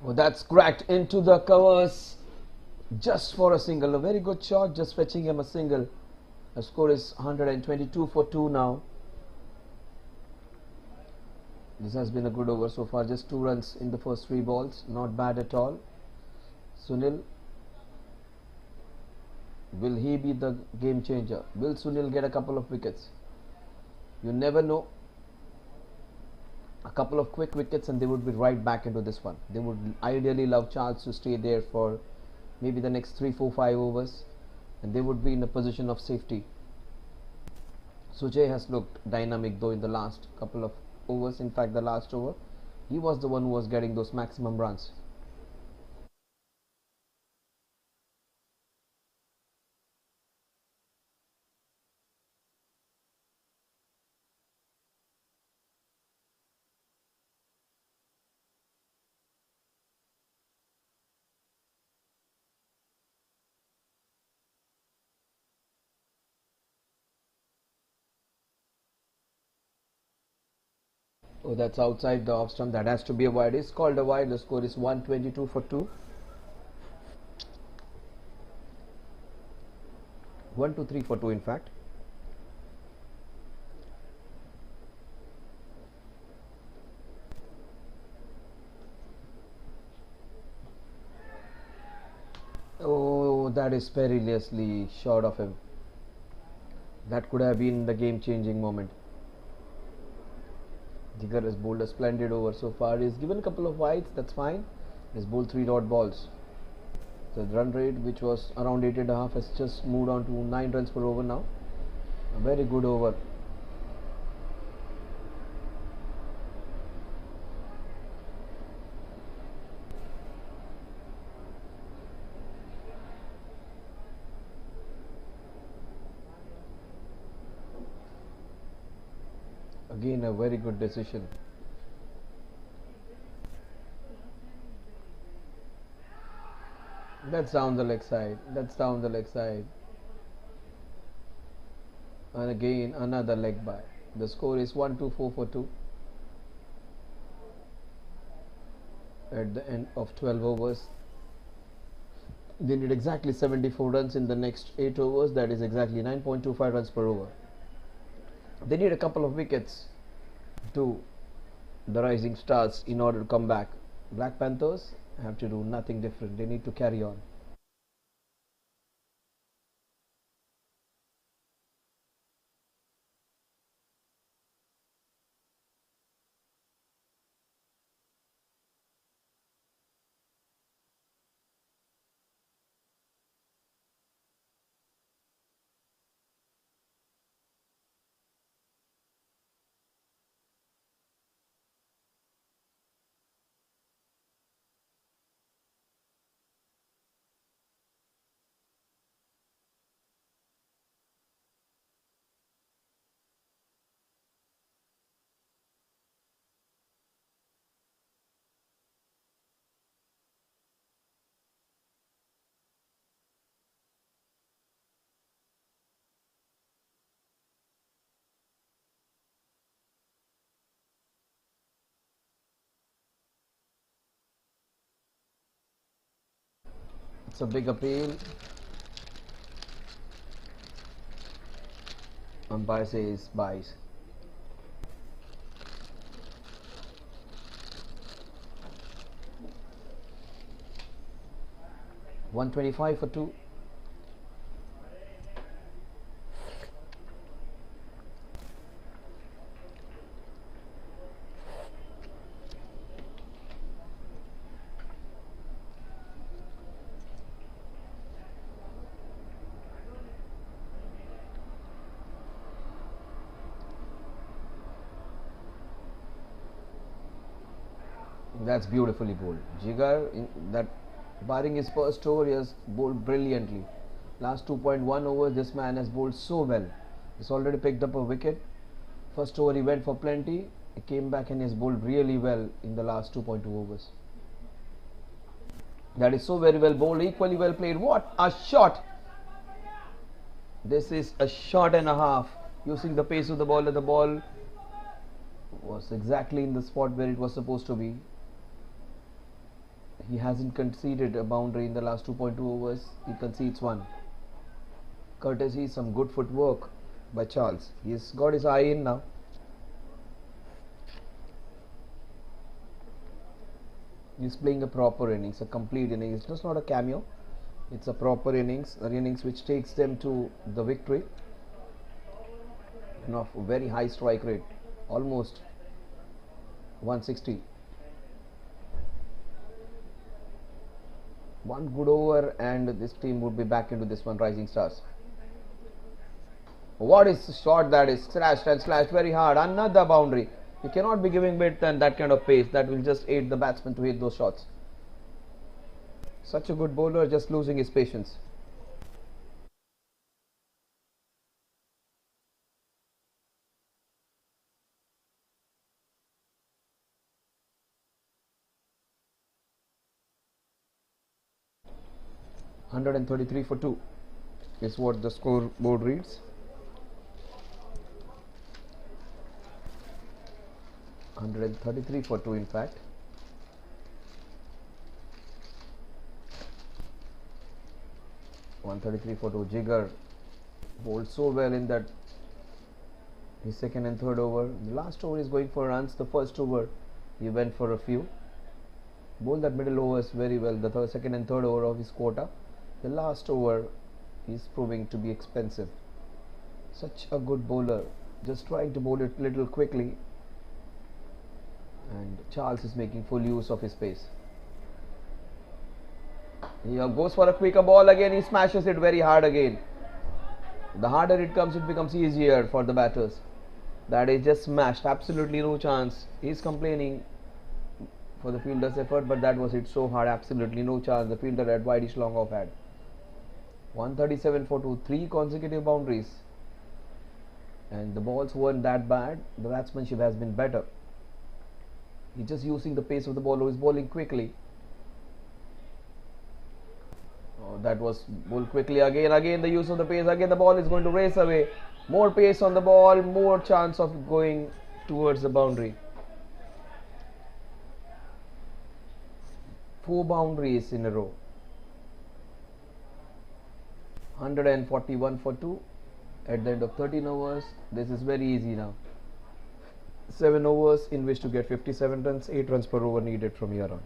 S4: Oh, that's cracked into the covers just for a single. A very good shot, just fetching him a single. The score is 122 for 2 now. This has been a good over so far. Just 2 runs in the first 3 balls. Not bad at all. Sunil. Will he be the game changer? Will Sunil get a couple of wickets? You never know. A couple of quick wickets and they would be right back into this one. They would ideally love Charles to stay there for maybe the next 3, 4, 5 overs, and they would be in a position of safety. Sujay has looked dynamic though in the last couple of overs. In fact, the last over, he was the one who was getting those maximum runs. Oh, that's outside the off stump. That has to be a wide. It's called a wide. The score is 122 for 2. 1, 2, 3 for 2 in fact. Oh, that is perilously short of him. That could have been the game-changing moment. Jigar has bowled a splendid over so far. He's given a couple of wides, that's fine. He's bowled 3 dot balls. The run rate, which was around 8.5, has just moved on to 9 runs per over now. A very good over. Again, a very good decision. That's down the leg side. That's down the leg side. And again, another leg by. The score is 124 for 2. At the end of 12 overs. They need exactly 74 runs in the next 8 overs. That is exactly 9.25 runs per over. They need a couple of wickets to the Rising Stars in order to come back. Black Panthers have to do nothing different. They need to carry on. It's a big appeal. Umpire says buys. $125 for 2. That's beautifully bowled. Jigar, that barring his first over, he has bowled brilliantly. Last 2.1 overs, this man has bowled so well. He's already picked up a wicket. First over, he went for plenty. He came back and he has bowled really well in the last 2.2 overs. That is so very well bowled, equally well played. What a shot! This is a shot and a half. Using the pace of the ball, and the ball was exactly in the spot where it was supposed to be. He hasn't conceded a boundary in the last 2.2 overs. He concedes one. Courtesy some good footwork by Charles. He's got his eye in now. He's playing a proper innings, a complete innings. It's just not a cameo. It's a proper innings, an innings which takes them to the victory. And of a very high strike rate, almost 160. One good over and this team would be back into this one, Rising Stars. What is the shot that is slashed and slashed very hard. Another boundary. You cannot be giving width and that kind of pace. That will just aid the batsman to hit those shots. Such a good bowler, just losing his patience. $133 for 2 is what the scoreboard reads. 133 for 2 in fact. $133 for 2. Jigger bowled so well in that his second and third over. The last over is going for runs. The first over he went for a few. Bowled that middle overs very well. The second and third over of his quota. The last over is proving to be expensive. Such a good bowler. Just trying to bowl it little quickly. And Charles is making full use of his pace. He goes for a quicker ball again. He smashes it very hard again. The harder it comes, it becomes easier for the batters. That is just smashed. Absolutely no chance. He's complaining for the fielder's effort, but that was hit so hard. Absolutely no chance. The fielder at wideish long off had. 137 for 2. 3 consecutive boundaries. And the balls weren't that bad. The batsmanship has been better. He's just using the pace of the bowler who is bowling quickly. Oh, that was bowled quickly again. Again the use of the pace. Again the ball is going to race away. More pace on the ball. More chance of going towards the boundary. 4 boundaries in a row. 141 for 2 at the end of 13 overs. This is very easy now. 7 overs in which to get 57 runs, 8 runs per over needed from here on.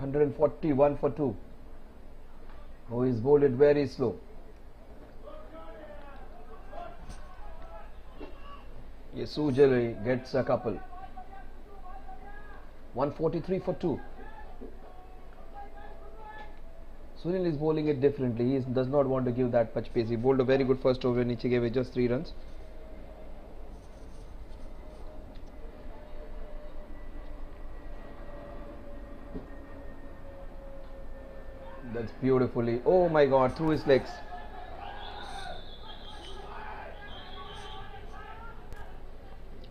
S4: $141 for 2. Oh, he's bowled it very slow. Yesujali gets a couple. 143 for 2. Sunil is bowling it differently. He does not want to give that much pace. He bowled a very good first over in which he gave away just 3 runs. That's beautifully. Oh my God, through his legs.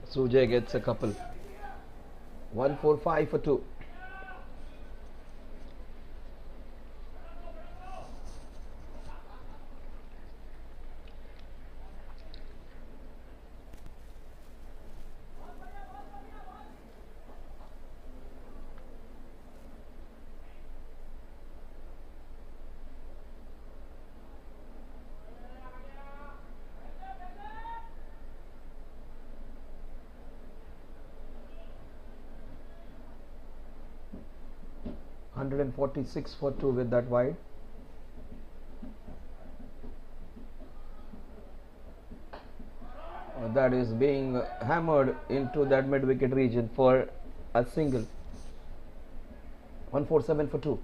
S4: Sujay gets a couple. 145 for 2. $146 for 2 with that wide. That is being hammered into that mid wicket region for a single. 147 for 2.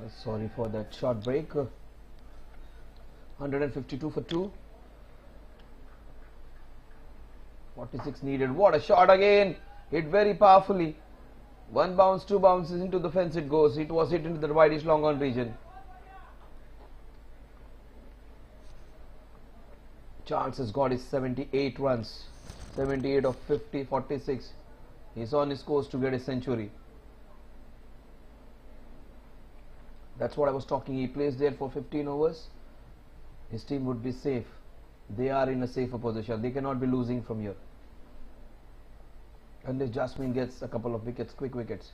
S4: Sorry for that short break. 152 for 2. 46 needed. What a shot again! Hit very powerfully. One bounce, two bounces into the fence it goes. It was hit into the whitish long on region. Charles has got his 78 runs. 78 of 50, 46. He's on his course to get a century. That's what I was talking. He plays there for 15 overs. His team would be safe. They are in a safer position. They cannot be losing from here. Unless Jasmine gets a couple of wickets, quick wickets.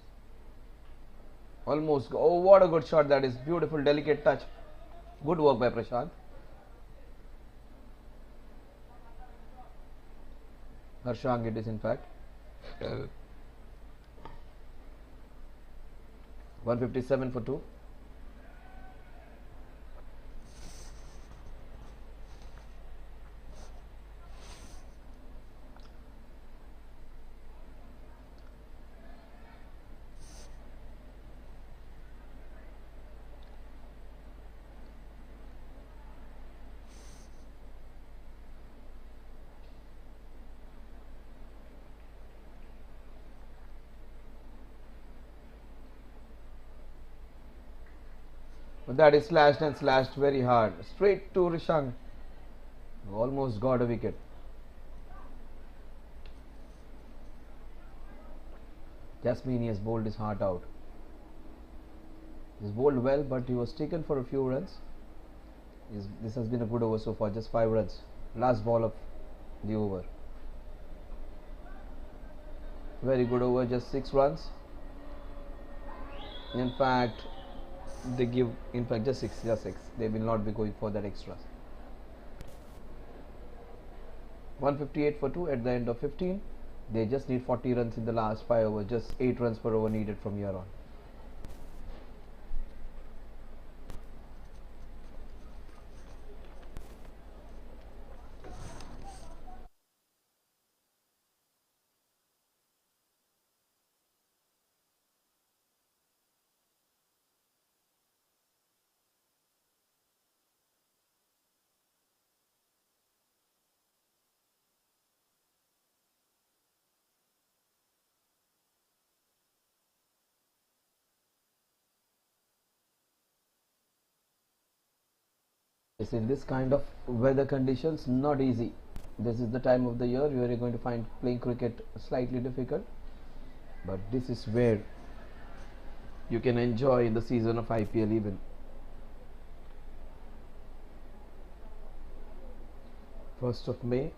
S4: Almost. Oh, what a good shot that is. Beautiful, delicate touch. Good work by Prashant. Harshang it is in fact. 157 for 2. But that is slashed and slashed very hard. Straight to Rishang. Almost got a wicket. Jasmine has bowled his heart out. He's bowled well, but he was taken for a few runs. This has been a good over so far, just 5 runs. Last ball of the over. Very good over, just 6 runs. In fact, they give just 6. They will not be going for that extra. 158 for 2 at the end of 15. They just need 40 runs in the last 5 overs. Just 8 runs per over needed from here on. In this kind of weather conditions, not easy. This is the time of the year where you're going to find playing cricket slightly difficult, but this is where you can enjoy the season of IPL even. First of May,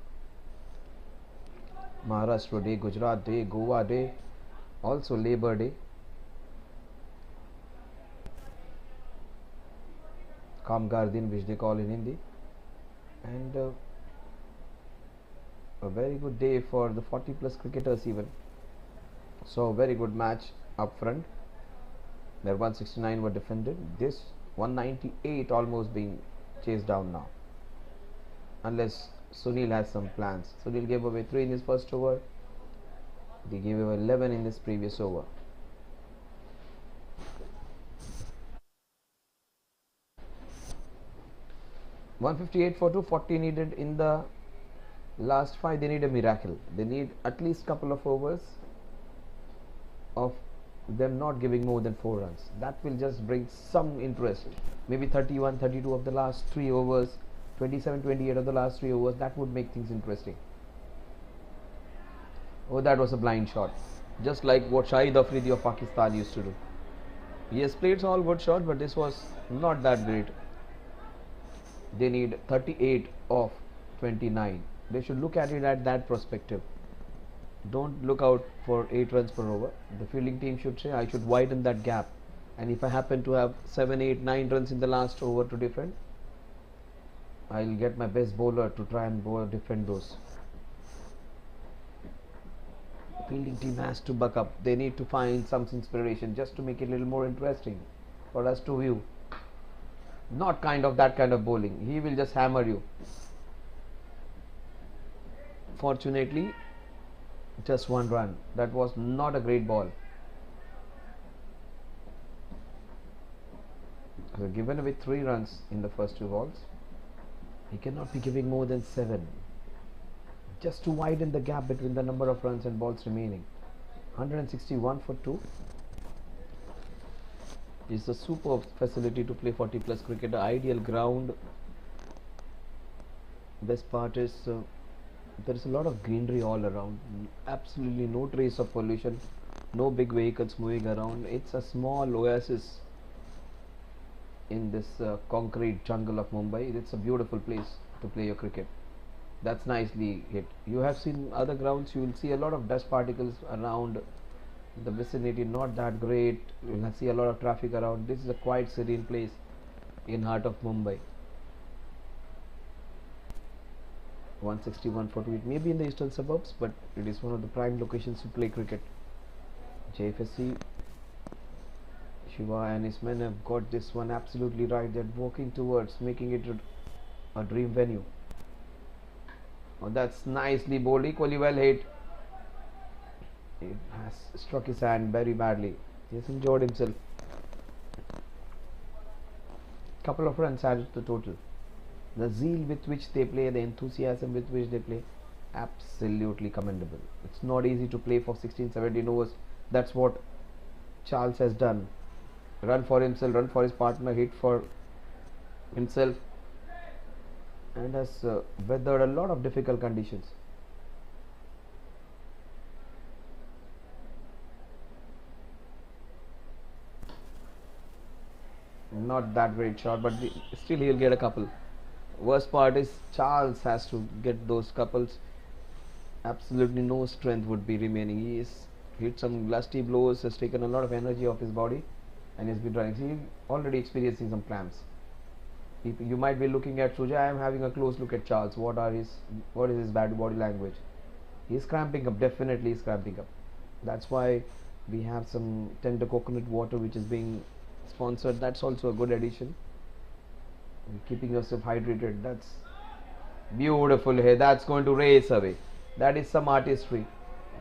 S4: Maharashtra Day, Gujarat Day, Goa Day, also Labour Day. Kamgar Din, which they call in Hindi, and a very good day for the 40 plus cricketers even. So very good match up front. Their 169 were defended. This 198 almost being chased down now, unless Sunil has some plans. Sunil gave away 3 in his first over. They gave away 11 in this previous over. .158 for 240 needed in the last 5. They need a miracle. They need at least couple of overs of them not giving more than 4 runs. That will just bring some interest. Maybe 31, 32 of the last 3 overs, 27, 28 of the last 3 overs. That would make things interesting. Oh, that was a blind shot. Just like what Shahid Afridi of Pakistan used to do. He has played all good shots, but this was not that great. They need 38 of 29. They should look at it at that perspective. Don't look out for 8 runs per over. The fielding team should say, I should widen that gap. And if I happen to have 7, 8, 9 runs in the last over to defend, I'll get my best bowler to try and defend those. The fielding team has to buck up. They need to find some inspiration just to make it a little more interesting for us to view. Not that kind of bowling. He will just hammer you. Fortunately, just 1 run. That was not a great ball. So given away 3 runs in the first 2 balls, he cannot be giving more than 7. Just to widen the gap between the number of runs and balls remaining. 161 for 2 is a superb facility to play 40 plus cricket. The ideal ground. Best part is there is a lot of greenery all around. Absolutely no trace of pollution, no big vehicles moving around. It's a small oasis in this concrete jungle of Mumbai. It's a beautiful place to play your cricket. That's nicely hit. You have seen other grounds, you will see a lot of dust particles around the vicinity, not that great. You will see a lot of traffic around. This is a quiet serene place in heart of Mumbai. 161 for 2. It may be in the eastern suburbs, but it is one of the prime locations to play cricket. JFSC, Shiva and his men have got this one absolutely right. They're working towards making it a dream venue. Oh, that's nicely bowled, equally well hit. It has struck his hand very badly. He has enjoyed himself. Couple of runs added to the total. The zeal with which they play, the enthusiasm with which they play, absolutely commendable. It's not easy to play for 16-17 overs. That's what Charles has done. Run for himself, run for his partner, hit for himself, and has weathered a lot of difficult conditions. Not that great shot, but still he'll get a couple. Worst part is Charles has to get those couples. Absolutely no strength would be remaining. He has hit some lusty blows, has taken a lot of energy off his body, and he's been running. He's already experiencing some cramps. You might be looking at Suja. I am having a close look at Charles. What is his bad body language? He's cramping up. Definitely, he's cramping up. That's why we have some tender coconut water which is being sponsored. That's also a good addition. And keeping yourself hydrated. That's beautiful. Hey, that's going to race away. That is some artistry.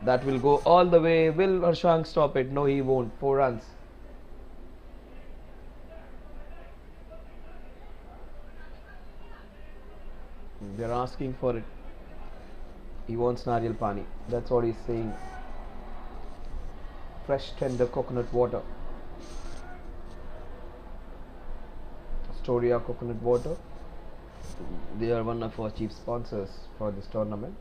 S4: That will go all the way. Will Harshang stop it? No, he won't. 4 runs. They're asking for it. He wants Nariyal Pani. That's what he's saying. Fresh tender coconut water. Astoria coconut water. They are one of our chief sponsors for this tournament.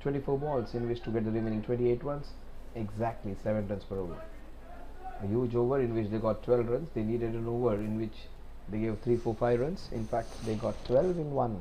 S4: "24 balls in which to get the remaining 28 runs, exactly 7 runs per over. A huge over in which they got 12 runs. They needed an over in which they gave 3, 4, 5 runs. In fact, they got 12 in 1.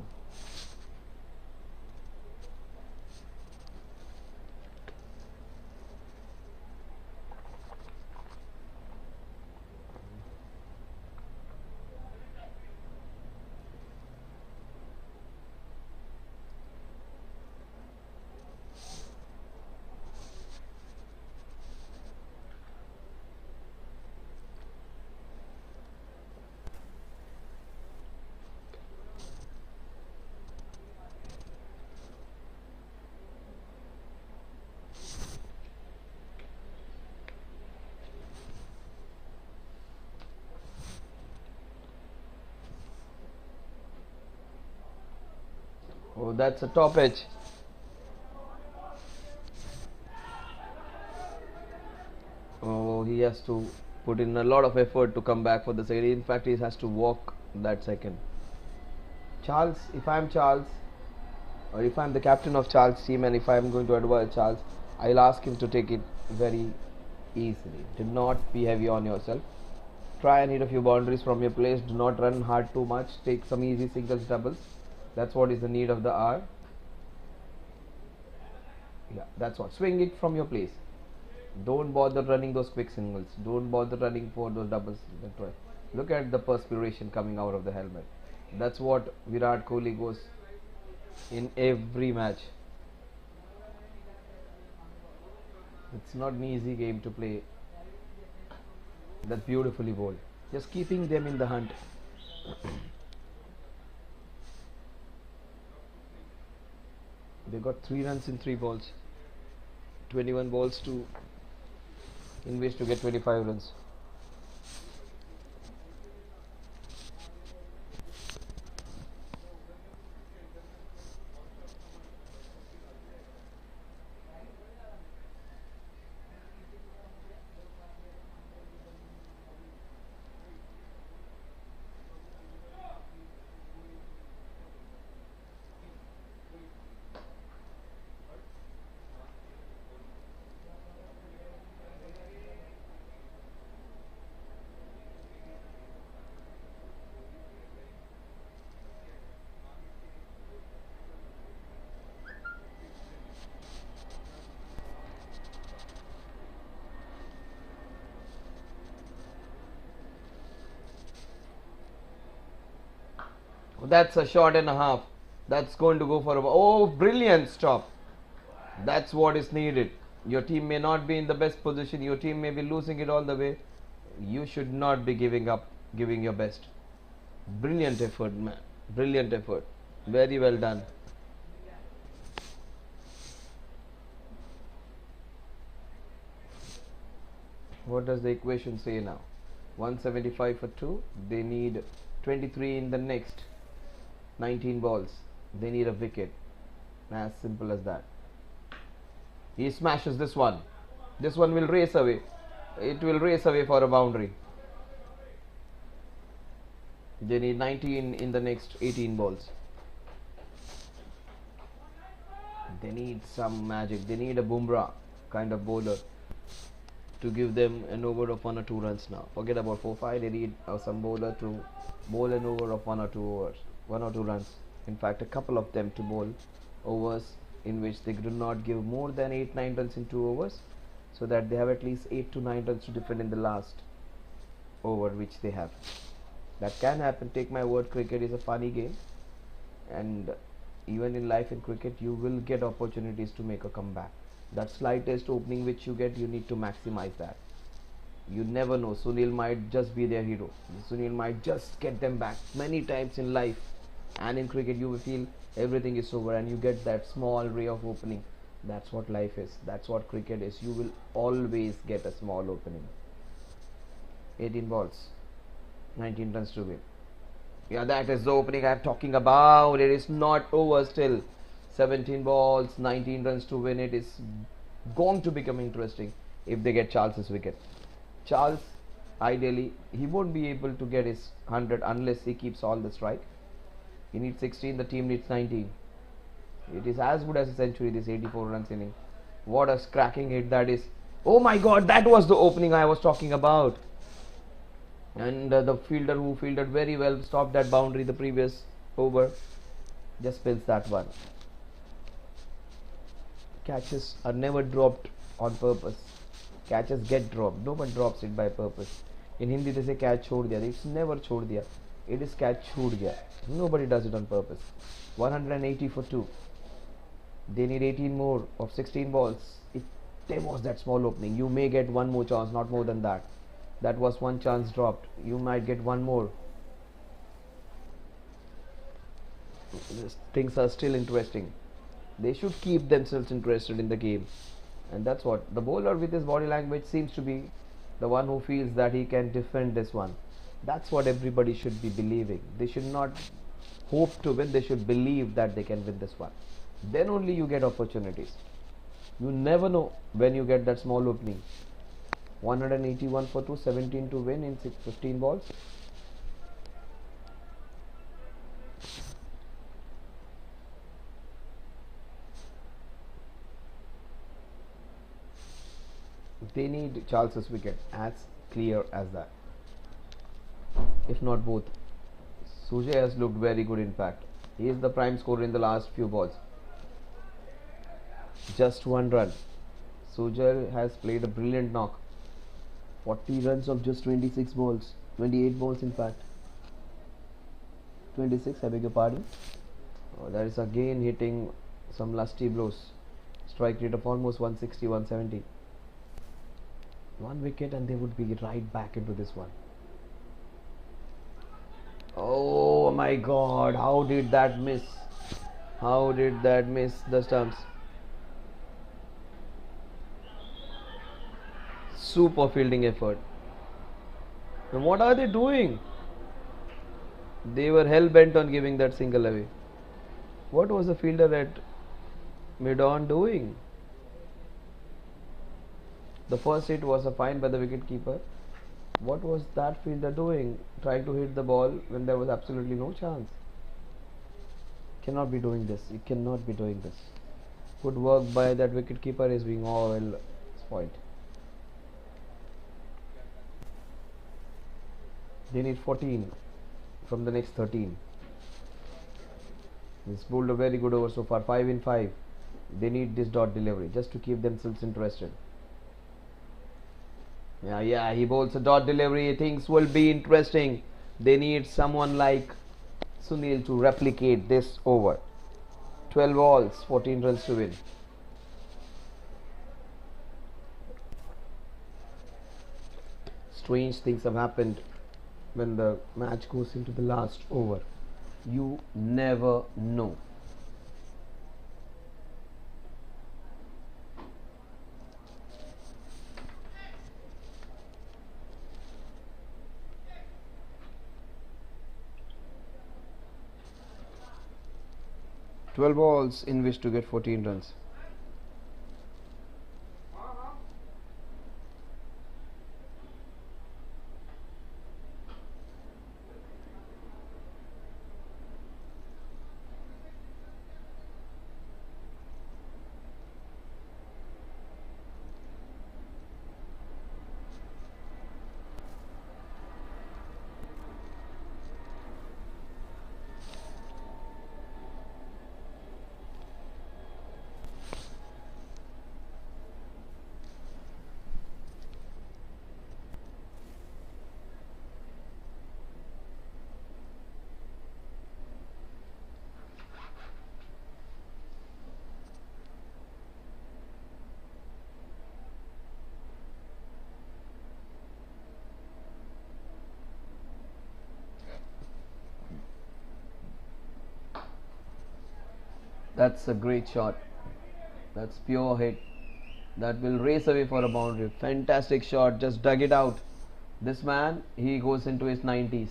S4: Oh, that's a top edge. Oh, he has to put in a lot of effort to come back for the second. In fact, he has to walk that second. Charles, if I'm Charles, or if I'm the captain of Charles' team, and if I'm going to advise Charles, I'll ask him to take it very easily. Do not be heavy on yourself. Try and hit a few boundaries from your place. Do not run hard too much. Take some easy singles, doubles. That's what is the need of the hour. Yeah, that's what. Swing it from your place. Don't bother running those quick singles. Don't bother running for those doubles. Look at the perspiration coming out of the helmet. That's what Virat Kohli goes in every match. It's not an easy game to play. That's beautifully bowled. Just keeping them in the hunt. They got 3 runs in 3 balls. 21 balls to in which to get 25 runs. That's a shot and a half. That's going to go for a... Oh, brilliant stop. That's what is needed. Your team may not be in the best position. Your team may be losing it all the way. You should not be giving up, giving your best. Brilliant effort, man. Brilliant effort. Very well done. What does the equation say now? 175 for 2. They need 23 in the next 19 balls. They need a wicket. As simple as that. He smashes this one. This one will race away. It will race away for a boundary. They need 19 in the next 18 balls. They need some magic. They need a Bumrah kind of bowler to give them an over of 1 or 2 runs now. Forget about 4-5. They need some bowler to bowl an over of 1 or 2 overs, 1 or 2 runs. In fact, a couple of them to bowl overs in which they do not give more than 8-9 runs in 2 overs, so that they have at least 8 to 9 runs to defend in the last over which they have. That can happen. Take my word, cricket is a funny game, and even in life in cricket you will get opportunities to make a comeback. That slightest opening which you get, you need to maximize that. You never know, Sunil might just be their hero. Sunil might just get them back. Many times in life and in cricket you will feel everything is over and you get that small ray of opening. That's what life is. That's what cricket is. You will always get a small opening. 18 balls, 19 runs to win. Yeah, that is the opening I am talking about. It is not over still. 17 balls, 19 runs to win. It is going to become interesting if they get Charles's wicket. Charles, ideally, he won't be able to get his 100 unless he keeps all the strike. He needs 16, the team needs 19. It is as good as a century, this 84 runs inning. What a cracking hit that is. Oh my god, that was the opening I was talking about. And the fielder who fielded very well stopped that boundary the previous over. Just spills that one. Catches are never dropped on purpose. Catches get dropped. No one drops it by purpose. In Hindi they say catch chhod diya. It's never chhod diya. It is catch chhod diya. Nobody does it on purpose. 180 for 2. They need 18 more of 16 balls. If there was that small opening, you may get one more chance, not more than that. That was one chance dropped. You might get one more. Things are still interesting. They should keep themselves interested in the game, and that's what the bowler with his body language seems to be the one who feels that he can defend this one. That's what everybody should be believing. They should not hope to win, they should believe that they can win this one. Then only you get opportunities. You never know when you get that small opening. 181 for 2, 17 to win in 15 balls. They need Charles's wicket, as clear as that. If not both. Sujay has looked very good, in fact. He is the prime scorer in the last few balls. Just 1 run. Sujay has played a brilliant knock. 40 runs of just 26 balls. 28 balls in fact. 26, I beg your pardon. Oh, that is again hitting some lusty blows. Strike rate of almost 160, 170. 1 wicket and they would be right back into this one. Oh my god, how did that miss? How did that miss the stumps? Super fielding effort. And what are they doing? They were hell bent on giving that single away. What was the fielder at mid-on doing? The first hit was a fine by the wicket keeper. What was that fielder doing? Trying to hit the ball when there was absolutely no chance. Cannot be doing this. You cannot be doing this. Good work by that wicket keeper is being all spoiled. They need 14 from the next 13. He's bowled a very good over so far, 5 in 5. They need this dot delivery just to keep themselves interested. Yeah, he bowls a dot delivery. Things will be interesting. They need someone like Sunil to replicate this over. 12 balls, 14 runs to win. Strange things have happened when the match goes into the last over. You never know. Twelve balls in which to get 14 runs. That's a great shot. That's pure hit. That will race away for a boundary. Fantastic shot. Just dug it out. This man, he goes into his 90s.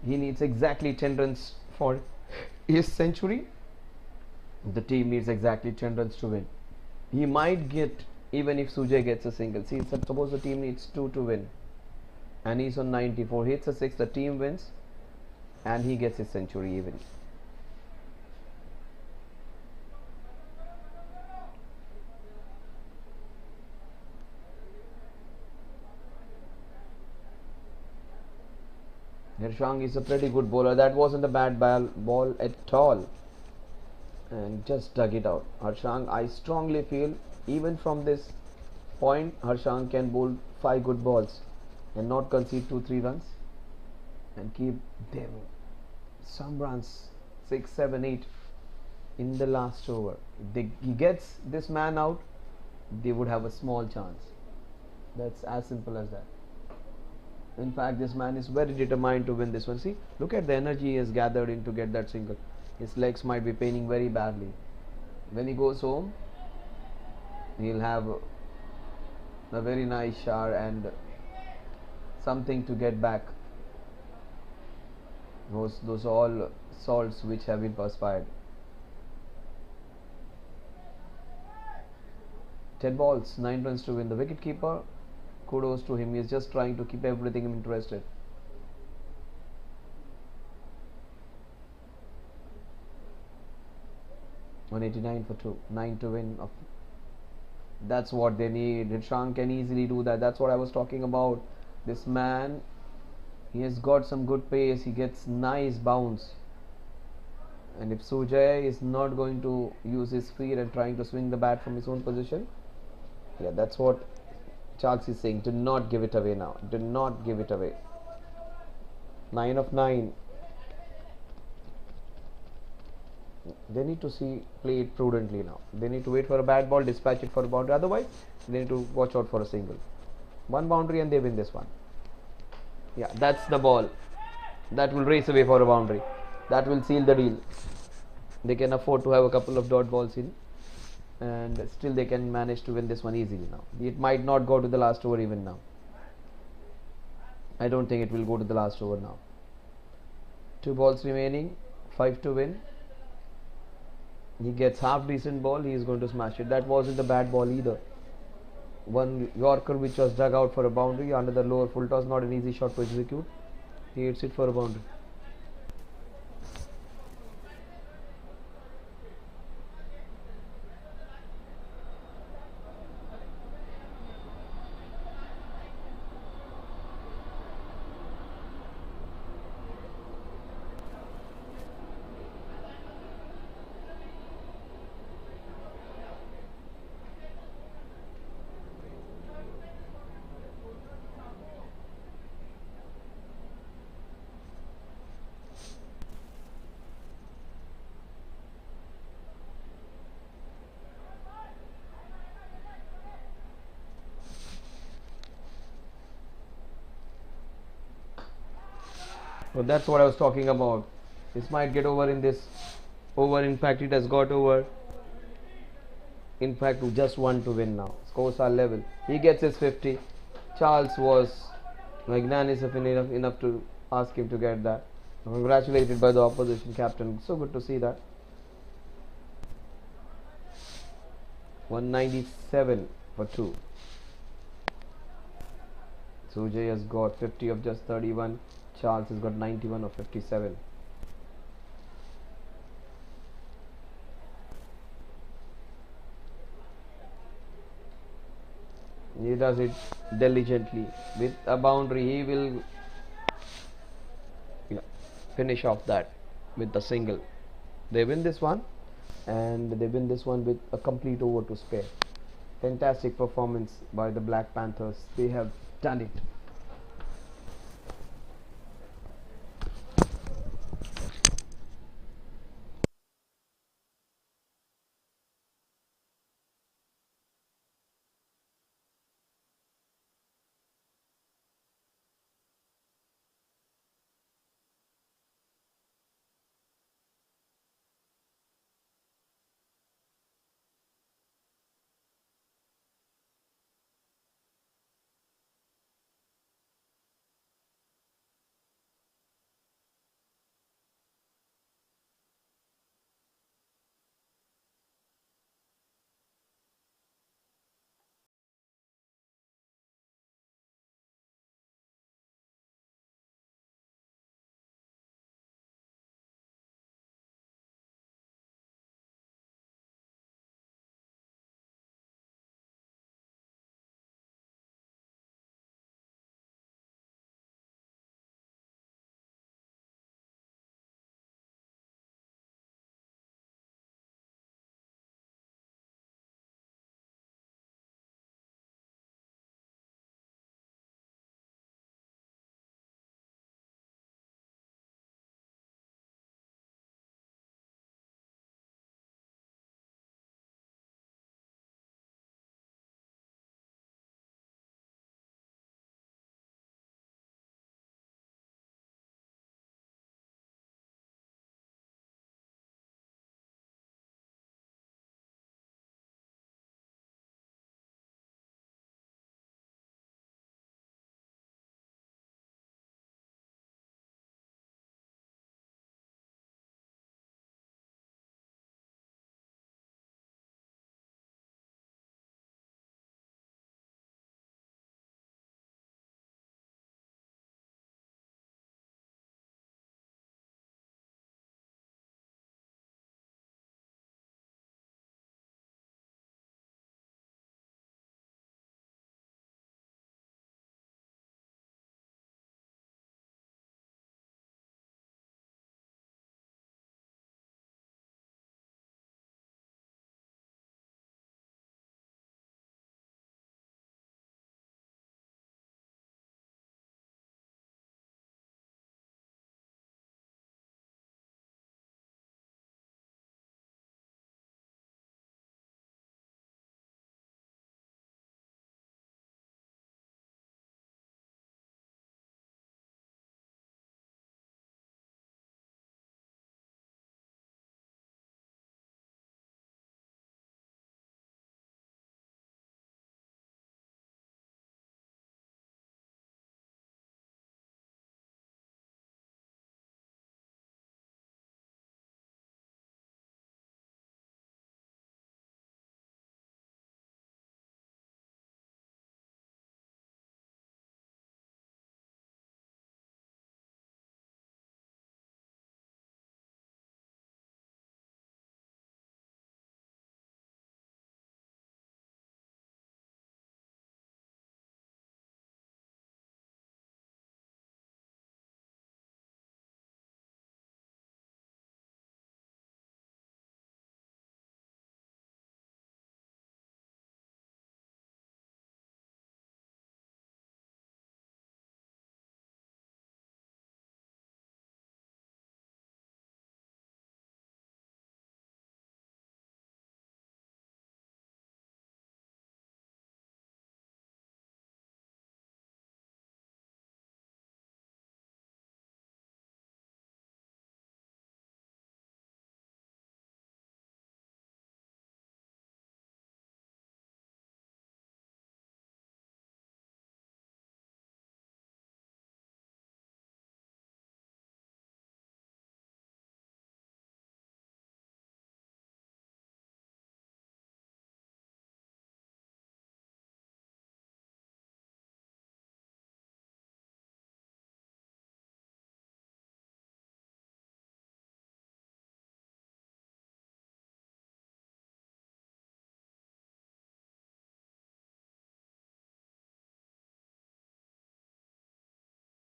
S4: He needs exactly 10 runs for his century. The team needs exactly 10 runs to win. He might get, even if Sujay gets a single. See, suppose the team needs 2 to win. And he's on 94. Hits a 6, the team wins. And he gets his century even. Harshang is a pretty good bowler. That wasn't a bad ball at all. And just dug it out. Harshang, I strongly feel, even from this point, Harshang can bowl 5 good balls and not concede 2-3 runs and keep them some runs, 6, 7, 8 in the last over. If he gets this man out, they would have a small chance. That's as simple as that. In fact, this man is very determined to win this one. See, look at the energy he has gathered in to get that single. His legs might be paining very badly. When he goes home, he'll have a very nice shower and something to get back those all salts which have been perspired. 10 balls, 9 runs to win. The wicket keeper, kudos to him. He is just trying to keep everything interested. $189 for 2, 9 to win. That's what they need. Harshang can easily do that. That's what I was talking about. This man, he has got some good pace. He gets nice bounce. And if Sujay is not going to use his feet and trying to swing the bat from his own position, yeah, that's what Charles is saying. Do not give it away now. Do not give it away. 9 of 9. They need to play it prudently now. They need to wait for a bad ball, dispatch it for a boundary. Otherwise, they need to watch out for a single. One boundary and they win this one. Yeah, that's the ball. That will race away for a boundary. That will seal the deal. They can afford to have a couple of dot balls in, and still they can manage to win this one easily now. It might not go to the last over even now. I don't think it will go to the last over now. 2 balls remaining, 5 to win. He gets half decent ball, he is going to smash it. That wasn't a bad ball either. One Yorker which was dug out for a boundary under the lower full toss, not an easy shot to execute. He hits it for a boundary. So that's what I was talking about. This might get over in this over. In fact, it has got over. In fact, we just want to win now. Scores are level. He gets his 50. Charles was magnanimous enough to ask him to get that. Congratulated by the opposition captain. So good to see that. 197 for 2. Sujay has got 50 of just 31. Charles has got 91 of 57. He does it diligently with a boundary. He will finish off that with the single. They win this one, and they win this one with a complete over to spare. Fantastic performance by the Black Panthers. They have done it.